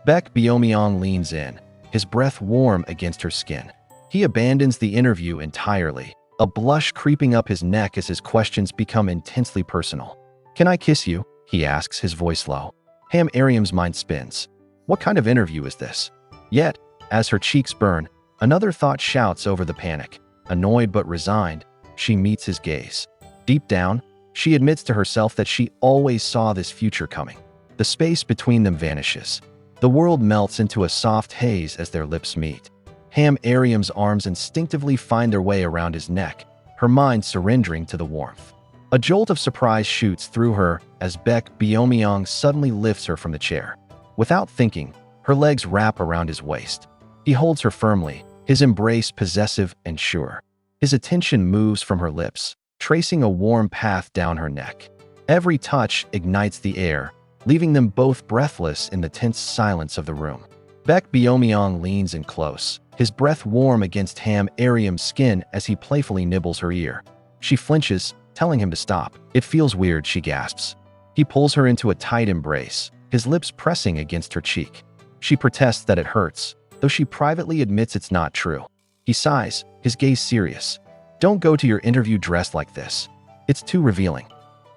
Baek Beom-yeong leans in, his breath warm against her skin. He abandons the interview entirely, a blush creeping up his neck as his questions become intensely personal. "Can I kiss you?" he asks, his voice low. Ariam's mind spins. What kind of interview is this? Yet, as her cheeks burn, another thought shouts over the panic. Annoyed but resigned, she meets his gaze. Deep down, she admits to herself that she always saw this future coming. The space between them vanishes. The world melts into a soft haze as their lips meet. Ariam's arms instinctively find their way around his neck, her mind surrendering to the warmth. A jolt of surprise shoots through her as Baek Beom-yeong suddenly lifts her from the chair. Without thinking, her legs wrap around his waist. He holds her firmly, his embrace possessive and sure. His attention moves from her lips, tracing a warm path down her neck. Every touch ignites the air, leaving them both breathless in the tense silence of the room. Baek Beom-yeong leans in close, his breath warm against Ariam's skin as he playfully nibbles her ear. She flinches, telling him to stop. "It feels weird," she gasps. He pulls her into a tight embrace, his lips pressing against her cheek. She protests that it hurts, though she privately admits it's not true. He sighs, his gaze serious. "Don't go to your interview dressed like this. It's too revealing."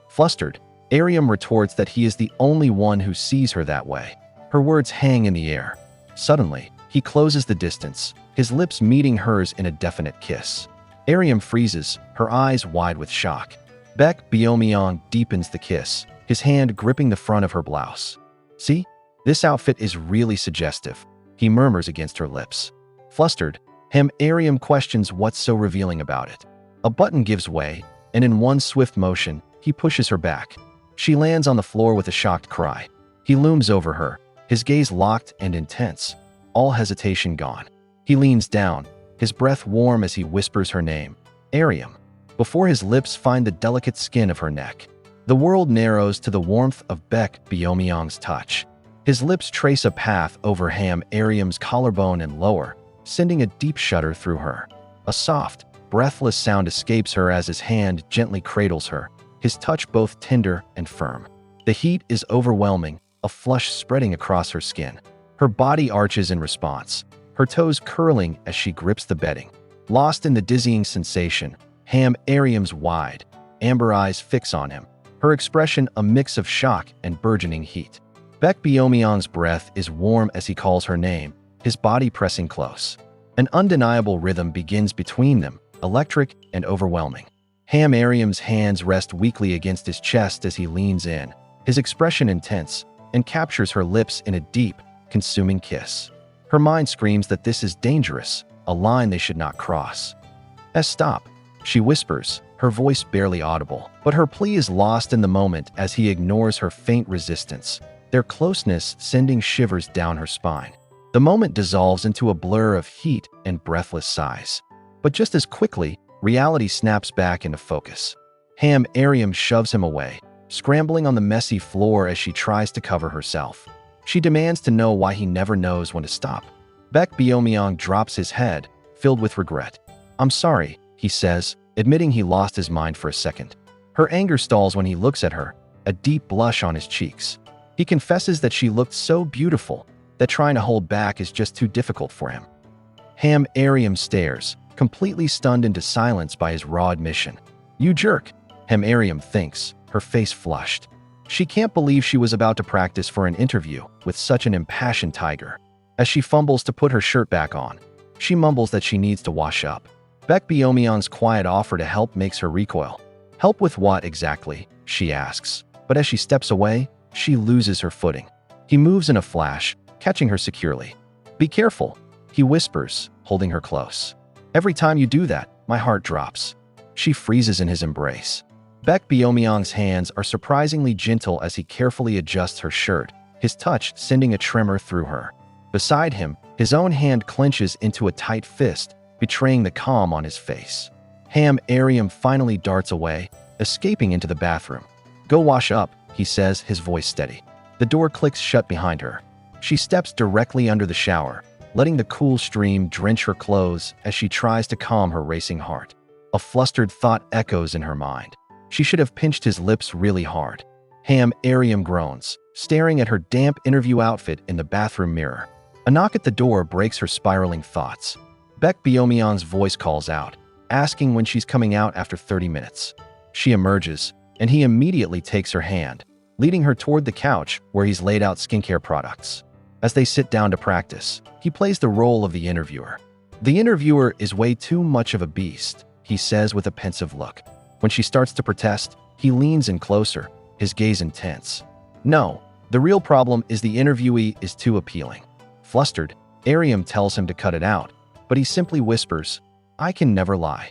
Flustered, Ariam retorts that he is the only one who sees her that way. Her words hang in the air. Suddenly, he closes the distance, his lips meeting hers in a definite kiss. Ariam freezes, her eyes wide with shock. Baek Beom-yeong deepens the kiss, his hand gripping the front of her blouse. "See? This outfit is really suggestive," he murmurs against her lips. Flustered, Ariam questions what's so revealing about it. A button gives way, and in one swift motion, he pushes her back. She lands on the floor with a shocked cry. He looms over her, his gaze locked and intense, all hesitation gone. He leans down, his breath warm as he whispers her name, Ariam, before his lips find the delicate skin of her neck. The world narrows to the warmth of Baek Beom-yeong's touch. His lips trace a path over Ariam's collarbone and lower, sending a deep shudder through her. A soft, breathless sound escapes her as his hand gently cradles her, his touch both tender and firm. The heat is overwhelming, a flush spreading across her skin. Her body arches in response, her toes curling as she grips the bedding. Lost in the dizzying sensation, Ariam's wide, amber eyes fix on him, her expression a mix of shock and burgeoning heat. Baek Beom-yeong's breath is warm as he calls her name, his body pressing close. An undeniable rhythm begins between them, electric and overwhelming. Ariam's hands rest weakly against his chest as he leans in, his expression intense, and captures her lips in a deep, consuming kiss. Her mind screams that this is dangerous, a line they should not cross. "Stop," she whispers, her voice barely audible, but her plea is lost in the moment as he ignores her faint resistance, their closeness sending shivers down her spine. The moment dissolves into a blur of heat and breathless sighs. But just as quickly, reality snaps back into focus. Ariam shoves him away, scrambling on the messy floor as she tries to cover herself. She demands to know why he never knows when to stop. Baek Beom-yeong drops his head, filled with regret. "I'm sorry," he says, admitting he lost his mind for a second. Her anger stalls when he looks at her, a deep blush on his cheeks. He confesses that she looked so beautiful that trying to hold back is just too difficult for him. Ariam stares, completely stunned into silence by his raw admission. "You jerk," Ariam thinks, her face flushed. She can't believe she was about to practice for an interview with such an impassioned tiger. As she fumbles to put her shirt back on, she mumbles that she needs to wash up. Baek Beom-yeong's quiet offer to help makes her recoil. "Help with what exactly?" she asks, but as she steps away, she loses her footing. He moves in a flash, catching her securely. "Be careful," he whispers, holding her close. "Every time you do that, my heart drops." She freezes in his embrace. Baek Beom-yeong's hands are surprisingly gentle as he carefully adjusts her shirt, his touch sending a tremor through her. Beside him, his own hand clenches into a tight fist, betraying the calm on his face. Ariam finally darts away, escaping into the bathroom. "Go wash up," he says, his voice steady. The door clicks shut behind her. She steps directly under the shower, letting the cool stream drench her clothes as she tries to calm her racing heart. A flustered thought echoes in her mind. She should have pinched his lips really hard. Ariam groans, staring at her damp interview outfit in the bathroom mirror. A knock at the door breaks her spiraling thoughts. Baek Beom-yeong's voice calls out, asking when she's coming out after 30 minutes. She emerges, and he immediately takes her hand, leading her toward the couch where he's laid out skincare products. As they sit down to practice, he plays the role of the interviewer. The interviewer is way too much of a beast, he says with a pensive look. When she starts to protest, he leans in closer, his gaze intense. No, the real problem is the interviewee is too appealing. Flustered, Ariam tells him to cut it out, but he simply whispers, "I can never lie."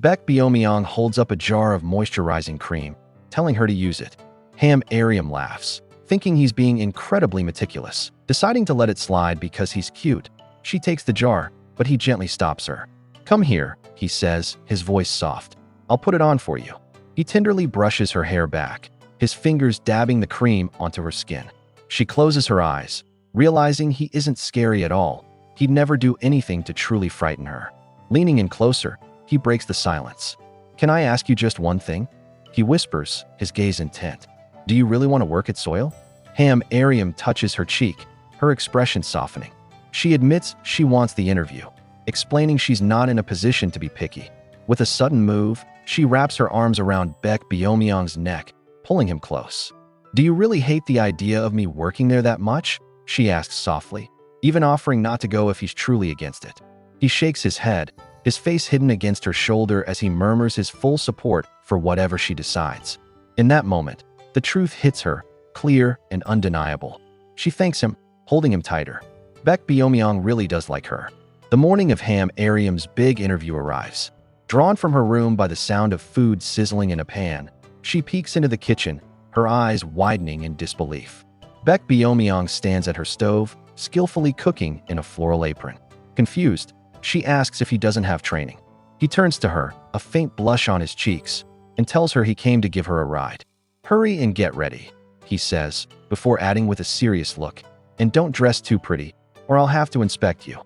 Baek Beom-yeong holds up a jar of moisturizing cream, telling her to use it. Ariam laughs, thinking he's being incredibly meticulous. Deciding to let it slide because he's cute, she takes the jar, but he gently stops her. "Come here," he says, his voice soft. "I'll put it on for you." He tenderly brushes her hair back, his fingers dabbing the cream onto her skin. She closes her eyes, realizing he isn't scary at all. He'd never do anything to truly frighten her. Leaning in closer, he breaks the silence. "Can I ask you just one thing?" He whispers, his gaze intent. "Do you really want to work at Soil?" Ariam touches her cheek, her expression softening. She admits she wants the interview, explaining she's not in a position to be picky. With a sudden move, she wraps her arms around Baek Beom-yeong's neck, pulling him close. "Do you really hate the idea of me working there that much?" she asks softly, even offering not to go if he's truly against it. He shakes his head, his face hidden against her shoulder as he murmurs his full support for whatever she decides. In that moment, the truth hits her, clear and undeniable. She thanks him, holding him tighter. Baek Beom-yeong really does like her. The morning of Ariam's big interview arrives. Drawn from her room by the sound of food sizzling in a pan, she peeks into the kitchen, her eyes widening in disbelief. Baek Beom-yeong stands at her stove, skillfully cooking in a floral apron. Confused, she asks if he doesn't have training. He turns to her, a faint blush on his cheeks, and tells her he came to give her a ride. "Hurry and get ready," he says, before adding with a serious look, "and don't dress too pretty, or I'll have to inspect you."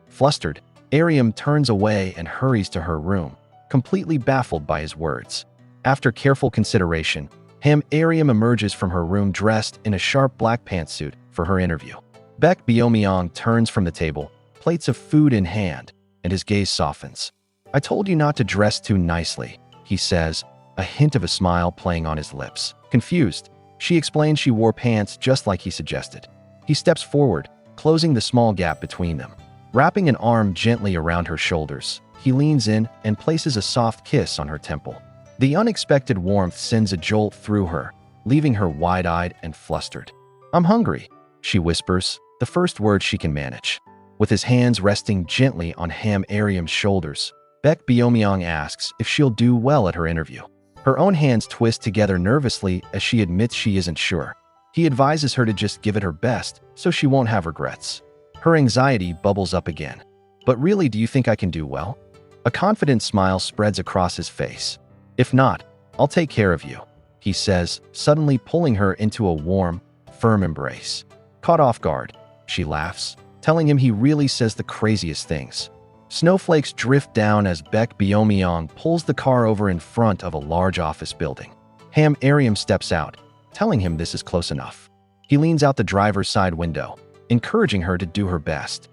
Flustered, Ariam turns away and hurries to her room, completely baffled by his words. After careful consideration, Ariam emerges from her room dressed in a sharp black pantsuit for her interview. Baek Beom-yeong turns from the table, plates of food in hand, and his gaze softens. "I told you not to dress too nicely," he says, a hint of a smile playing on his lips. Confused, she explains she wore pants just like he suggested. He steps forward, closing the small gap between them. Wrapping an arm gently around her shoulders, he leans in and places a soft kiss on her temple. The unexpected warmth sends a jolt through her, leaving her wide-eyed and flustered. "I'm hungry," she whispers, the first word she can manage. With his hands resting gently on Ariam's shoulders, Baek Beom-yeong asks if she'll do well at her interview. Her own hands twist together nervously as she admits she isn't sure. He advises her to just give it her best so she won't have regrets. Her anxiety bubbles up again. "But really, do you think I can do well?" A confident smile spreads across his face. "If not, I'll take care of you," he says, suddenly pulling her into a warm, firm embrace. Caught off guard, she laughs, telling him he really says the craziest things. Snowflakes drift down as Baek Beom-yeong pulls the car over in front of a large office building. Ariam steps out, telling him this is close enough. He leans out the driver's side window, encouraging her to do her best.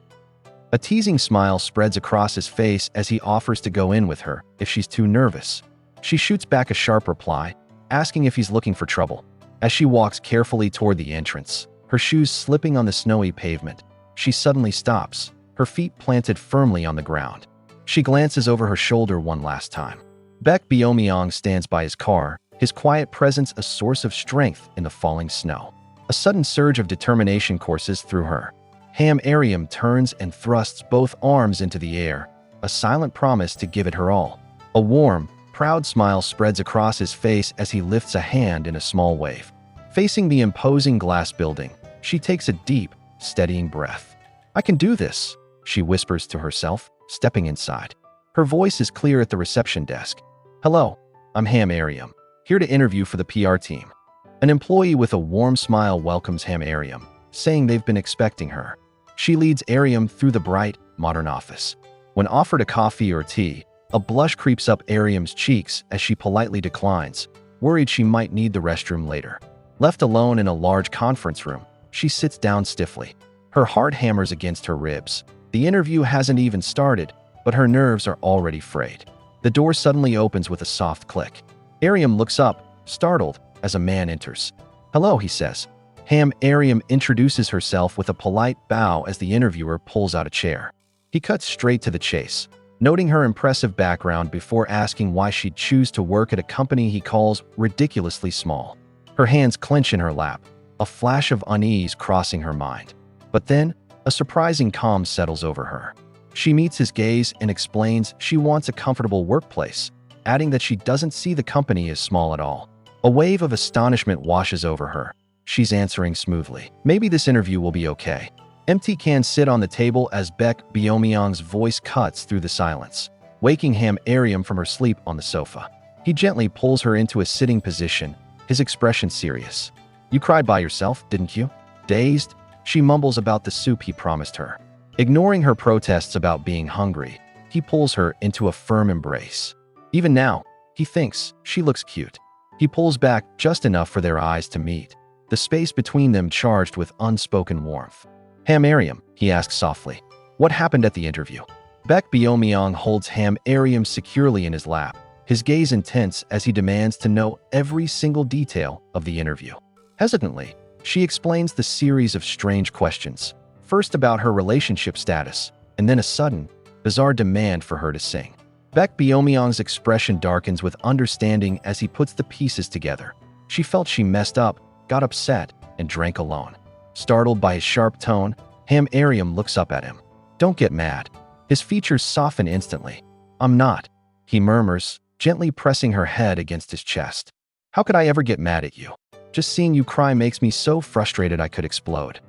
A teasing smile spreads across his face as he offers to go in with her if she's too nervous. She shoots back a sharp reply, asking if he's looking for trouble. As she walks carefully toward the entrance, her shoes slipping on the snowy pavement, she suddenly stops, her feet planted firmly on the ground. She glances over her shoulder one last time. Baek Beom-yeong stands by his car, his quiet presence a source of strength in the falling snow. A sudden surge of determination courses through her. Ariam turns and thrusts both arms into the air, a silent promise to give it her all. A warm, proud smile spreads across his face as he lifts a hand in a small wave. Facing the imposing glass building, she takes a deep, steadying breath. "I can do this," she whispers to herself, stepping inside. Her voice is clear at the reception desk. "Hello, I'm Ariam, here to interview for the PR team." An employee with a warm smile welcomes Ariam, saying they've been expecting her. She leads Ariam through the bright, modern office. When offered a coffee or tea, a blush creeps up Ariam's cheeks as she politely declines, worried she might need the restroom later. Left alone in a large conference room, she sits down stiffly. Her heart hammers against her ribs. The interview hasn't even started, but her nerves are already frayed. The door suddenly opens with a soft click. Ariam looks up, startled, as a man enters. "Hello," he says. Ariam introduces herself with a polite bow as the interviewer pulls out a chair. He cuts straight to the chase, noting her impressive background before asking why she'd choose to work at a company he calls ridiculously small. Her hands clench in her lap, a flash of unease crossing her mind. But then, a surprising calm settles over her. She meets his gaze and explains she wants a comfortable workplace, adding that she doesn't see the company as small at all. A wave of astonishment washes over her. She's answering smoothly. "Maybe this interview will be okay." Empty cans sit on the table as Baek Beom-yeong's voice cuts through the silence, waking Ariam from her sleep on the sofa. He gently pulls her into a sitting position, his expression serious. "You cried by yourself, didn't you?" Dazed, she mumbles about the soup he promised her. Ignoring her protests about being hungry, he pulls her into a firm embrace. Even now, he thinks she looks cute. He pulls back just enough for their eyes to meet, the space between them charged with unspoken warmth. "Ariam," he asks softly, "what happened at the interview?" Baek Beom-yeong holds Ariam securely in his lap, his gaze intense as he demands to know every single detail of the interview. Hesitantly, she explains the series of strange questions, first about her relationship status, and then a sudden, bizarre demand for her to sing. Baek Beom-yeong's expression darkens with understanding as he puts the pieces together. She felt she messed up, got upset, and drank alone. Startled by his sharp tone, Ariam looks up at him. "Don't get mad." His features soften instantly. "I'm not," he murmurs, gently pressing her head against his chest. "How could I ever get mad at you? Just seeing you cry makes me so frustrated I could explode."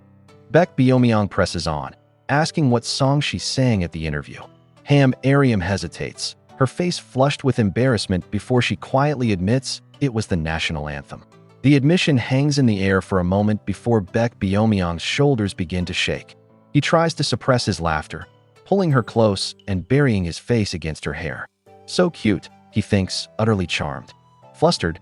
Baek Beom-yeong presses on, asking what song she sang at the interview. Ariam hesitates, her face flushed with embarrassment before she quietly admits it was the national anthem. The admission hangs in the air for a moment before Baek Beom-yeong's shoulders begin to shake. He tries to suppress his laughter, pulling her close and burying his face against her hair. "So cute," he thinks, utterly charmed. Flustered,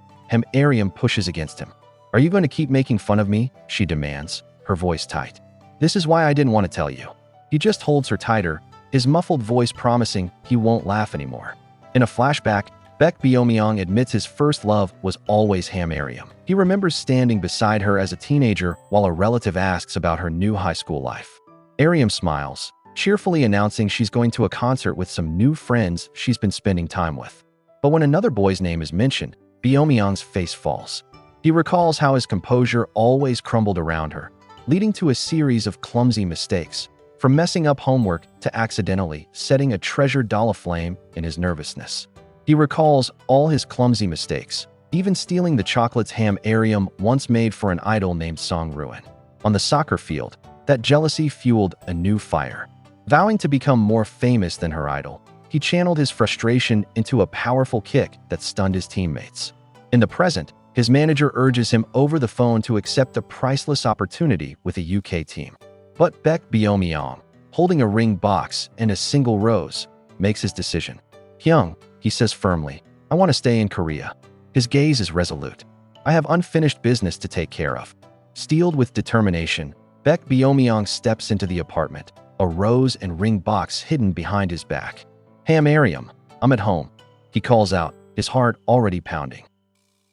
Ariam pushes against him. "Are you going to keep making fun of me?" she demands, her voice tight. "This is why I didn't want to tell you." He just holds her tighter, his muffled voice promising he won't laugh anymore. In a flashback, Baek Beom-yeong admits his first love was always Ariam. He remembers standing beside her as a teenager while a relative asks about her new high school life. Ariam smiles, cheerfully announcing she's going to a concert with some new friends she's been spending time with. But when another boy's name is mentioned, Beom-yeong's face falls. He recalls how his composure always crumbled around her, leading to a series of clumsy mistakes, from messing up homework to accidentally setting a treasured doll aflame in his nervousness. He recalls all his clumsy mistakes, even stealing the chocolates Ariam once made for an idol named Song Ruin. On the soccer field, that jealousy fueled a new fire. Vowing to become more famous than her idol, he channeled his frustration into a powerful kick that stunned his teammates. In the present, his manager urges him over the phone to accept a priceless opportunity with a UK team. But Baek Beom-yeong, holding a ring box and a single rose, makes his decision. "Hyung," he says firmly, "I want to stay in Korea." His gaze is resolute. "I have unfinished business to take care of." Steeled with determination, Baek Beom-yeong steps into the apartment, a rose and ring box hidden behind his back. "Ariam, I'm at home," he calls out, his heart already pounding.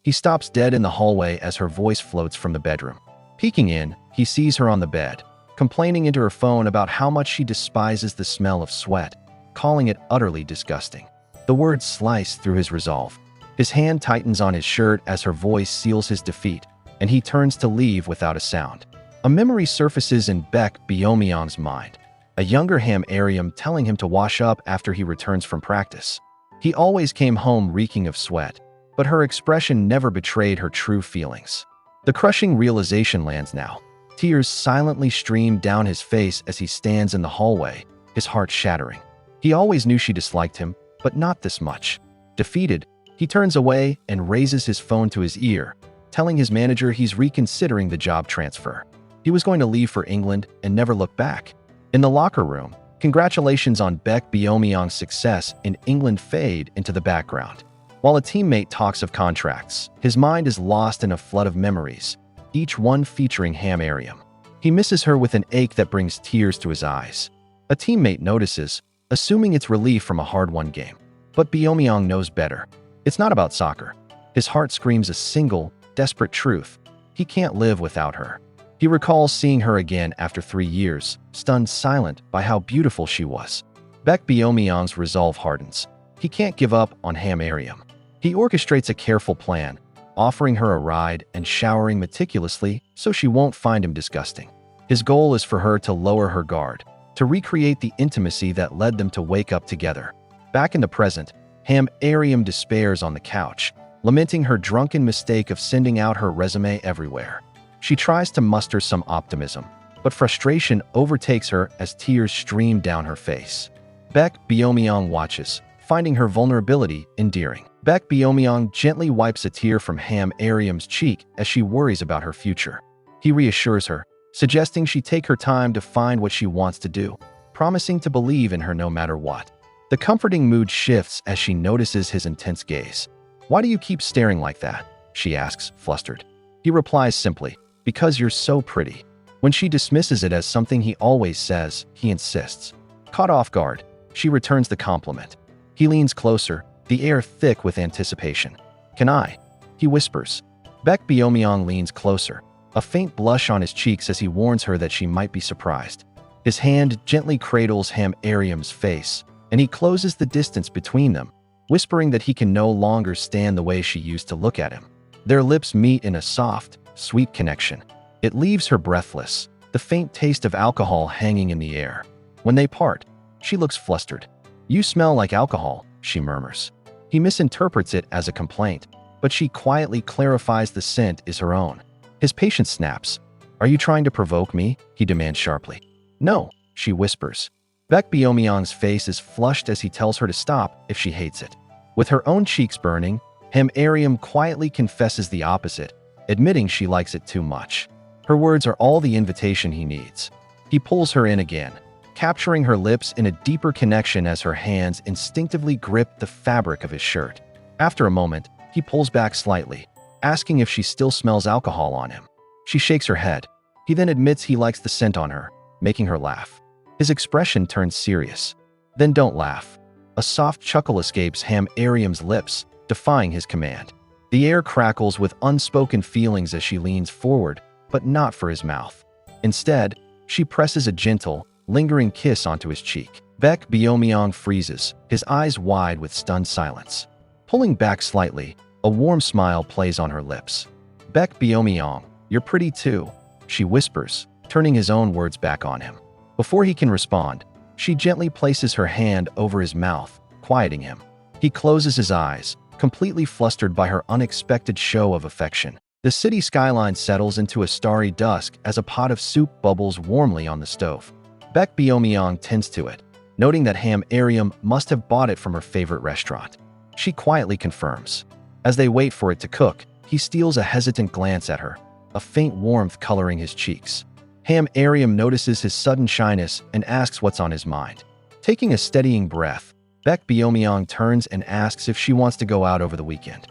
He stops dead in the hallway as her voice floats from the bedroom. Peeking in, he sees her on the bed, complaining into her phone about how much she despises the smell of sweat, calling it utterly disgusting. The words slice through his resolve. His hand tightens on his shirt as her voice seals his defeat, and he turns to leave without a sound. A memory surfaces in Baek Beom-yeong's mind. A younger Ariam telling him to wash up after he returns from practice. He always came home reeking of sweat, but her expression never betrayed her true feelings. The crushing realization lands now. Tears silently stream down his face as he stands in the hallway, his heart shattering. He always knew she disliked him, but not this much. Defeated, he turns away and raises his phone to his ear, telling his manager he's reconsidering the job transfer. He was going to leave for England and never look back. In the locker room, congratulations on Baek Beom-yeong's success in England fade into the background. While a teammate talks of contracts, his mind is lost in a flood of memories, each one featuring Ariam. He misses her with an ache that brings tears to his eyes. A teammate notices, assuming it's relief from a hard-won game. But Beom-yeong knows better. It's not about soccer. His heart screams a single, desperate truth. He can't live without her. He recalls seeing her again after 3 years, stunned silent by how beautiful she was. Baek Beom-yeong's resolve hardens. He can't give up on Ariam. He orchestrates a careful plan, offering her a ride and showering meticulously so she won't find him disgusting. His goal is for her to lower her guard, to recreate the intimacy that led them to wake up together. Back in the present, Ariam despairs on the couch, lamenting her drunken mistake of sending out her resume everywhere. She tries to muster some optimism, but frustration overtakes her as tears stream down her face. Baek Beom-yeong watches, finding her vulnerability endearing. Baek Beom-yeong gently wipes a tear from Ariam's cheek as she worries about her future. He reassures her, suggesting she take her time to find what she wants to do, promising to believe in her no matter what. The comforting mood shifts as she notices his intense gaze. "Why do you keep staring like that?" she asks, flustered. He replies simply, "Because you're so pretty." When she dismisses it as something he always says, he insists. Caught off guard, she returns the compliment. He leans closer, the air thick with anticipation. "Can I?" he whispers. Baek Beom-yeong leans closer, a faint blush on his cheeks as he warns her that she might be surprised. His hand gently cradles Ariam's face, and he closes the distance between them, whispering that he can no longer stand the way she used to look at him. Their lips meet in a soft, sweet connection. It leaves her breathless, the faint taste of alcohol hanging in the air. When they part, she looks flustered. "You smell like alcohol," she murmurs. He misinterprets it as a complaint, but she quietly clarifies the scent is her own. His patience snaps. "Are you trying to provoke me?" he demands sharply. "No," she whispers. Baek Beom-yeong's face is flushed as he tells her to stop if she hates it. With her own cheeks burning, Ariam quietly confesses the opposite, admitting she likes it too much. Her words are all the invitation he needs. He pulls her in again, capturing her lips in a deeper connection as her hands instinctively grip the fabric of his shirt. After a moment, he pulls back slightly, asking if she still smells alcohol on him. She shakes her head. He then admits he likes the scent on her, making her laugh. His expression turns serious. "Then don't laugh." A soft chuckle escapes Ariam's lips, defying his command. The air crackles with unspoken feelings as she leans forward, but not for his mouth. Instead, she presses a gentle, lingering kiss onto his cheek. Baek Beom-yeong freezes, his eyes wide with stunned silence. Pulling back slightly, a warm smile plays on her lips. "Baek Beom-yeong, you're pretty too," she whispers, turning his own words back on him. Before he can respond, she gently places her hand over his mouth, quieting him. He closes his eyes, completely flustered by her unexpected show of affection. The city skyline settles into a starry dusk as a pot of soup bubbles warmly on the stove. Baek Beom-yeong tends to it, noting that Ariam must have bought it from her favorite restaurant. She quietly confirms. As they wait for it to cook, he steals a hesitant glance at her, a faint warmth coloring his cheeks. Ariam notices his sudden shyness and asks what's on his mind. Taking a steadying breath, Baek Beom-yeong turns and asks if she wants to go out over the weekend.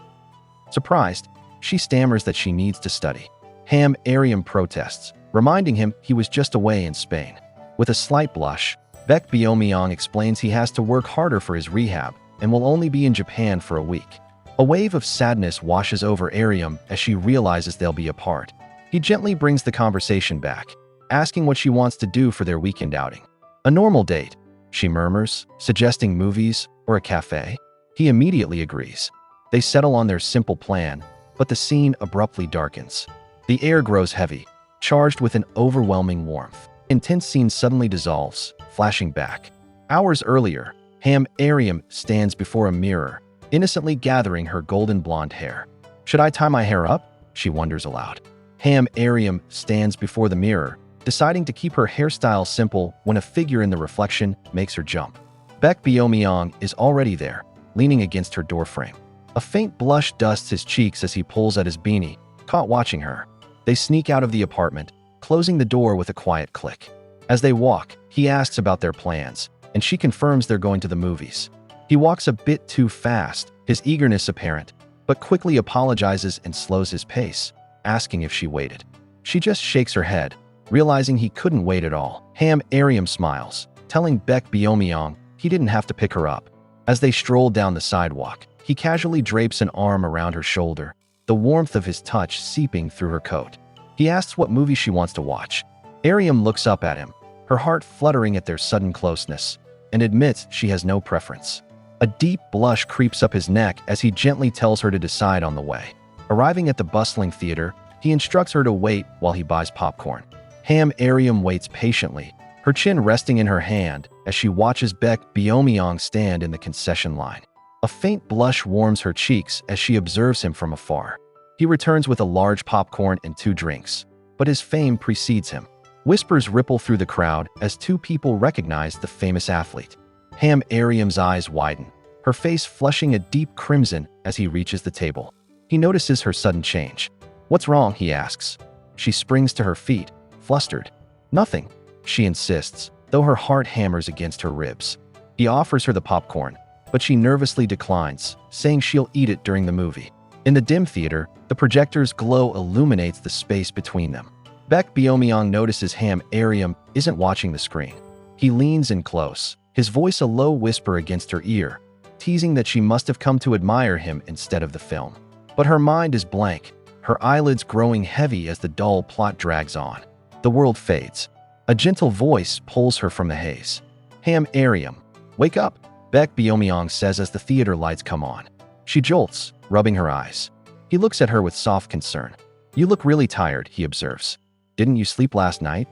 Surprised, she stammers that she needs to study. Ariam protests, reminding him he was just away in Spain. With a slight blush, Baek Beom-yeong explains he has to work harder for his rehab and will only be in Japan for a week. A wave of sadness washes over Ariam as she realizes they'll be apart. He gently brings the conversation back, asking what she wants to do for their weekend outing. "A normal date," she murmurs, suggesting movies or a cafe. He immediately agrees. They settle on their simple plan, but the scene abruptly darkens. The air grows heavy, charged with an overwhelming warmth. Intense scene suddenly dissolves, flashing back. Hours earlier, Ariam stands before a mirror, innocently gathering her golden blonde hair. "Should I tie my hair up?" she wonders aloud. Ariam stands before the mirror, deciding to keep her hairstyle simple when a figure in the reflection makes her jump. Baek Beom-yeong is already there, leaning against her doorframe. A faint blush dusts his cheeks as he pulls at his beanie, caught watching her. They sneak out of the apartment, closing the door with a quiet click. As they walk, he asks about their plans, and she confirms they're going to the movies. He walks a bit too fast, his eagerness apparent, but quickly apologizes and slows his pace, asking if she waited. She just shakes her head, realizing he couldn't wait at all. Ariam smiles, telling Baek Beom-yeong he didn't have to pick her up. As they stroll down the sidewalk, he casually drapes an arm around her shoulder, the warmth of his touch seeping through her coat. He asks what movie she wants to watch. Ariam looks up at him, her heart fluttering at their sudden closeness, and admits she has no preference. A deep blush creeps up his neck as he gently tells her to decide on the way. Arriving at the bustling theater, he instructs her to wait while he buys popcorn. Ariam waits patiently, her chin resting in her hand as she watches Baek Beom-yeong stand in the concession line. A faint blush warms her cheeks as she observes him from afar. He returns with a large popcorn and 2 drinks, but his fame precedes him. Whispers ripple through the crowd as 2 people recognize the famous athlete. Ariam's eyes widen, her face flushing a deep crimson as he reaches the table. He notices her sudden change. "What's wrong?" he asks. She springs to her feet, flustered. "Nothing," she insists, though her heart hammers against her ribs. He offers her the popcorn, but she nervously declines, saying she'll eat it during the movie. In the dim theater, the projector's glow illuminates the space between them. Baek Beom-yeong notices Ariam isn't watching the screen. He leans in close, his voice a low whisper against her ear, teasing that she must have come to admire him instead of the film. But her mind is blank, her eyelids growing heavy as the dull plot drags on. The world fades. A gentle voice pulls her from the haze. "Ariam, wake up," Baek Beom-yeong says as the theater lights come on. She jolts, rubbing her eyes. He looks at her with soft concern. "You look really tired," he observes. "Didn't you sleep last night?"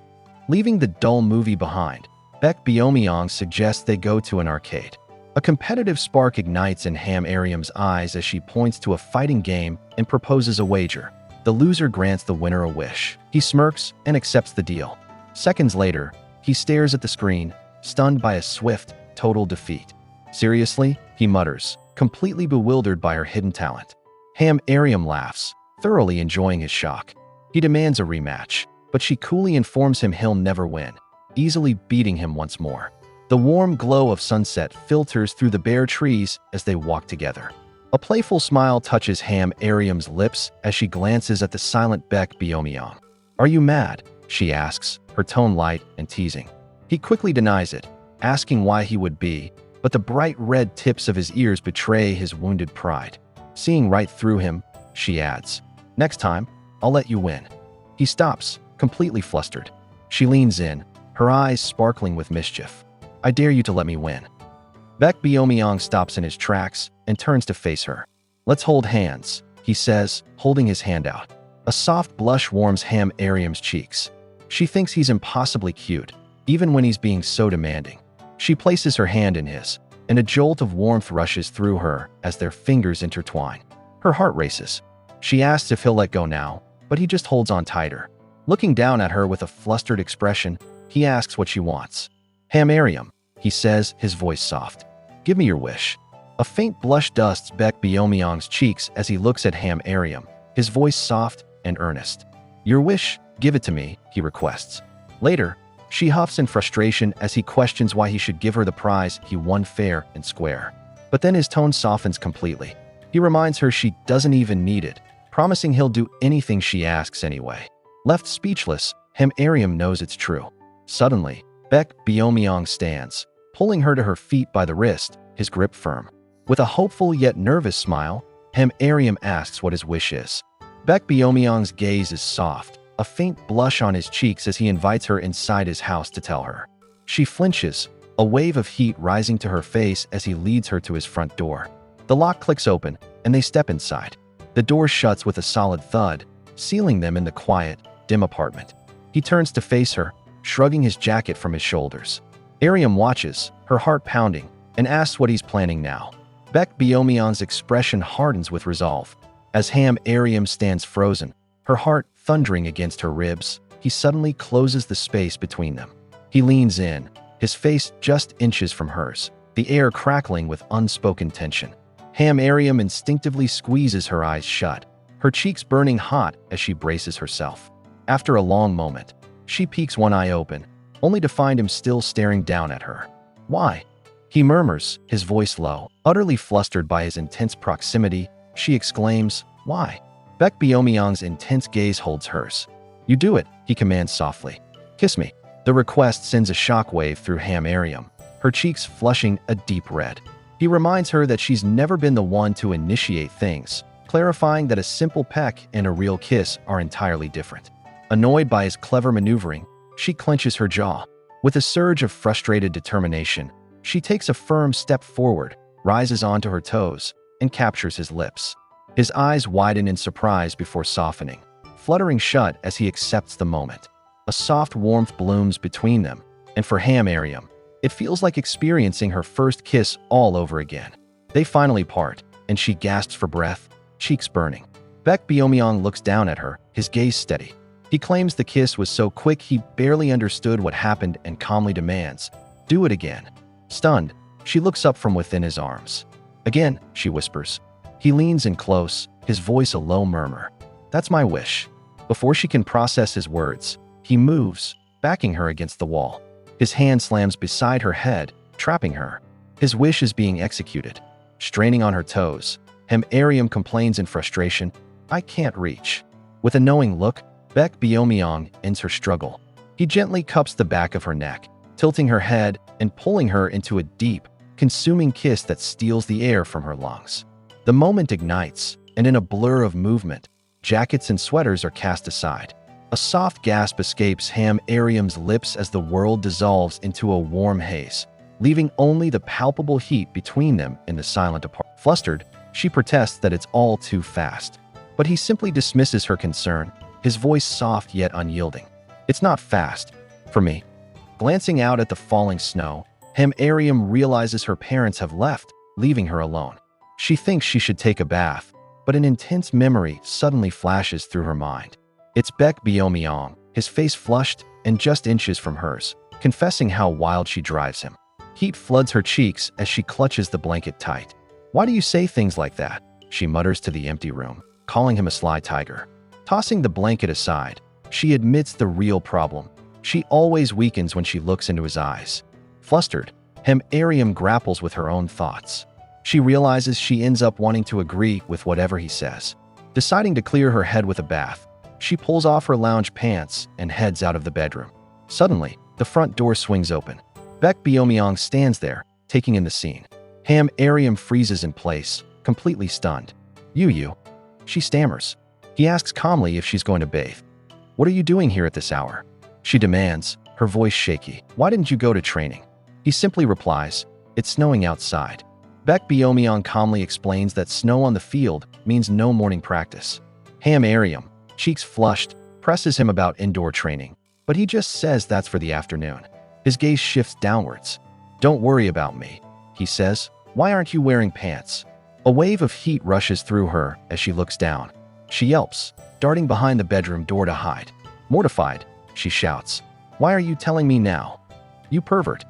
Leaving the dull movie behind, Baek Beom-yeong suggests they go to an arcade. A competitive spark ignites in Ariam's eyes as she points to a fighting game and proposes a wager. The loser grants the winner a wish. He smirks and accepts the deal. Seconds later, he stares at the screen, stunned by a swift, total defeat. "Seriously?" he mutters, completely bewildered by her hidden talent. Ariam laughs, thoroughly enjoying his shock. He demands a rematch, but she coolly informs him he'll never win, easily beating him once more. The warm glow of sunset filters through the bare trees as they walk together. A playful smile touches Ariam's lips as she glances at the silent Baek Beom-yeong. "Are you mad?" she asks, her tone light and teasing. He quickly denies it, asking why he would be, but the bright red tips of his ears betray his wounded pride. Seeing right through him, she adds, "Next time, I'll let you win." He stops, completely flustered. She leans in, her eyes sparkling with mischief. "I dare you to let me win." Baek Beom-yeong stops in his tracks and turns to face her. "Let's hold hands," he says, holding his hand out. A soft blush warms Ariam's cheeks. She thinks he's impossibly cute, even when he's being so demanding. She places her hand in his, and a jolt of warmth rushes through her as their fingers intertwine. Her heart races. She asks if he'll let go now, but he just holds on tighter. Looking down at her with a flustered expression, he asks what she wants. "Ariam," he says, his voice soft. "Give me your wish." A faint blush dusts Baek Beom-yeong's cheeks as he looks at Ariam, his voice soft and earnest. "Your wish, give it to me," he requests. Later, she huffs in frustration as he questions why he should give her the prize he won fair and square. But then his tone softens completely. He reminds her she doesn't even need it, promising he'll do anything she asks anyway. Left speechless, Ariam knows it's true. Suddenly, Baek Beom-yeong stands, pulling her to her feet by the wrist, his grip firm. With a hopeful yet nervous smile, Ariam asks what his wish is. Baek Beom-yeong's gaze is soft, a faint blush on his cheeks as he invites her inside his house to tell her. She flinches, a wave of heat rising to her face as he leads her to his front door. The lock clicks open, and they step inside. The door shuts with a solid thud, sealing them in the quiet, dim apartment. He turns to face her, shrugging his jacket from his shoulders. Ariam watches, her heart pounding, and asks what he's planning now. Baek Beom-yeong's expression hardens with resolve. As Ariam stands frozen, her heart thundering against her ribs, he suddenly closes the space between them. He leans in, his face just inches from hers, the air crackling with unspoken tension. Ariam instinctively squeezes her eyes shut, her cheeks burning hot as she braces herself. After a long moment, she peeks one eye open, only to find him still staring down at her. "Why?" he murmurs, his voice low. Utterly flustered by his intense proximity, she exclaims, "Why?" Baek Beom-yeong's intense gaze holds hers. "You do it," he commands softly. "Kiss me." The request sends a shockwave through Ariam, her cheeks flushing a deep red. He reminds her that she's never been the one to initiate things, clarifying that a simple peck and a real kiss are entirely different. Annoyed by his clever maneuvering, she clenches her jaw. With a surge of frustrated determination, she takes a firm step forward, rises onto her toes, and captures his lips. His eyes widen in surprise before softening, fluttering shut as he accepts the moment. A soft warmth blooms between them, and for Ariam, it feels like experiencing her first kiss all over again. They finally part, and she gasps for breath, cheeks burning. Baek Beom-yeong looks down at her, his gaze steady. He claims the kiss was so quick he barely understood what happened and calmly demands, "Do it again." Stunned, she looks up from within his arms. "Again," she whispers. He leans in close, his voice a low murmur. "That's my wish." Before she can process his words, he moves, backing her against the wall. His hand slams beside her head, trapping her. His wish is being executed. Straining on her toes, Ariam complains in frustration, "I can't reach." With a knowing look, Baek Beom-yeong ends her struggle. He gently cups the back of her neck, tilting her head and pulling her into a deep, consuming kiss that steals the air from her lungs. The moment ignites, and in a blur of movement, jackets and sweaters are cast aside. A soft gasp escapes Ariam's lips as the world dissolves into a warm haze, leaving only the palpable heat between them in the silent apartment. Flustered, she protests that it's all too fast. But he simply dismisses her concern, his voice soft yet unyielding. "It's not fast. For me." Glancing out at the falling snow, Ariam realizes her parents have left, leaving her alone. She thinks she should take a bath, but an intense memory suddenly flashes through her mind. It's Baek Beom-yeong, his face flushed and just inches from hers, confessing how wild she drives him. Heat floods her cheeks as she clutches the blanket tight. "Why do you say things like that?" she mutters to the empty room, calling him a sly tiger. Tossing the blanket aside, she admits the real problem. She always weakens when she looks into his eyes. Flustered, Ariam grapples with her own thoughts. She realizes she ends up wanting to agree with whatever he says. Deciding to clear her head with a bath, she pulls off her lounge pants and heads out of the bedroom. Suddenly, the front door swings open. Baek Beom-yeong stands there, taking in the scene. Ariam freezes in place, completely stunned. You. She stammers. He asks calmly if she's going to bathe. "What are you doing here at this hour?" she demands, her voice shaky. "Why didn't you go to training?" He simply replies, "It's snowing outside." Baek Beom-yeong calmly explains that snow on the field means no morning practice. Ariam, cheeks flushed, presses him about indoor training, but he just says that's for the afternoon. His gaze shifts downwards. "Don't worry about me," he says. "Why aren't you wearing pants?" A wave of heat rushes through her as she looks down. She yelps, darting behind the bedroom door to hide. Mortified, she shouts, "Why are you telling me now? You pervert."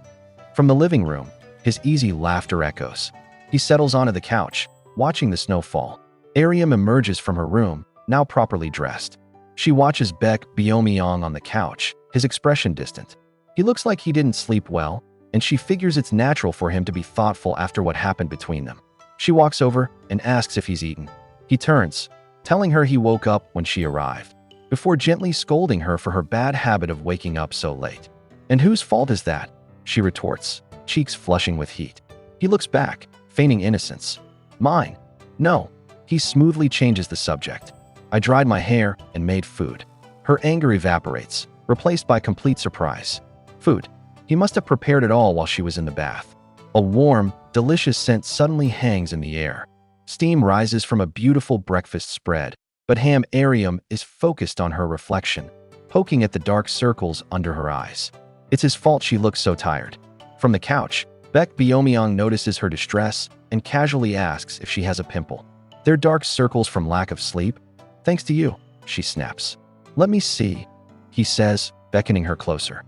From the living room, his easy laughter echoes. He settles onto the couch, watching the snow fall. Ariam emerges from her room, now properly dressed. She watches Baek Beom-yeong on the couch, his expression distant. He looks like he didn't sleep well, and she figures it's natural for him to be thoughtful after what happened between them. She walks over and asks if he's eaten. He turns, telling her he woke up when she arrived, before gently scolding her for her bad habit of waking up so late. "And whose fault is that?" she retorts, cheeks flushing with heat. He looks back, feigning innocence. "Mine." "No." He smoothly changes the subject. "I dried my hair and made food." Her anger evaporates, replaced by complete surprise. Food. He must have prepared it all while she was in the bath. A warm, delicious scent suddenly hangs in the air. Steam rises from a beautiful breakfast spread, but Ariam is focused on her reflection, poking at the dark circles under her eyes. It's his fault she looks so tired. From the couch, Baek Beom-yeong notices her distress and casually asks if she has a pimple. "They're dark circles from lack of sleep." "Thanks to you," she snaps. "Let me see," he says, beckoning her closer.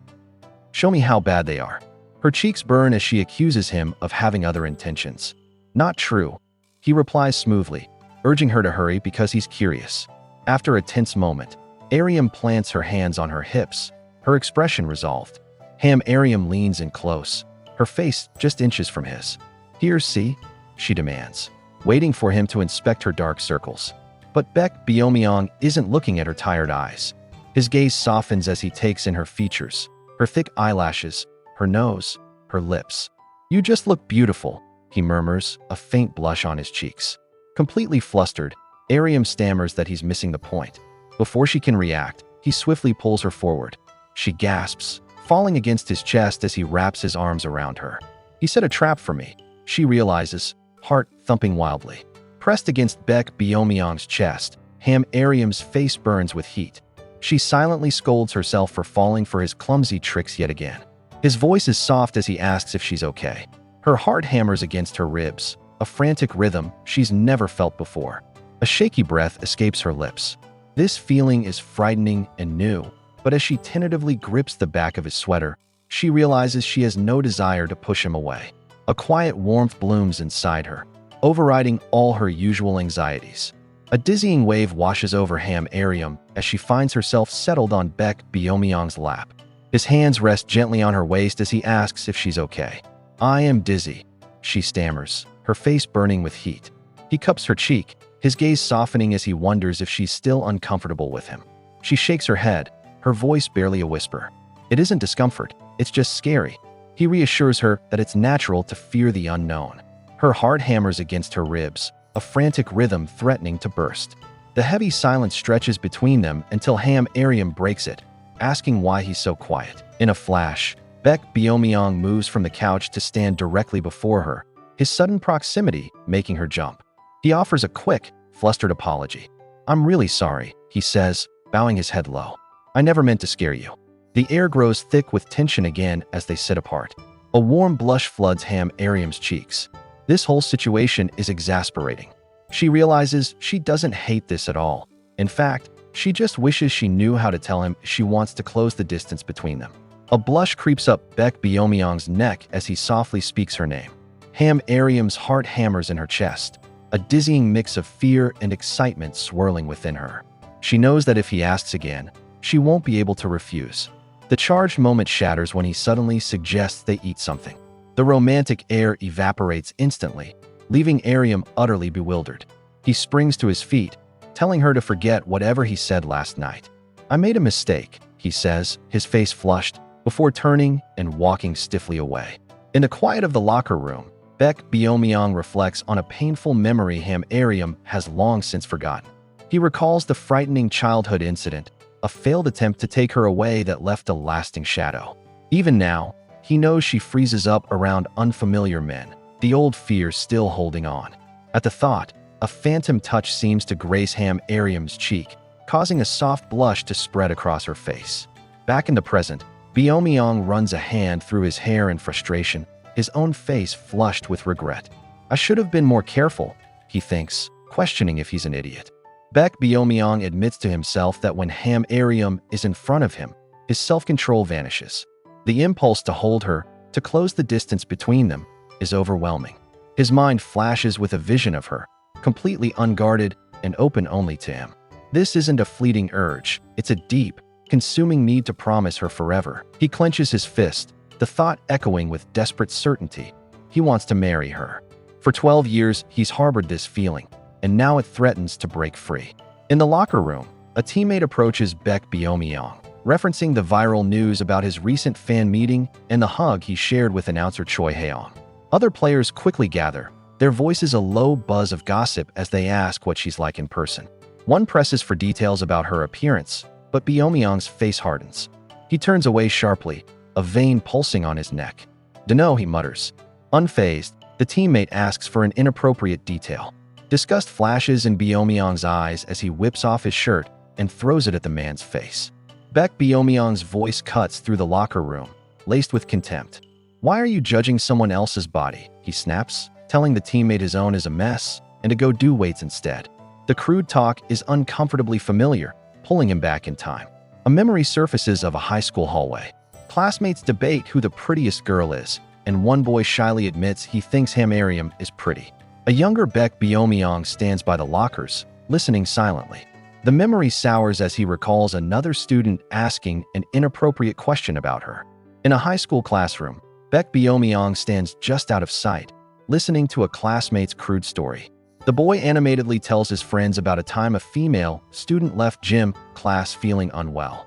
"Show me how bad they are." Her cheeks burn as she accuses him of having other intentions. "Not true," he replies smoothly, urging her to hurry because he's curious. After a tense moment, Ariam plants her hands on her hips, her expression resolved. Ariam leans in close, her face just inches from his. "Here, see?" she demands, waiting for him to inspect her dark circles. But Baek Beom-yeong isn't looking at her tired eyes. His gaze softens as he takes in her features, her thick eyelashes, her nose, her lips. "You just look beautiful," he murmurs, a faint blush on his cheeks. Completely flustered, Ariam stammers that he's missing the point. Before she can react, he swiftly pulls her forward. She gasps, falling against his chest as he wraps his arms around her. He set a trap for me, she realizes, heart thumping wildly. Pressed against Baek Beom-yeong's chest, Ariam's face burns with heat. She silently scolds herself for falling for his clumsy tricks yet again. His voice is soft as he asks if she's okay. Her heart hammers against her ribs, a frantic rhythm she's never felt before. A shaky breath escapes her lips. This feeling is frightening and new, but as she tentatively grips the back of his sweater, she realizes she has no desire to push him away. A quiet warmth blooms inside her, overriding all her usual anxieties. A dizzying wave washes over Ariam as she finds herself settled on Baek Beom-yeong's lap. His hands rest gently on her waist as he asks if she's okay. I am dizzy, she stammers, her face burning with heat. He cups her cheek, his gaze softening as he wonders if she's still uncomfortable with him. She shakes her head, her voice barely a whisper. It isn't discomfort, it's just scary. He reassures her that it's natural to fear the unknown. Her heart hammers against her ribs, a frantic rhythm threatening to burst. The heavy silence stretches between them until Ariam breaks it, asking why he's so quiet. In a flash, Baek Beom-yeong moves from the couch to stand directly before her, his sudden proximity making her jump. He offers a quick, flustered apology. I'm really sorry, he says, bowing his head low. I never meant to scare you. The air grows thick with tension again as they sit apart. A warm blush floods Ariam's cheeks. This whole situation is exasperating. She realizes she doesn't hate this at all. In fact, she just wishes she knew how to tell him she wants to close the distance between them. A blush creeps up Baek Beom-yeong's neck as he softly speaks her name. Ariam's heart hammers in her chest, a dizzying mix of fear and excitement swirling within her. She knows that if he asks again, she won't be able to refuse. The charged moment shatters when he suddenly suggests they eat something. The romantic air evaporates instantly, leaving Ariam utterly bewildered. He springs to his feet, telling her to forget whatever he said last night. I made a mistake, he says, his face flushed, before turning and walking stiffly away. In the quiet of the locker room, Baek Beom-yeong reflects on a painful memory Ariam has long since forgotten. He recalls the frightening childhood incident, a failed attempt to take her away that left a lasting shadow. Even now, he knows she freezes up around unfamiliar men, the old fear still holding on. At the thought, a phantom touch seems to grace Ariam's cheek, causing a soft blush to spread across her face. Back in the present, Beom-yeong runs a hand through his hair in frustration, his own face flushed with regret. I should have been more careful, he thinks, questioning if he's an idiot. Baek Beom-yeong admits to himself that when Ariam is in front of him, his self-control vanishes. The impulse to hold her, to close the distance between them, is overwhelming. His mind flashes with a vision of her, completely unguarded and open only to him. This isn't a fleeting urge, it's a deep, consuming need to promise her forever. He clenches his fist, the thought echoing with desperate certainty. He wants to marry her. For 12 years, he's harbored this feeling, and now it threatens to break free. In the locker room, a teammate approaches Baek Beom-yeong, referencing the viral news about his recent fan meeting and the hug he shared with announcer Choi Hae-on. Other players quickly gather, their voices a low buzz of gossip as they ask what she's like in person. One presses for details about her appearance, but Beom-yeong's face hardens. He turns away sharply, a vein pulsing on his neck. Dunno, he mutters. Unfazed, the teammate asks for an inappropriate detail. Disgust flashes in Beom-yeong's eyes as he whips off his shirt and throws it at the man's face. Baek Beom-yeong's voice cuts through the locker room, laced with contempt. Why are you judging someone else's body? He snaps, telling the teammate his own is a mess and to go do weights instead. The crude talk is uncomfortably familiar, pulling him back in time. A memory surfaces of a high school hallway. Classmates debate who the prettiest girl is, and one boy shyly admits he thinks Ariam is pretty. A younger Baek Beom-yeong stands by the lockers, listening silently. The memory sours as he recalls another student asking an inappropriate question about her. In a high school classroom, Baek Beom-yeong stands just out of sight, listening to a classmate's crude story. The boy animatedly tells his friends about a time a female student left gym class feeling unwell.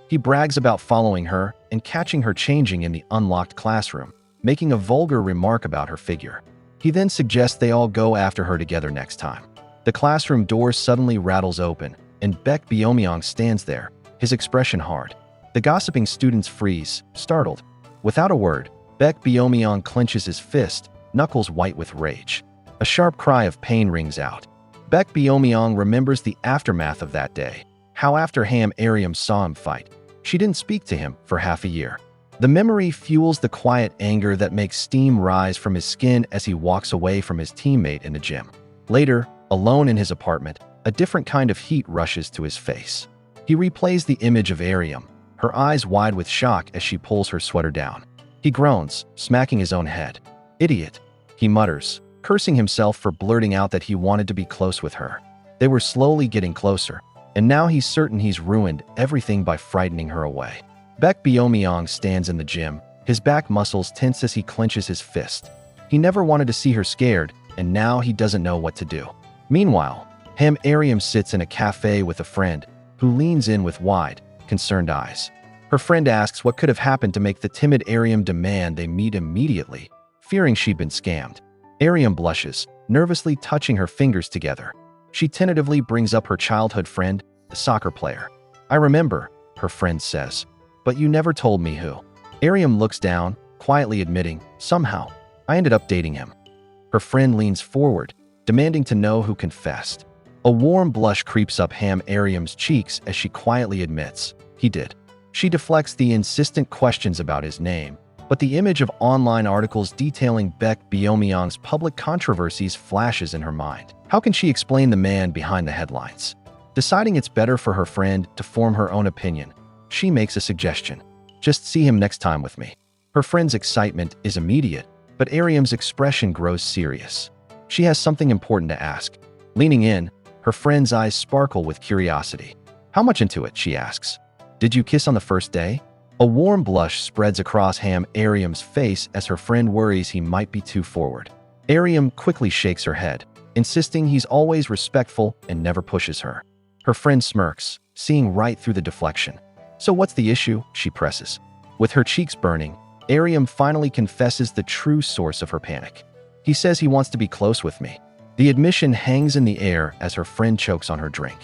He brags about following her and catching her changing in the unlocked classroom, making a vulgar remark about her figure. He then suggests they all go after her together next time. The classroom door suddenly rattles open, and Baek Beom-yeong stands there, his expression hard. The gossiping students freeze, startled. Without a word, Baek Beom-yeong clenches his fist, knuckles white with rage. A sharp cry of pain rings out. Baek Beom-yeong remembers the aftermath of that day, how after Ariam saw him fight, she didn't speak to him for half a year. The memory fuels the quiet anger that makes steam rise from his skin as he walks away from his teammate in the gym. Later, alone in his apartment, a different kind of heat rushes to his face. He replays the image of Ariam, her eyes wide with shock as she pulls her sweater down. He groans, smacking his own head. "Idiot," he mutters, cursing himself for blurting out that he wanted to be close with her. They were slowly getting closer, and now he's certain he's ruined everything by frightening her away. Baek Beom-yeong stands in the gym, his back muscles tense as he clenches his fist. He never wanted to see her scared, and now he doesn't know what to do. Meanwhile, Ariam sits in a cafe with a friend, who leans in with wide, concerned eyes. Her friend asks what could have happened to make the timid Ariam demand they meet immediately, fearing she'd been scammed. Ariam blushes, nervously touching her fingers together. She tentatively brings up her childhood friend, the soccer player. "I remember," her friend says, "but you never told me who." Ariam looks down, quietly admitting, "Somehow, I ended up dating him." Her friend leans forward, demanding to know who confessed. A warm blush creeps up Ariam's cheeks as she quietly admits, "He did." She deflects the insistent questions about his name, but the image of online articles detailing Baek Beom-yeong's public controversies flashes in her mind. How can she explain the man behind the headlines? Deciding it's better for her friend to form her own opinion, she makes a suggestion. "Just see him next time with me." Her friend's excitement is immediate, but Ariam's expression grows serious. She has something important to ask. Leaning in, her friend's eyes sparkle with curiosity. "How much into it?" she asks. "Did you kiss on the first day?" A warm blush spreads across Ariam's face as her friend worries he might be too forward. Ariam quickly shakes her head, insisting he's always respectful and never pushes her. Her friend smirks, seeing right through the deflection. "So what's the issue?" she presses. With her cheeks burning, Ariam finally confesses the true source of her panic. "He says he wants to be close with me." The admission hangs in the air as her friend chokes on her drink.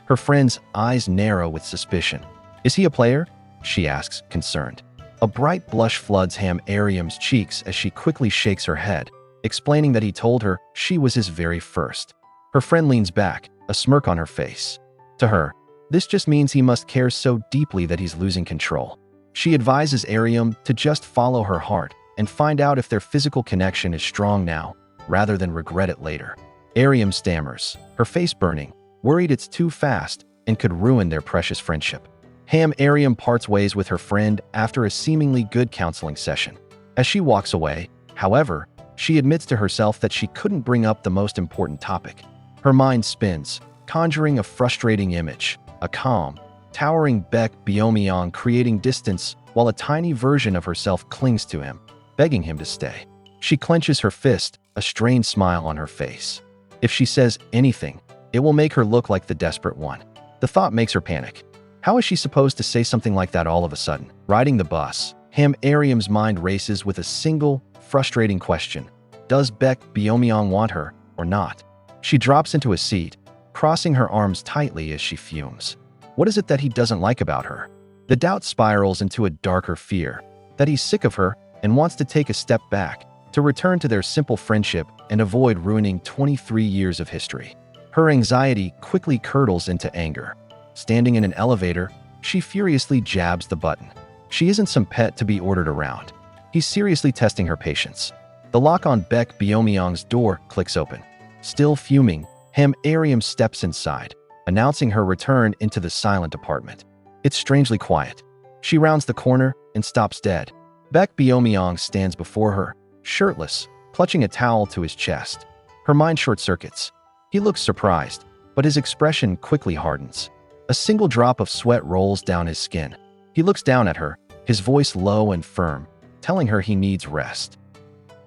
Her friend's eyes narrow with suspicion. "Is he a player?" she asks, concerned. A bright blush floods Ariam's cheeks as she quickly shakes her head, explaining that he told her she was his very first. Her friend leans back, a smirk on her face. To her, this just means he must care so deeply that he's losing control. She advises Ariam to just follow her heart and find out if their physical connection is strong now, rather than regret it later. Ariam stammers, her face burning, worried it's too fast and could ruin their precious friendship. Ariam parts ways with her friend after a seemingly good counseling session. As she walks away, however, she admits to herself that she couldn't bring up the most important topic. Her mind spins, conjuring a frustrating image, a calm, towering Baek Beom-yeong creating distance while a tiny version of herself clings to him, begging him to stay. She clenches her fist, a strained smile on her face. If she says anything, it will make her look like the desperate one. The thought makes her panic. How is she supposed to say something like that all of a sudden? Riding the bus, Ariam's mind races with a single, frustrating question. Does Baek Beom-yeong want her or not? She drops into a seat, crossing her arms tightly as she fumes. What is it that he doesn't like about her? The doubt spirals into a darker fear, that he's sick of her and wants to take a step back, to return to their simple friendship and avoid ruining 23 years of history. Her anxiety quickly curdles into anger. Standing in an elevator, she furiously jabs the button. She isn't some pet to be ordered around. He's seriously testing her patience. The lock on Baek Beom-yeong's door clicks open. Still fuming, Ariam steps inside, announcing her return into the silent apartment. It's strangely quiet. She rounds the corner and stops dead. Baek Beom-yeong stands before her, shirtless, clutching a towel to his chest. Her mind short-circuits. He looks surprised, but his expression quickly hardens. A single drop of sweat rolls down his skin. He looks down at her, his voice low and firm, telling her he needs rest.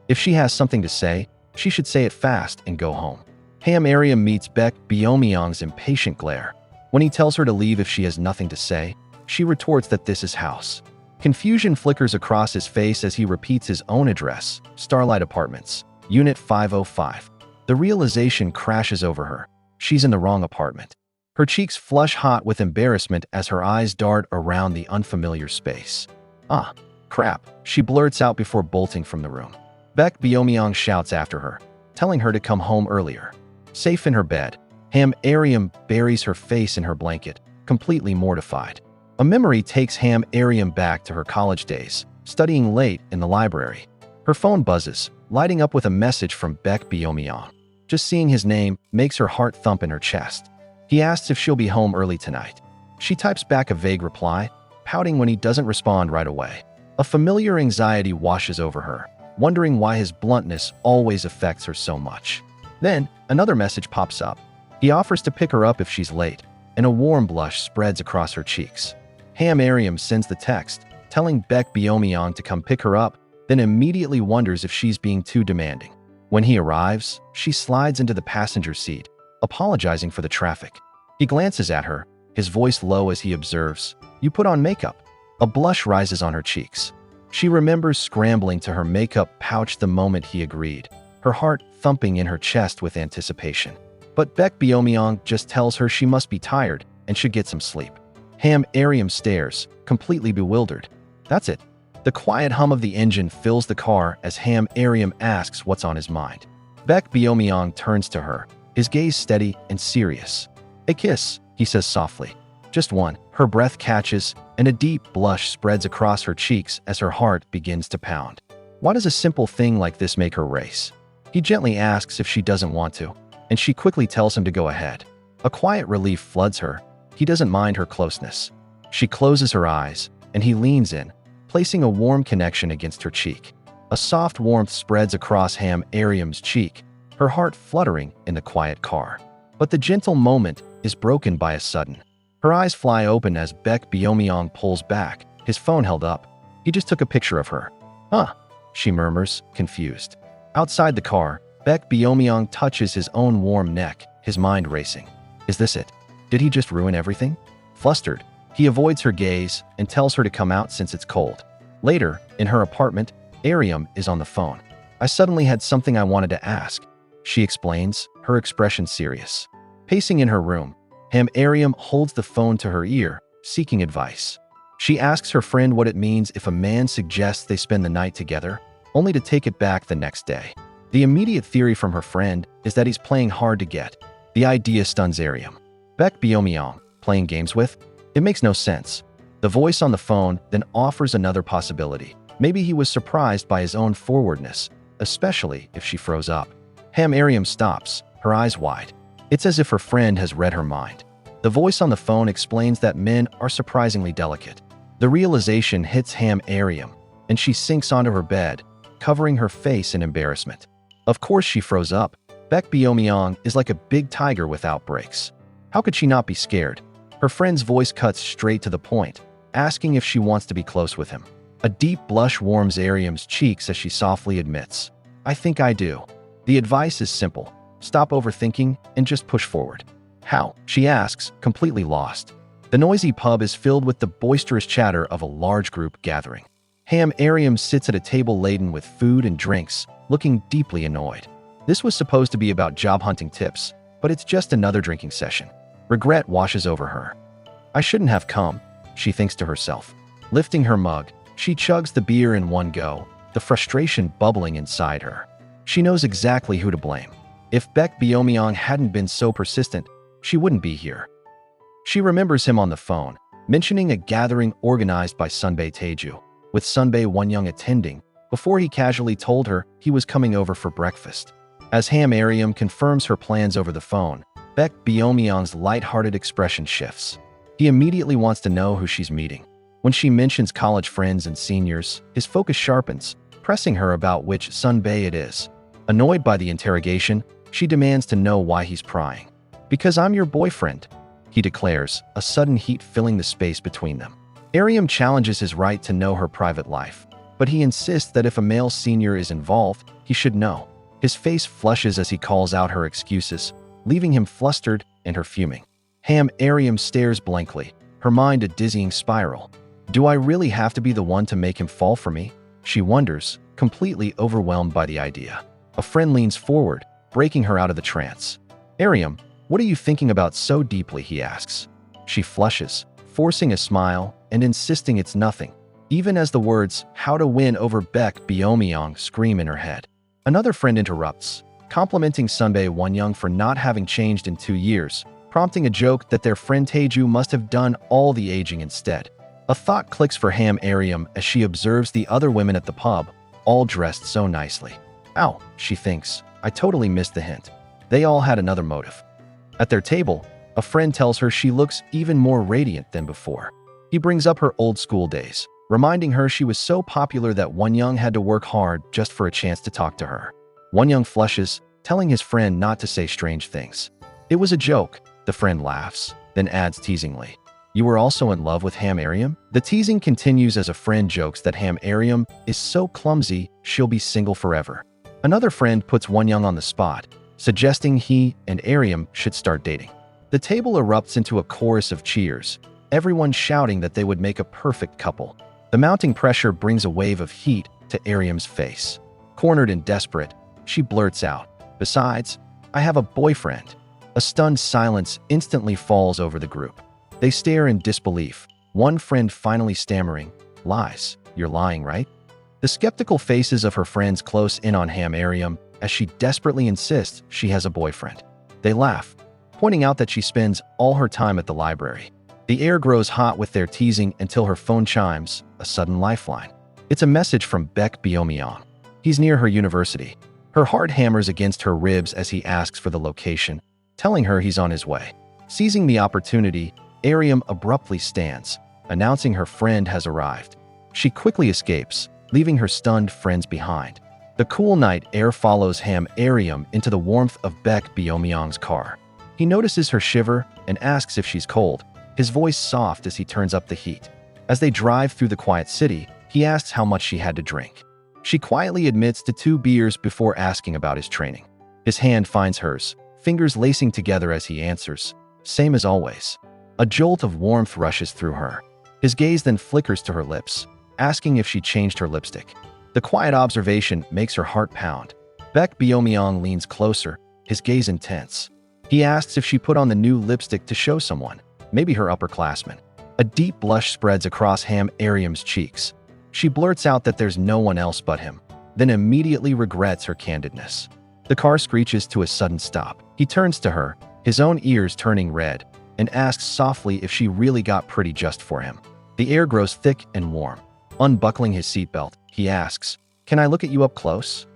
If she has something to say, she should say it fast and go home. Ariam meets Baek Beom-yeong's impatient glare. When he tells her to leave if she has nothing to say, she retorts that this is house. Confusion flickers across his face as he repeats his own address, Starlight Apartments. Unit 505. The realization crashes over her. She's in the wrong apartment. Her cheeks flush hot with embarrassment as her eyes dart around the unfamiliar space. Ah, crap, she blurts out before bolting from the room. Baek Beom-yeong shouts after her, telling her to come home earlier. Safe in her bed, Ariam buries her face in her blanket, completely mortified. A memory takes Ariam back to her college days, studying late in the library. Her phone buzzes, lighting up with a message from Baek Beom-yeong. Just seeing his name makes her heart thump in her chest. He asks if she'll be home early tonight. She types back a vague reply, pouting when he doesn't respond right away. A familiar anxiety washes over her, wondering why his bluntness always affects her so much. Then, another message pops up. He offers to pick her up if she's late, and a warm blush spreads across her cheeks. Ariam sends the text, telling Baek Beom-yeong to come pick her up, then immediately wonders if she's being too demanding. When he arrives, she slides into the passenger seat, apologizing for the traffic. He glances at her, his voice low as he observes, "You put on makeup." A blush rises on her cheeks. She remembers scrambling to her makeup pouch the moment he agreed, her heart thumping in her chest with anticipation. But Baek Beom-yeong just tells her she must be tired and should get some sleep. Ariam stares, completely bewildered. That's it. The quiet hum of the engine fills the car as Ariam asks what's on his mind. Baek Beom-yeong turns to her, his gaze steady and serious. "A kiss," he says softly. "Just one." Her breath catches, and a deep blush spreads across her cheeks as her heart begins to pound. Why does a simple thing like this make her race? He gently asks if she doesn't want to, and she quickly tells him to go ahead. A quiet relief floods her. He doesn't mind her closeness. She closes her eyes, and he leans in, placing a warm connection against her cheek. A soft warmth spreads across Ariam's cheek, her heart fluttering in the quiet car. But the gentle moment is broken by a sudden. Her eyes fly open as Baek Beom-yeong pulls back, his phone held up. He just took a picture of her. Huh, she murmurs, confused. Outside the car, Baek Beom-yeong touches his own warm neck, his mind racing. Is this it? Did he just ruin everything? Flustered, he avoids her gaze and tells her to come out since it's cold. Later, in her apartment, Ariam is on the phone. "I suddenly had something I wanted to ask," she explains, her expression serious. Pacing in her room, Ariam holds the phone to her ear, seeking advice. She asks her friend what it means if a man suggests they spend the night together, only to take it back the next day. The immediate theory from her friend is that he's playing hard to get. The idea stuns Ariam. Baek Beom-yeong, playing games with? It makes no sense. The voice on the phone then offers another possibility. Maybe he was surprised by his own forwardness, especially if she froze up. Ariam stops, her eyes wide. It's as if her friend has read her mind. The voice on the phone explains that men are surprisingly delicate. The realization hits Ariam, and she sinks onto her bed, covering her face in embarrassment. Of course she froze up. Baek Beom-yeong is like a big tiger with outbreaks. How could she not be scared? Her friend's voice cuts straight to the point, asking if she wants to be close with him. A deep blush warms Ariam's cheeks as she softly admits, "I think I do." The advice is simple. Stop overthinking and just push forward. How? She asks, completely lost. The noisy pub is filled with the boisterous chatter of a large group gathering. Ariam sits at a table laden with food and drinks, looking deeply annoyed. This was supposed to be about job hunting tips, but it's just another drinking session. Regret washes over her. "I shouldn't have come," she thinks to herself. Lifting her mug, she chugs the beer in one go, the frustration bubbling inside her. She knows exactly who to blame. If Baek Beom-yeong hadn't been so persistent, she wouldn't be here. She remembers him on the phone, mentioning a gathering organized by Sunbae Taeju, with Sunbae Wyang attending, before he casually told her he was coming over for breakfast. As Ariam confirms her plans over the phone, Baek Beom-yeong's light-hearted expression shifts. He immediately wants to know who she's meeting. When she mentions college friends and seniors, his focus sharpens, pressing her about which Sunbae it is. Annoyed by the interrogation, she demands to know why he's prying. "Because I'm your boyfriend," he declares, a sudden heat filling the space between them. Ariam challenges his right to know her private life, but he insists that if a male senior is involved, he should know. His face flushes as he calls out her excuses, leaving him flustered and her fuming. Ariam stares blankly, her mind a dizzying spiral. Do I really have to be the one to make him fall for me? She wonders, completely overwhelmed by the idea. A friend leans forward, breaking her out of the trance. Ariam, what are you thinking about so deeply, he asks. She flushes, forcing a smile and insisting it's nothing, even as the words, how to win over Baek Beom-yeong scream in her head. Another friend interrupts, complimenting Sunbae Wyang for not having changed in 2 years, prompting a joke that their friend Taeju must have done all the aging instead. A thought clicks for Ariam as she observes the other women at the pub, all dressed so nicely. Ow, she thinks, I totally missed the hint. They all had another motive. At their table, a friend tells her she looks even more radiant than before. He brings up her old school days, reminding her she was so popular that Wyang had to work hard just for a chance to talk to her. Wyang flushes, telling his friend not to say strange things. It was a joke, the friend laughs, then adds teasingly. You were also in love with Ariam? The teasing continues as a friend jokes that Ariam is so clumsy she'll be single forever. Another friend puts Wyang on the spot, suggesting he and Ariam should start dating. The table erupts into a chorus of cheers, everyone shouting that they would make a perfect couple. The mounting pressure brings a wave of heat to Ariam's face. Cornered and desperate, she blurts out, besides, I have a boyfriend. A stunned silence instantly falls over the group. They stare in disbelief, one friend finally stammering, lies, you're lying, right? The skeptical faces of her friends close in on Ariam as she desperately insists she has a boyfriend. They laugh, pointing out that she spends all her time at the library. The air grows hot with their teasing until her phone chimes, a sudden lifeline. It's a message from Baek Beom-yeong. He's near her university. Her heart hammers against her ribs as he asks for the location, telling her he's on his way. Seizing the opportunity, Ariam abruptly stands, announcing her friend has arrived. She quickly escapes, leaving her stunned friends behind. The cool night air follows Ariam into the warmth of Baek Beom-yeong's car. He notices her shiver and asks if she's cold, his voice soft as he turns up the heat. As they drive through the quiet city, he asks how much she had to drink. She quietly admits to 2 beers before asking about his training. His hand finds hers, fingers lacing together as he answers, same as always. A jolt of warmth rushes through her. His gaze then flickers to her lips, asking if she changed her lipstick. The quiet observation makes her heart pound. Baek Beom-yeong leans closer, his gaze intense. He asks if she put on the new lipstick to show someone, maybe her upperclassmen. A deep blush spreads across Ariam's cheeks. She blurts out that there's no one else but him, then immediately regrets her candidness. The car screeches to a sudden stop. He turns to her, his own ears turning red, and asks softly if she really got pretty just for him. The air grows thick and warm. Unbuckling his seatbelt, he asks, "Can I look at you up close?"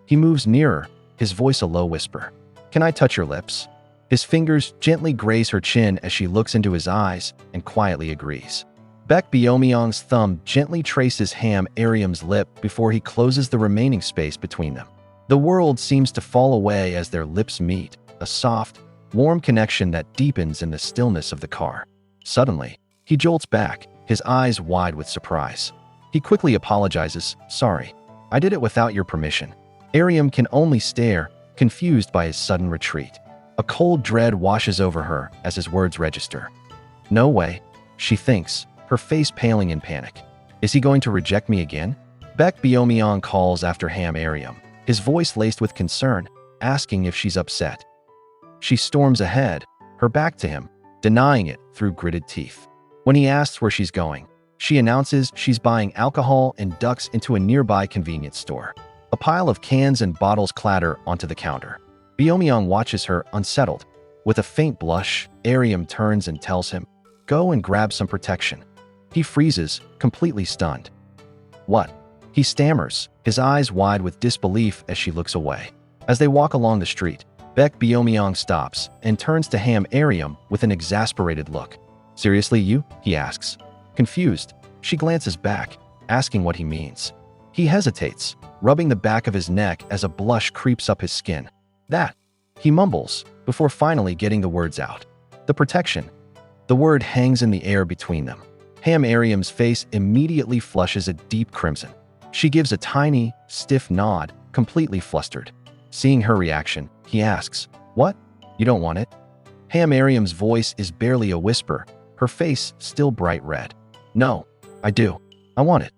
He moves nearer, his voice a low whisper. "Can I touch your lips?" His fingers gently graze her chin as she looks into his eyes and quietly agrees. Baek Beom-yeong's thumb gently traces Ariam's lip before he closes the remaining space between them. The world seems to fall away as their lips meet, a soft, warm connection that deepens in the stillness of the car. Suddenly, he jolts back, his eyes wide with surprise. He quickly apologizes, "Sorry, I did it without your permission." Ariam can only stare, confused by his sudden retreat. A cold dread washes over her as his words register. No way, she thinks, her face paling in panic. Is he going to reject me again? Baek Beom-yeong calls after Ariam, his voice laced with concern, asking if she's upset. She storms ahead, her back to him, denying it through gritted teeth. When he asks where she's going, she announces she's buying alcohol and ducks into a nearby convenience store. A pile of cans and bottles clatter onto the counter. Beom-yeong watches her, unsettled. With a faint blush, Ariam turns and tells him, "Go and grab some protection." He freezes, completely stunned. "What?" He stammers, his eyes wide with disbelief as she looks away. As they walk along the street, Baek Beom-yeong stops and turns to Ariam with an exasperated look. "Seriously, you?" he asks. Confused, she glances back, asking what he means. He hesitates, rubbing the back of his neck as a blush creeps up his skin. "That," he mumbles, before finally getting the words out. "The protection." The word hangs in the air between them. Ariam's face immediately flushes a deep crimson. She gives a tiny, stiff nod, completely flustered. Seeing her reaction, he asks, "What? You don't want it?" Ariam's voice is barely a whisper, her face still bright red. "No, I do. I want it."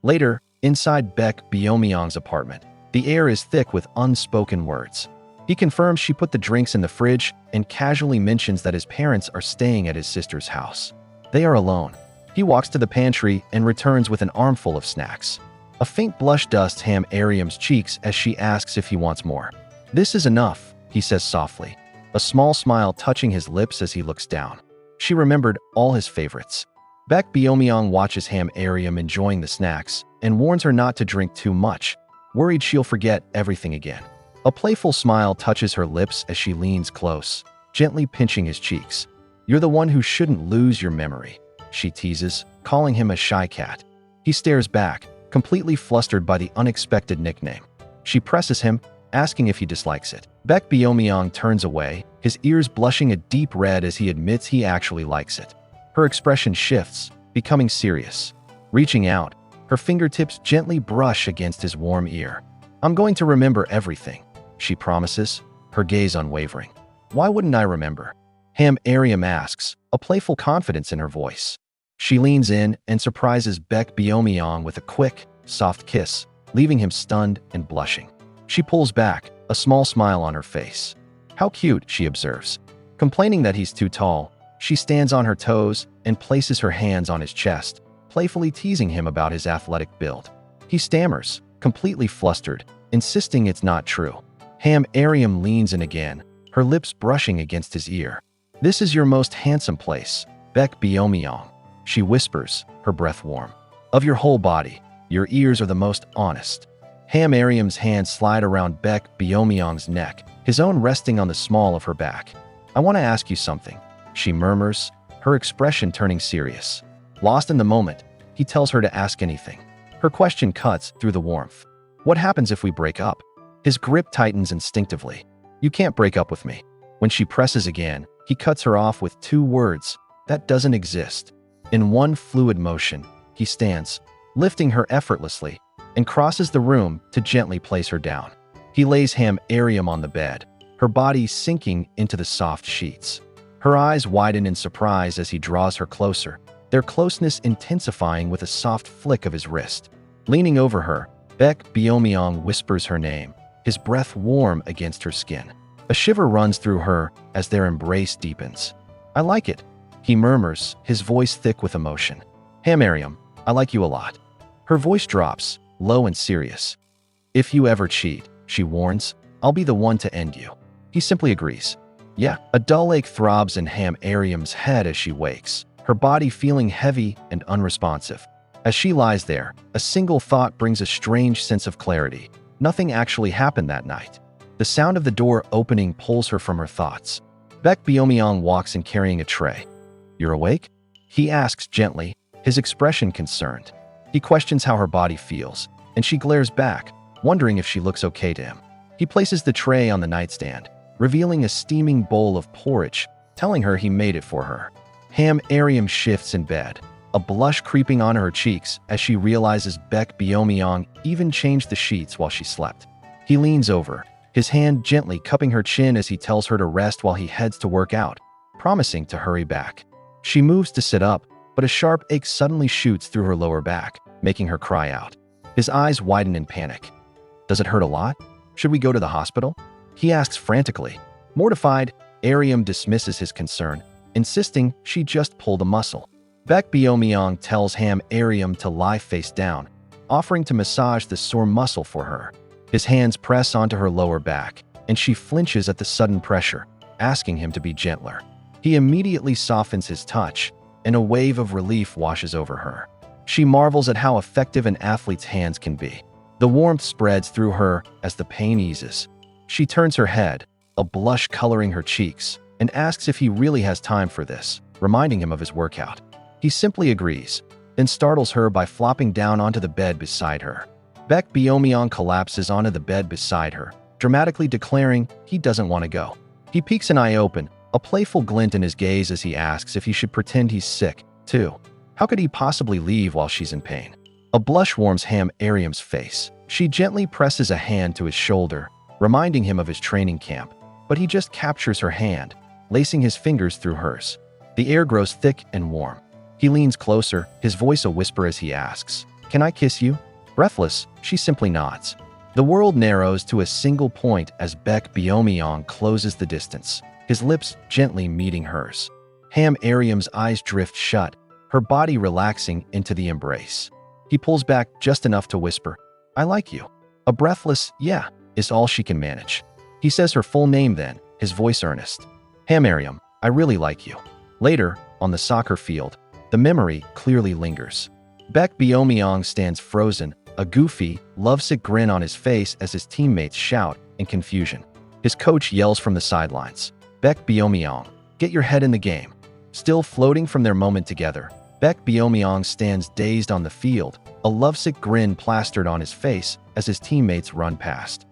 Later, inside Baek Beom-yeong's apartment, The air is thick with unspoken words. He confirms she put the drinks in the fridge and casually mentions that his parents are staying at his sister's house. They are alone. He walks to the pantry and returns with an armful of snacks. A faint blush dusts Ariam's cheeks as she asks if he wants more. "This is enough," he says softly, a small smile touching his lips as he looks down. She remembered all his favorites. Baek Beom-yeong watches Ariam enjoying the snacks and warns her not to drink too much, worried she'll forget everything again. A playful smile touches her lips as she leans close, gently pinching his cheeks. "You're the one who shouldn't lose your memory," she teases, calling him a shy cat. He stares back, completely flustered by the unexpected nickname. She presses him, asking if he dislikes it. Baek Beom-yeong turns away, his ears blushing a deep red as he admits he actually likes it. Her expression shifts, becoming serious. Reaching out, her fingertips gently brush against his warm ear. "I'm going to remember everything," she promises, her gaze unwavering. "Why wouldn't I remember?" Ariam asks, a playful confidence in her voice. She leans in and surprises Baek Beom-yeong with a quick, soft kiss, leaving him stunned and blushing. She pulls back, a small smile on her face. "How cute," she observes. Complaining that he's too tall, she stands on her toes and places her hands on his chest, playfully teasing him about his athletic build. He stammers, completely flustered, insisting it's not true. Ariam leans in again, her lips brushing against his ear. "This is your most handsome place, Baek Beom-yeong," she whispers, her breath warm. "Of your whole body, your ears are the most honest." Ariam's hands slide around Baek Beom-yeong's neck, his own resting on the small of her back. "I want to ask you something," she murmurs, her expression turning serious. Lost in the moment, he tells her to ask anything. Her question cuts through the warmth. "What happens if we break up?" His grip tightens instinctively. "You can't break up with me." When she presses again, he cuts her off with two words, "That doesn't exist." In one fluid motion, he stands, lifting her effortlessly, and crosses the room to gently place her down. He lays Ariam on the bed, her body sinking into the soft sheets. Her eyes widen in surprise as he draws her closer, their closeness intensifying with a soft flick of his wrist. Leaning over her, Baek Beom-yeong whispers her name, his breath warm against her skin. A shiver runs through her as their embrace deepens. "I like it," he murmurs, his voice thick with emotion. "Ariam, I like you a lot." Her voice drops, low and serious. "If you ever cheat," she warns, "I'll be the one to end you." He simply agrees. "Yeah." A dull ache throbs in Ariam's head as she wakes, her body feeling heavy and unresponsive. As she lies there, a single thought brings a strange sense of clarity. Nothing actually happened that night. The sound of the door opening pulls her from her thoughts. Baek Beom-yeong walks in carrying a tray. "You're awake?" he asks gently, his expression concerned. He questions how her body feels, and she glares back, wondering if she looks okay to him. He places the tray on the nightstand, revealing a steaming bowl of porridge, telling her he made it for her. Ariam shifts in bed, a blush creeping onto her cheeks as she realizes Baek Beom-yeong even changed the sheets while she slept. He leans over, his hand gently cupping her chin as he tells her to rest while he heads to work out, promising to hurry back. She moves to sit up, but a sharp ache suddenly shoots through her lower back, making her cry out. His eyes widen in panic. "Does it hurt a lot? Should we go to the hospital?" he asks frantically. Mortified, Ariam dismisses his concern, insisting she just pulled a muscle. Baek Beom-yeong tells Ariam to lie face down, offering to massage the sore muscle for her. His hands press onto her lower back, and she flinches at the sudden pressure, asking him to be gentler. He immediately softens his touch, and a wave of relief washes over her. She marvels at how effective an athlete's hands can be. The warmth spreads through her as the pain eases. She turns her head, a blush coloring her cheeks, and asks if he really has time for this, reminding him of his workout. He simply agrees, then startles her by flopping down onto the bed beside her. Baek Beom-yeong collapses onto the bed beside her, dramatically declaring he doesn't want to go. He peeks an eye open, a playful glint in his gaze as he asks if he should pretend he's sick, too. How could he possibly leave while she's in pain? A blush warms Ariam's face. She gently presses a hand to his shoulder, reminding him of his training camp, but he just captures her hand, lacing his fingers through hers. The air grows thick and warm. He leans closer, his voice a whisper as he asks, "Can I kiss you?" Breathless, she simply nods. The world narrows to a single point as Baek Beom-yeong closes the distance, his lips gently meeting hers. Ariam's eyes drift shut, her body relaxing into the embrace. He pulls back just enough to whisper, "I like you." A breathless, "Yeah," is all she can manage. He says her full name then, his voice earnest. "Ariam, I really like you." Later, on the soccer field, the memory clearly lingers. Baek Beom-yeong stands frozen, a goofy, lovesick grin on his face as his teammates shout in confusion. His coach yells from the sidelines, "Baek Beom-yeong, get your head in the game." Still floating from their moment together, Baek Beom-yeong stands dazed on the field, a lovesick grin plastered on his face as his teammates run past.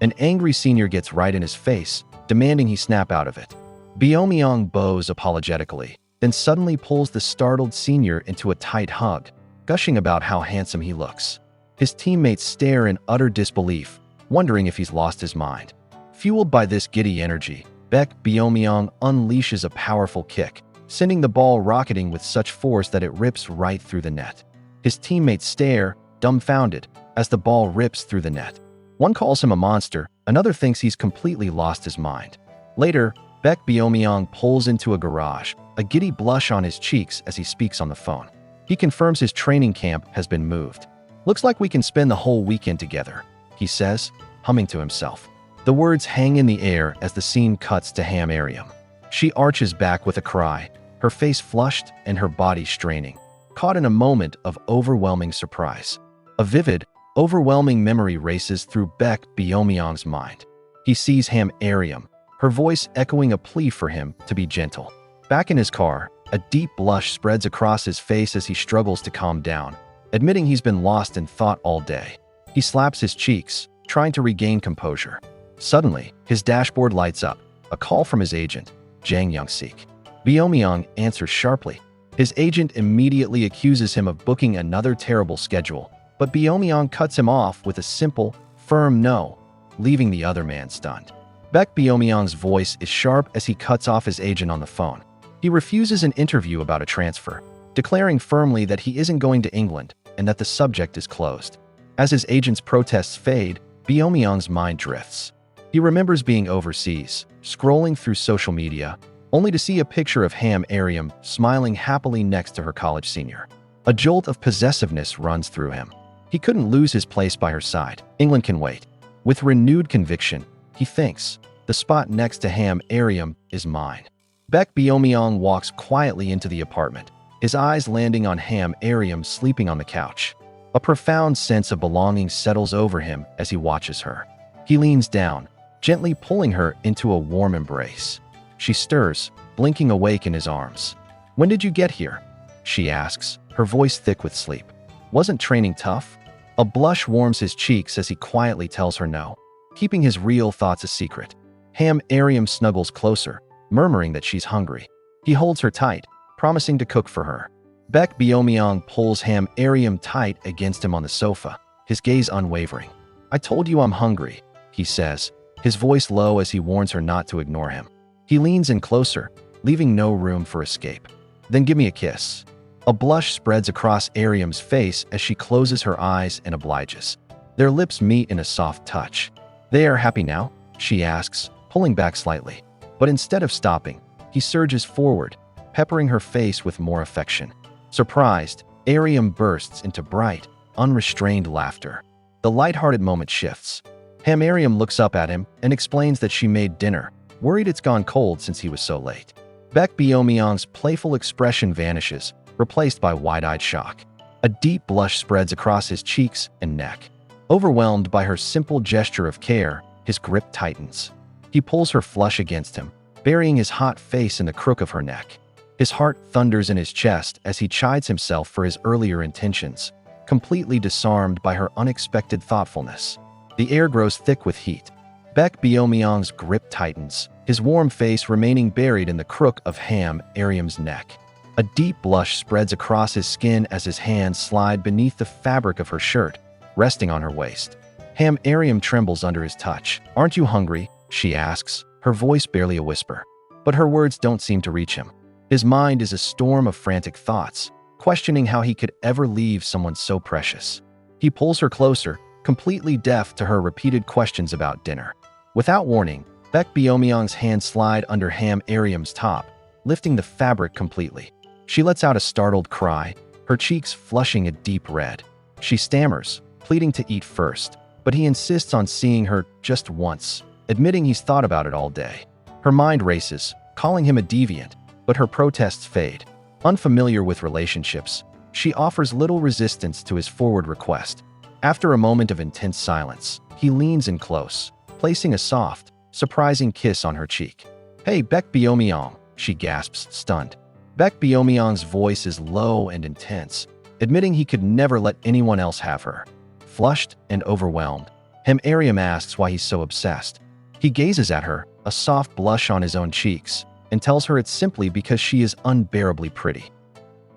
An angry senior gets right in his face, demanding he snap out of it. Beom-yeong bows apologetically, then suddenly pulls the startled senior into a tight hug, gushing about how handsome he looks. His teammates stare in utter disbelief, wondering if he's lost his mind. Fueled by this giddy energy, Baek Beom-yeong unleashes a powerful kick, sending the ball rocketing with such force that it rips right through the net. His teammates stare, dumbfounded, as the ball rips through the net. One calls him a monster, another thinks he's completely lost his mind. Later, Baek Beom-yeong pulls into a garage, a giddy blush on his cheeks as he speaks on the phone. He confirms his training camp has been moved. "Looks like we can spend the whole weekend together," he says, humming to himself. The words hang in the air as the scene cuts to Ariam. She arches back with a cry, her face flushed and her body straining, caught in a moment of overwhelming surprise. A vivid, overwhelming memory races through Baek Beom-yeong's mind. He sees Ariam, her voice echoing a plea for him to be gentle. Back in his car, a deep blush spreads across his face as he struggles to calm down, admitting he's been lost in thought all day. He slaps his cheeks, trying to regain composure. Suddenly, his dashboard lights up, a call from his agent, Jang Young-sik. Beom-yeong answers sharply. His agent immediately accuses him of booking another terrible schedule, but Beom-yeong cuts him off with a simple, firm no, leaving the other man stunned. Baek Beom-yeong's voice is sharp as he cuts off his agent on the phone. He refuses an interview about a transfer, declaring firmly that he isn't going to England and that the subject is closed. As his agent's protests fade, Beom-yeong's mind drifts. He remembers being overseas, scrolling through social media, only to see a picture of Ariam smiling happily next to her college senior. A jolt of possessiveness runs through him. He couldn't lose his place by her side. England can wait. With renewed conviction, he thinks, the spot next to Ariam is mine. Baek Beom-yeong walks quietly into the apartment, his eyes landing on Ariam sleeping on the couch. A profound sense of belonging settles over him as he watches her. He leans down, gently pulling her into a warm embrace. She stirs, blinking awake in his arms. "When did you get here?" she asks, her voice thick with sleep. "Wasn't training tough?" A blush warms his cheeks as he quietly tells her no, keeping his real thoughts a secret. Ariam snuggles closer, murmuring that she's hungry. He holds her tight, promising to cook for her. Baek Beom-yeong pulls Ariam tight against him on the sofa, his gaze unwavering. "I told you I'm hungry," he says, his voice low as he warns her not to ignore him. He leans in closer, leaving no room for escape. "Then give me a kiss." A blush spreads across Ariam's face as she closes her eyes and obliges. Their lips meet in a soft touch. "They are happy now?" she asks, pulling back slightly. But instead of stopping, he surges forward, peppering her face with more affection. Surprised, Ariam bursts into bright, unrestrained laughter. The lighthearted moment shifts. Ariam looks up at him and explains that she made dinner, worried it's gone cold since he was so late. Baek Beom-yeong's playful expression vanishes, replaced by wide-eyed shock. A deep blush spreads across his cheeks and neck. Overwhelmed by her simple gesture of care, his grip tightens. He pulls her flush against him, burying his hot face in the crook of her neck. His heart thunders in his chest as he chides himself for his earlier intentions, completely disarmed by her unexpected thoughtfulness. The air grows thick with heat. Baek Beom-yeong's grip tightens, his warm face remaining buried in the crook of Ariam's neck. A deep blush spreads across his skin as his hands slide beneath the fabric of her shirt, resting on her waist. Ariam trembles under his touch. "Aren't you hungry?" she asks, her voice barely a whisper. But her words don't seem to reach him. His mind is a storm of frantic thoughts, questioning how he could ever leave someone so precious. He pulls her closer, completely deaf to her repeated questions about dinner. Without warning, Baek Beom-yeong's hands slide under A-reum's top, lifting the fabric completely. She lets out a startled cry, her cheeks flushing a deep red. She stammers, pleading to eat first, but he insists on seeing her just once, admitting he's thought about it all day. Her mind races, calling him a deviant, but her protests fade. Unfamiliar with relationships, she offers little resistance to his forward request. After a moment of intense silence, he leans in close, placing a soft, surprising kiss on her cheek. "Hey, Baek Beom-yeong," she gasps, stunned. Baek Beom-yeong's voice is low and intense, admitting he could never let anyone else have her. Flushed and overwhelmed, Ariam asks why he's so obsessed. He gazes at her, a soft blush on his own cheeks, and tells her it's simply because she is unbearably pretty.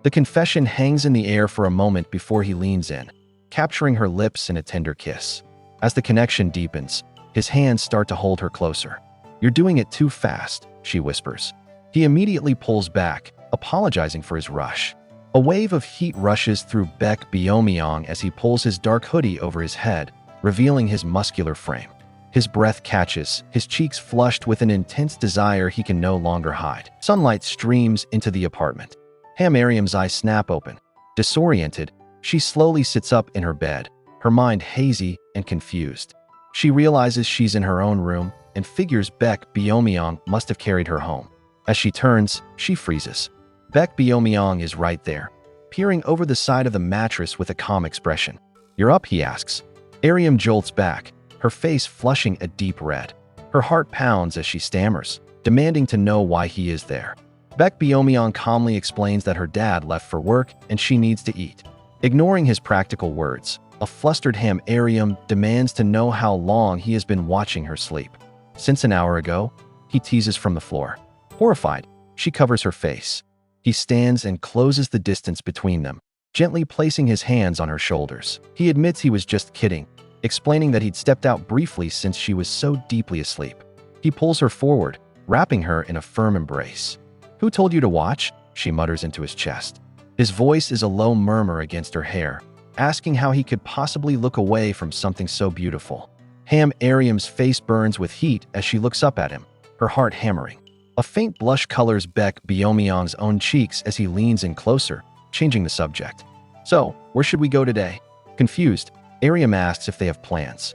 The confession hangs in the air for a moment before he leans in, capturing her lips in a tender kiss. As the connection deepens, his hands start to hold her closer. "You're doing it too fast," she whispers. He immediately pulls back, apologizing for his rush. A wave of heat rushes through Baek Beom-yeong as he pulls his dark hoodie over his head, revealing his muscular frame. His breath catches, his cheeks flushed with an intense desire he can no longer hide. Sunlight streams into the apartment. Ariam's eyes snap open. Disoriented, she slowly sits up in her bed, her mind hazy and confused. She realizes she's in her own room and figures Baek Beom-yeong must have carried her home. As she turns, she freezes. Baek Beom-yeong is right there, peering over the side of the mattress with a calm expression. "You're up?" he asks. Ariam jolts back, her face flushing a deep red. Her heart pounds as she stammers, demanding to know why he is there. Baek Beom-yeong calmly explains that her dad left for work and she needs to eat. Ignoring his practical words, a flustered Ariam demands to know how long he has been watching her sleep. "Since an hour ago," he teases from the floor. Horrified, she covers her face. He stands and closes the distance between them, gently placing his hands on her shoulders. He admits he was just kidding, explaining that he'd stepped out briefly since she was so deeply asleep. He pulls her forward, wrapping her in a firm embrace. "Who told you to watch?" she mutters into his chest. His voice is a low murmur against her hair, asking how he could possibly look away from something so beautiful. Ariam's face burns with heat as she looks up at him, her heart hammering. A faint blush colors Baek Beom-yeong's own cheeks as he leans in closer, changing the subject. "So, where should we go today?" Confused, Ariam asks if they have plans.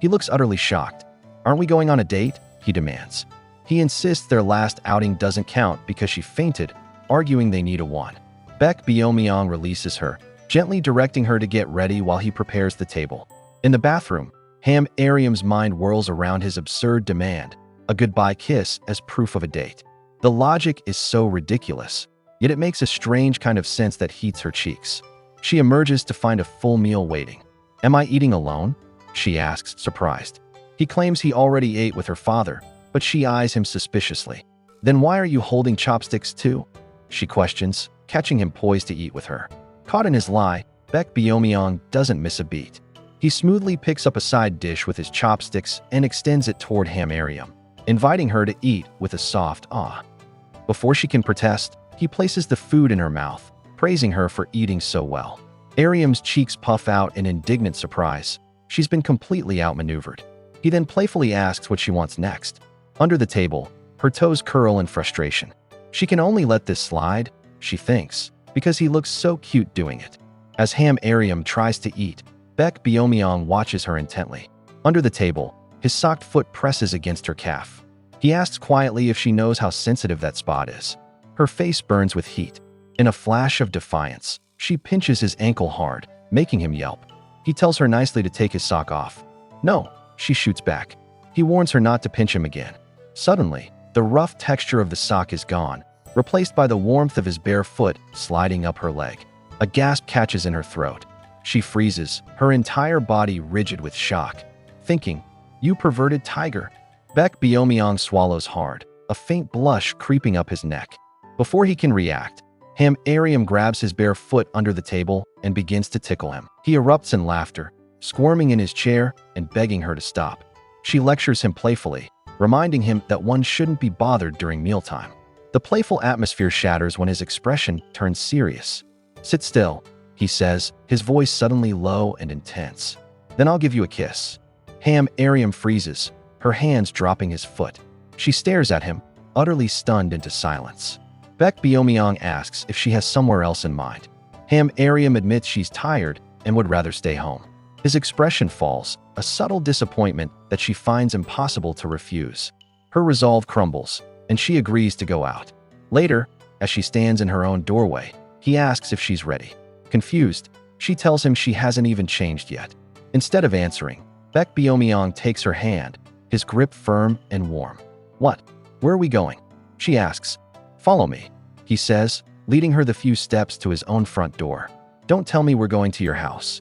He looks utterly shocked. "Aren't we going on a date?" he demands. He insists their last outing doesn't count because she fainted, arguing they need a one. Baek Beom-yeong releases her, gently directing her to get ready while he prepares the table. In the bathroom, Ariam's mind whirls around his absurd demand, a goodbye kiss as proof of a date. The logic is so ridiculous, yet it makes a strange kind of sense that heats her cheeks. She emerges to find a full meal waiting. "Am I eating alone?" she asks, surprised. He claims he already ate with her father, but she eyes him suspiciously. "Then why are you holding chopsticks too?" she questions, catching him poised to eat with her. Caught in his lie, Baek Beom-yeong doesn't miss a beat. He smoothly picks up a side dish with his chopsticks and extends it toward Ariam, inviting her to eat with a soft "ah." Before she can protest, he places the food in her mouth, praising her for eating so well. Ariam's cheeks puff out in indignant surprise. She's been completely outmaneuvered. He then playfully asks what she wants next. Under the table, her toes curl in frustration. She can only let this slide, she thinks, because he looks so cute doing it. As Ariam tries to eat, Baek Beom-yeong watches her intently. Under the table, his socked foot presses against her calf. He asks quietly if she knows how sensitive that spot is. Her face burns with heat. In a flash of defiance, she pinches his ankle hard, making him yelp. He tells her nicely to take his sock off. "No," she shoots back. He warns her not to pinch him again. Suddenly, the rough texture of the sock is gone, replaced by the warmth of his bare foot sliding up her leg. A gasp catches in her throat. She freezes, her entire body rigid with shock, thinking, "You perverted tiger." Baek Beom-yeong swallows hard, a faint blush creeping up his neck. Before he can react, Ariam grabs his bare foot under the table and begins to tickle him. He erupts in laughter, squirming in his chair and begging her to stop. She lectures him playfully, reminding him that one shouldn't be bothered during mealtime. The playful atmosphere shatters when his expression turns serious. "Sit still," he says, his voice suddenly low and intense. Then I'll give you a kiss. Ariam freezes, her hands dropping his foot. She stares at him, utterly stunned into silence. Baek Beom-yeong asks if she has somewhere else in mind. Ariam admits she's tired and would rather stay home. His expression falls, a subtle disappointment that she finds impossible to refuse. Her resolve crumbles, and she agrees to go out. Later, as she stands in her own doorway, he asks if she's ready. Confused, she tells him she hasn't even changed yet. Instead of answering, Baek Beom-yeong takes her hand, his grip firm and warm. "What? Where are we going?" she asks. "Follow me," he says, leading her the few steps to his own front door. "Don't tell me we're going to your house."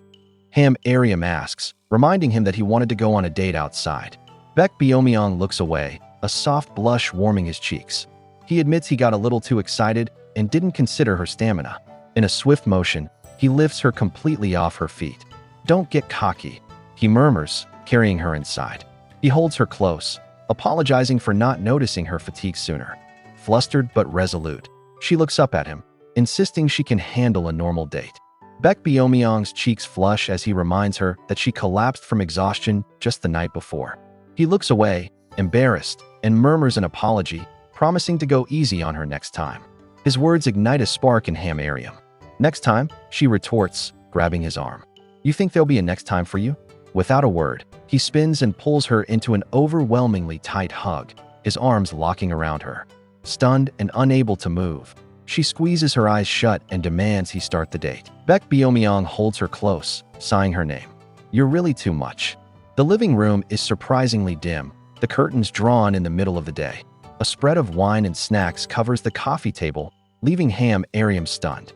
Ariam asks, reminding him that he wanted to go on a date outside. Baek Beom-yeong looks away, a soft blush warming his cheeks. He admits he got a little too excited and didn't consider her stamina. In a swift motion, he lifts her completely off her feet. "Don't get cocky," he murmurs, carrying her inside. He holds her close, apologizing for not noticing her fatigue sooner. Flustered but resolute, she looks up at him, insisting she can handle a normal date. Baek Beom-yeong's cheeks flush as he reminds her that she collapsed from exhaustion just the night before. He looks away, embarrassed, and murmurs an apology, promising to go easy on her next time. His words ignite a spark in Ariam. "Next time," she retorts, grabbing his arm. "You think there'll be a next time for you?" Without a word, he spins and pulls her into an overwhelmingly tight hug, his arms locking around her. Stunned and unable to move, she squeezes her eyes shut and demands he start the date. Baek Beom-yeong holds her close, sighing her name. "You're really too much." The living room is surprisingly dim, the curtains drawn in the middle of the day. A spread of wine and snacks covers the coffee table, leaving Ariam stunned.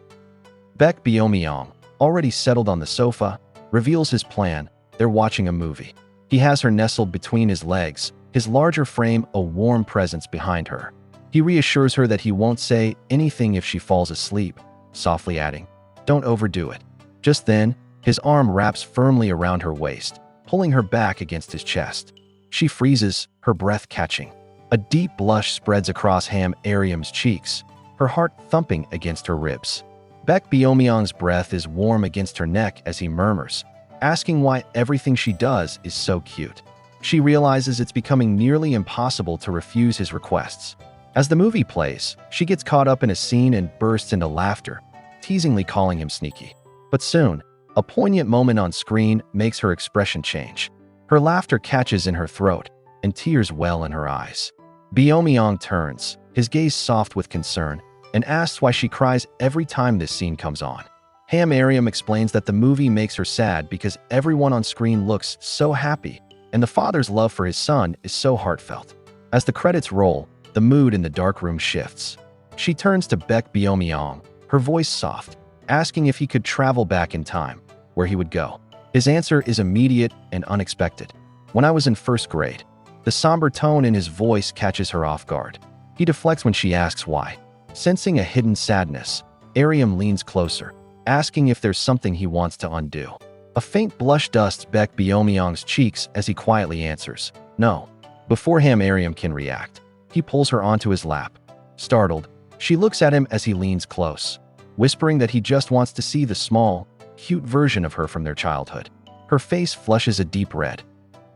Baek Beom-yeong, already settled on the sofa, reveals his plan. They're watching a movie. He has her nestled between his legs, his larger frame a warm presence behind her. He reassures her that he won't say anything if she falls asleep, softly adding, "Don't overdo it." Just then, his arm wraps firmly around her waist, pulling her back against his chest. She freezes, her breath catching. A deep blush spreads across Ariam's cheeks, her heart thumping against her ribs. Baek Beom-yeong's breath is warm against her neck as he murmurs, asking why everything she does is so cute. She realizes it's becoming nearly impossible to refuse his requests. As the movie plays, she gets caught up in a scene and bursts into laughter, teasingly calling him sneaky. But soon, a poignant moment on screen makes her expression change. Her laughter catches in her throat, and tears well in her eyes. Beom-yeong turns, his gaze soft with concern, and asks why she cries every time this scene comes on. Ariam explains that the movie makes her sad because everyone on screen looks so happy, and the father's love for his son is so heartfelt. As the credits roll, the mood in the dark room shifts. She turns to Baek Beom-yeong, her voice soft, asking if he could travel back in time, where he would go. His answer is immediate and unexpected. "When I was in first grade." The somber tone in his voice catches her off guard. He deflects when she asks why. Sensing a hidden sadness, Ariam leans closer, asking if there's something he wants to undo. A faint blush dusts Baek Beom-yeong's cheeks as he quietly answers, "No." Before Ariam can react, he pulls her onto his lap. Startled, she looks at him as he leans close, whispering that he just wants to see the small, cute version of her from their childhood. Her face flushes a deep red.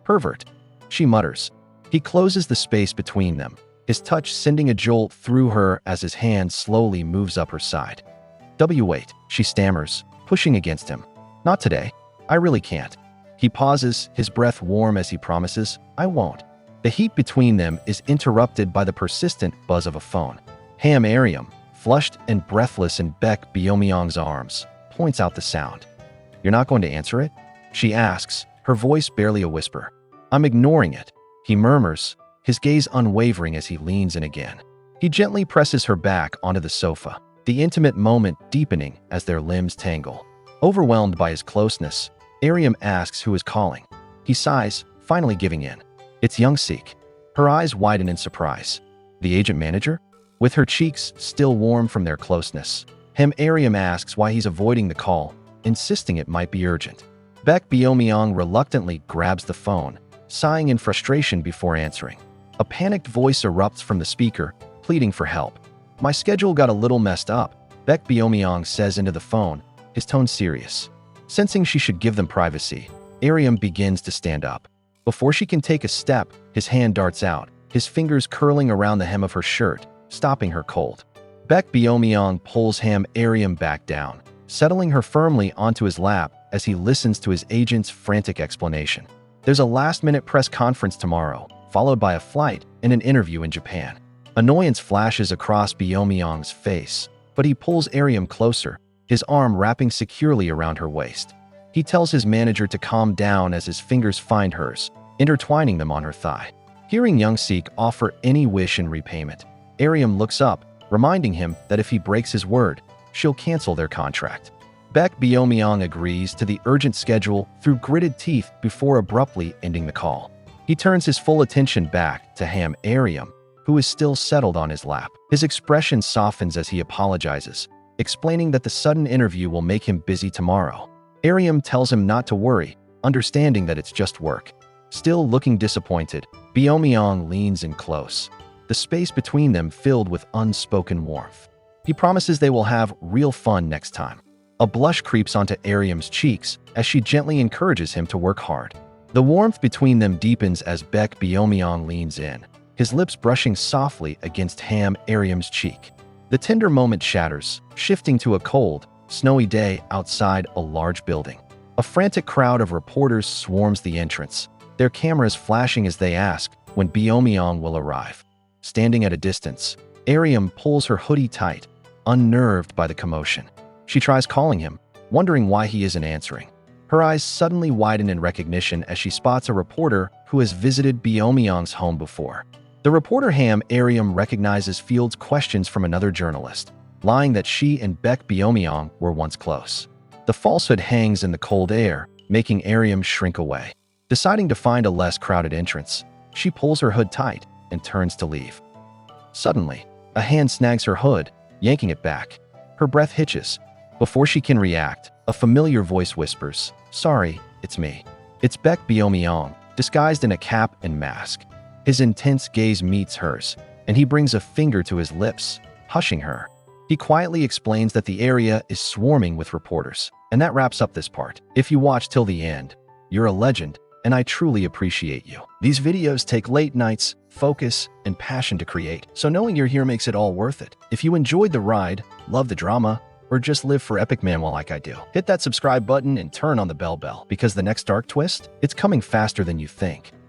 "Pervert," she mutters. He closes the space between them, his touch sending a jolt through her as his hand slowly moves up her side. "Wait," she stammers, pushing against him. "Not today. I really can't." He pauses, his breath warm as he promises, "I won't." The heat between them is interrupted by the persistent buzz of a phone. Ariam, flushed and breathless in Baek Beom-yeong's arms, points out the sound. "You're not going to answer it?" she asks, her voice barely a whisper. "I'm ignoring it," he murmurs, his gaze unwavering as he leans in again. He gently presses her back onto the sofa, the intimate moment deepening as their limbs tangle. Overwhelmed by his closeness, Ariam asks who is calling. He sighs, finally giving in. It's Young-sik. Her eyes widen in surprise. "The agent manager?" With her cheeks still warm from their closeness, Ariam asks why he's avoiding the call, insisting it might be urgent. Baek Beom-yeong reluctantly grabs the phone, sighing in frustration before answering. A panicked voice erupts from the speaker, pleading for help. "My schedule got a little messed up," Baek Beom-yeong says into the phone, his tone serious. Sensing she should give them privacy, Ariam begins to stand up. Before she can take a step, his hand darts out, his fingers curling around the hem of her shirt, stopping her cold. Baek Beom-yeong pulls Ariam back down, settling her firmly onto his lap as he listens to his agent's frantic explanation. There's a last-minute press conference tomorrow, followed by a flight and an interview in Japan. Annoyance flashes across Beom-yeong's face, but he pulls Ariam closer, his arm wrapping securely around her waist. He tells his manager to calm down as his fingers find hers, intertwining them on her thigh. Hearing Young-sik offer any wish in repayment, Ariam looks up, reminding him that if he breaks his word, she'll cancel their contract. Baek Beom-yeong agrees to the urgent schedule through gritted teeth before abruptly ending the call. He turns his full attention back to Ariam, who is still settled on his lap. His expression softens as he apologizes, explaining that the sudden interview will make him busy tomorrow. Ariam tells him not to worry, understanding that it's just work. Still looking disappointed, Beom-yeong leans in close, the space between them filled with unspoken warmth. He promises they will have real fun next time. A blush creeps onto Ariam's cheeks as she gently encourages him to work hard. The warmth between them deepens as Baek Beom-yeong leans in, his lips brushing softly against Ariam's cheek. The tender moment shatters, shifting to a cold, snowy day outside a large building. A frantic crowd of reporters swarms the entrance, their cameras flashing as they ask when Beom-yeong will arrive. Standing at a distance, Ariam pulls her hoodie tight, unnerved by the commotion. She tries calling him, wondering why he isn't answering. Her eyes suddenly widen in recognition as she spots a reporter who has visited Beom-yeong's home before. The reporter Ariam recognizes fields questions from another journalist, lying that she and Baek Beom-yeong were once close. The falsehood hangs in the cold air, making Ariam shrink away. Deciding to find a less crowded entrance, she pulls her hood tight and turns to leave. Suddenly, a hand snags her hood, yanking it back. Her breath hitches. Before she can react, a familiar voice whispers, "Sorry, it's me." It's Baek Beom-yeong, disguised in a cap and mask. His intense gaze meets hers, and he brings a finger to his lips, hushing her. He quietly explains that the area is swarming with reporters. And that wraps up this part. If you watch till the end, you're a legend, and I truly appreciate you. These videos take late nights, focus, and passion to create, so knowing you're here makes it all worth it. If you enjoyed the ride, love the drama, or just live for epic manhwa like I do, hit that subscribe button and turn on the bell because the next dark twist, it's coming faster than you think.